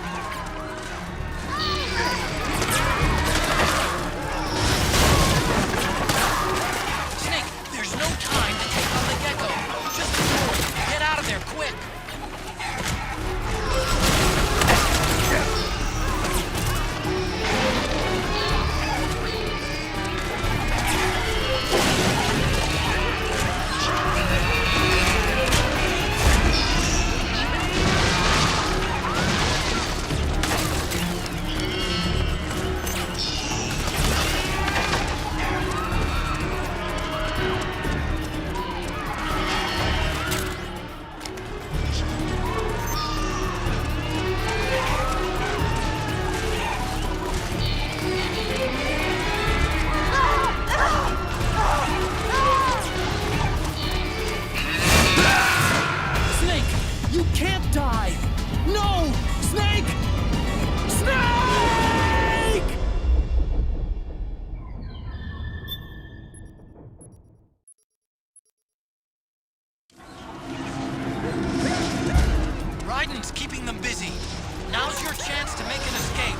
Speaker 16: Snake, there's no time to take on the gecko. Just ignore it. Get out of there, quick! Raiden's keeping them busy. Now's your chance to make an escape.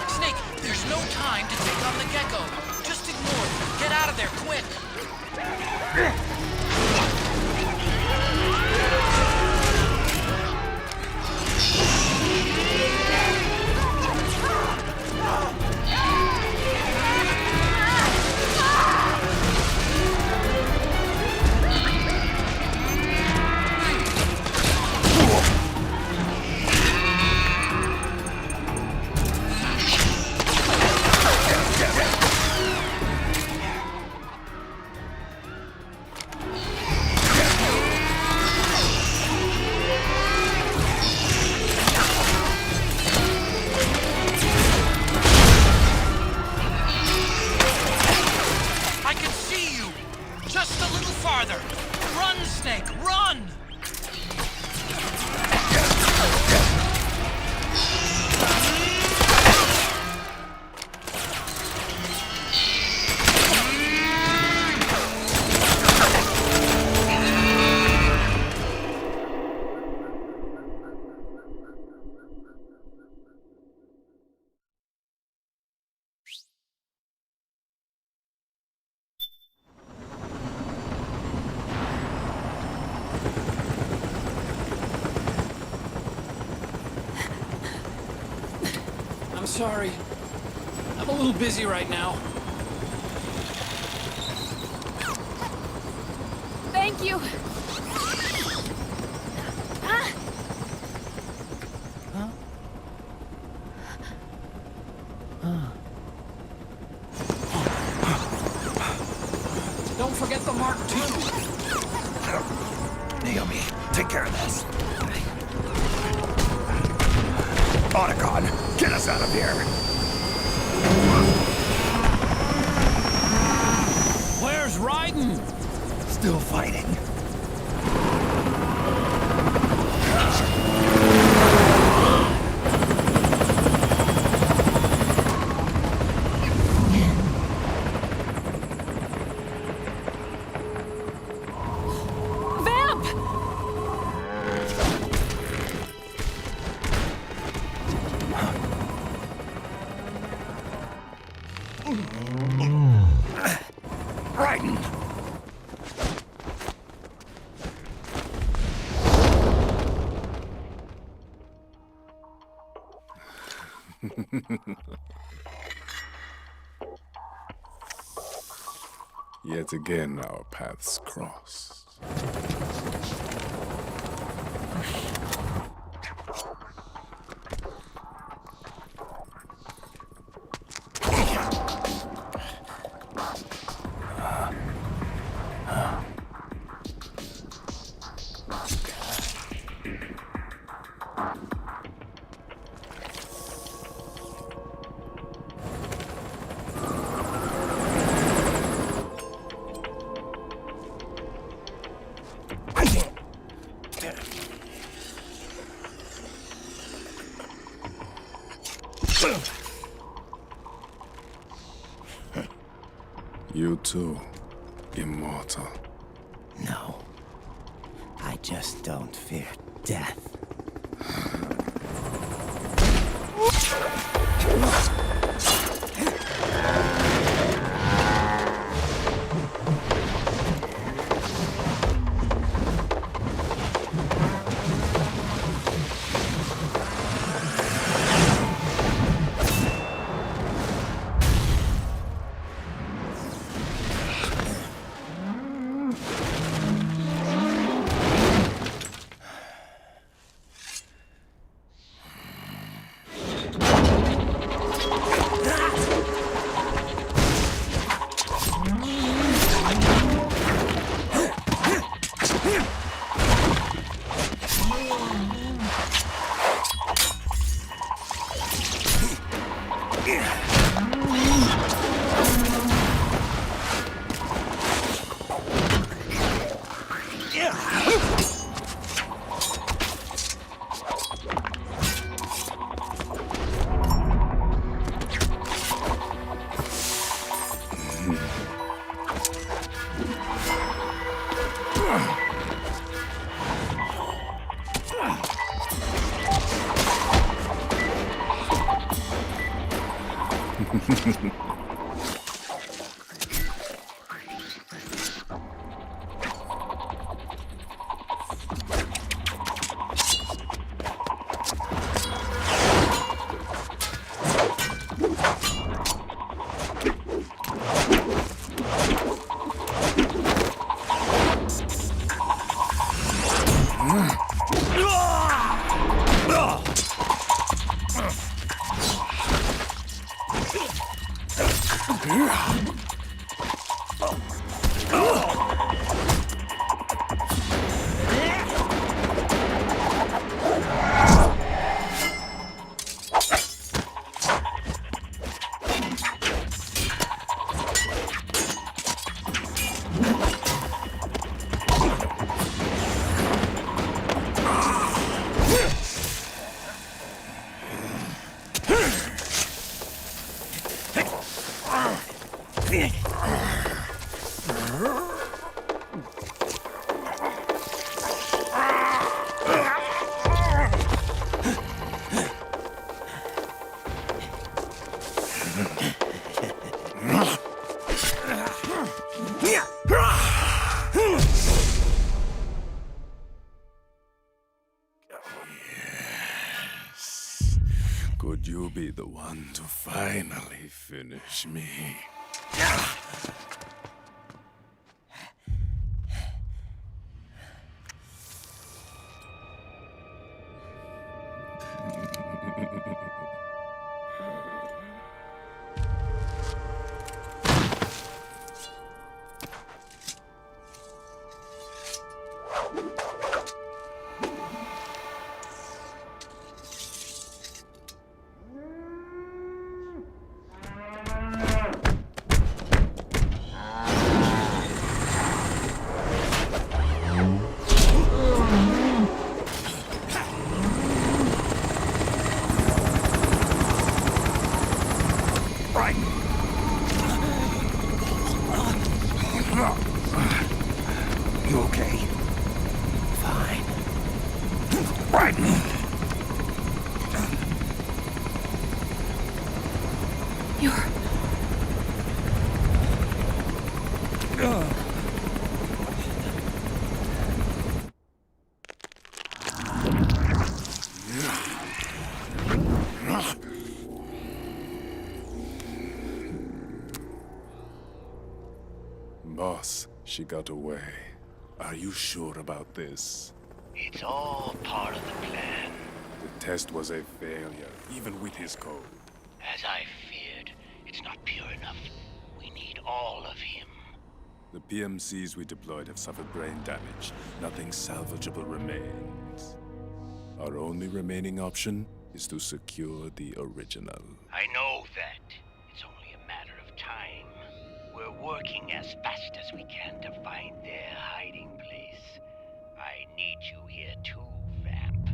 Speaker 16: Snake, there's no time to take on the gecko. Just ignore it. Get out of there, quick!
Speaker 2: I'm sorry. I'm a little busy right now.
Speaker 17: Thank you.
Speaker 2: Don't forget the Mark II.
Speaker 3: Naomi, take care of this. Otacon, get us out of here.
Speaker 2: Where's Raiden?
Speaker 3: Still fighting. Raiden!
Speaker 8: Yet again, our paths crossed. You too, immortal.
Speaker 13: No. I just don't fear death.
Speaker 8: Could you be the one to finally finish me? Boss, she got away. Are you sure about this?
Speaker 21: It's all part of the plan.
Speaker 8: The test was a failure, even with his code.
Speaker 21: As I feared, it's not pure enough. We need all of him.
Speaker 8: The PMCs we deployed have suffered brain damage. Nothing salvageable remains. Our only remaining option is to secure the original.
Speaker 21: I know that. It's only a matter of time. We're working as fast as we can to find their hiding place. I need you here too, Vamp.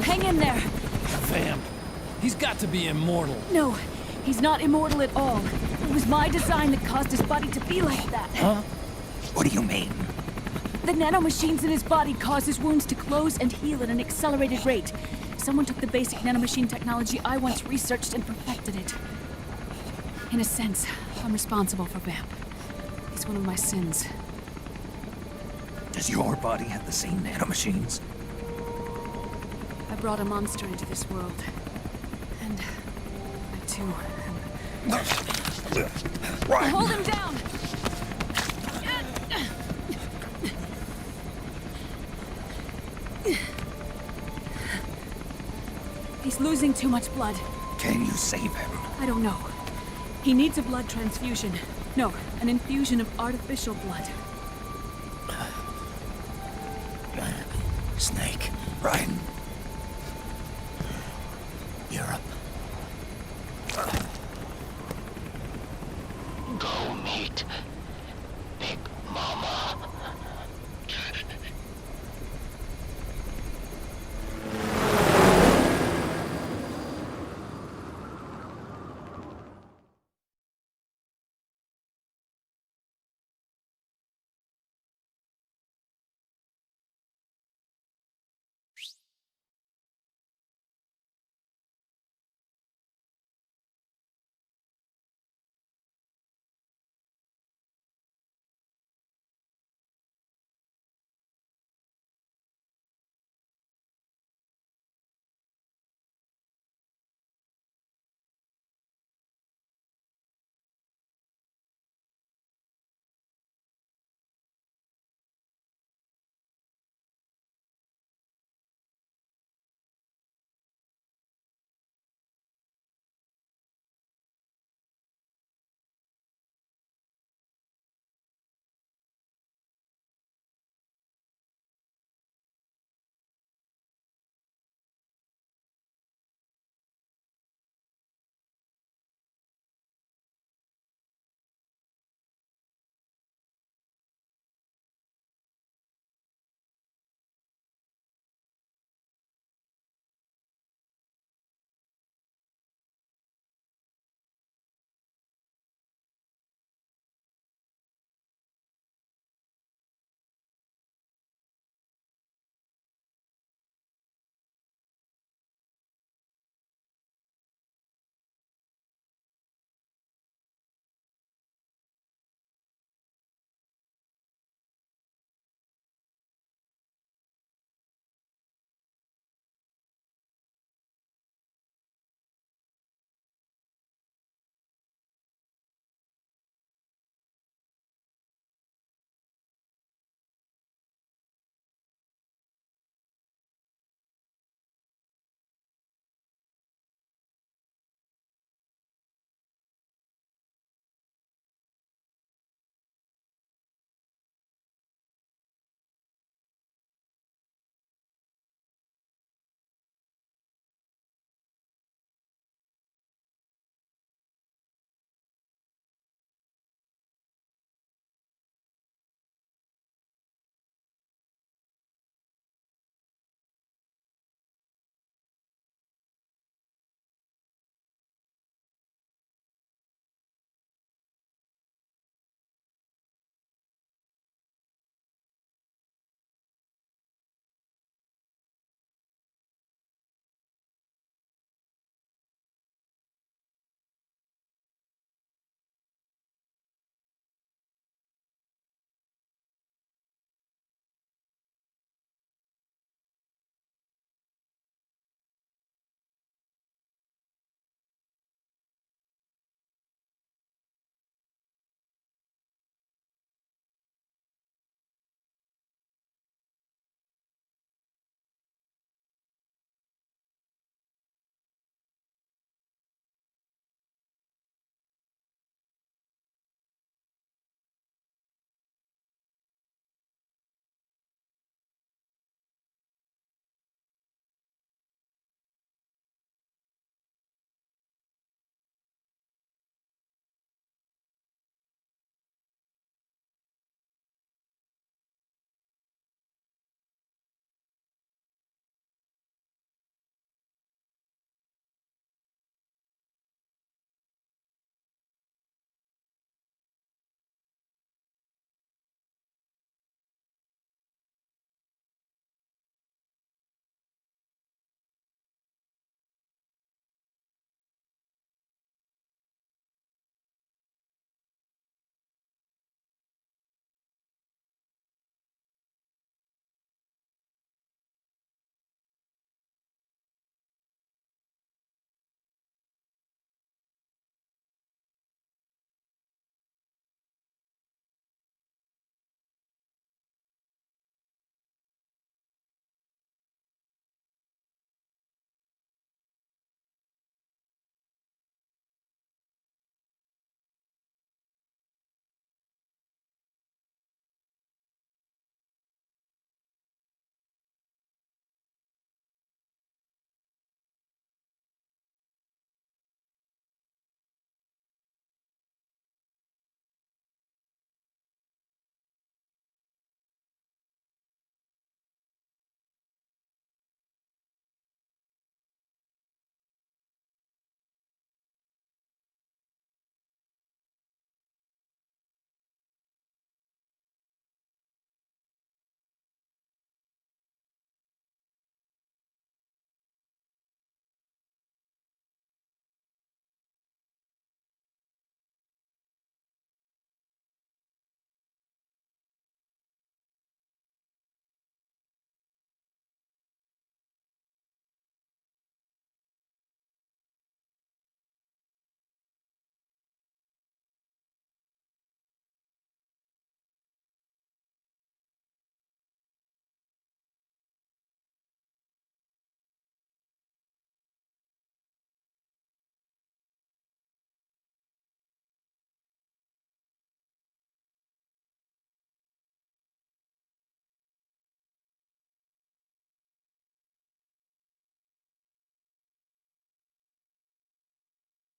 Speaker 17: Hang in there!
Speaker 2: Vamp. He's got to be immortal.
Speaker 17: No, he's not immortal at all. It was my design that caused his body to be like that.
Speaker 3: Huh? What do you mean?
Speaker 17: The nanomachines in his body cause his wounds to close and heal at an accelerated rate. Someone took the basic nanomachine technology I once researched and perfected it. In a sense, I'm responsible for Vamp. It's one of my sins.
Speaker 3: Does your body have the same nanomachines?
Speaker 17: I brought a monster into this world. And I too am...
Speaker 3: Right.
Speaker 17: Hold him down! He's losing too much blood.
Speaker 3: Can you save him?
Speaker 17: I don't know. He needs a blood transfusion. No, an infusion of artificial blood.
Speaker 3: Snake. Right. You're up.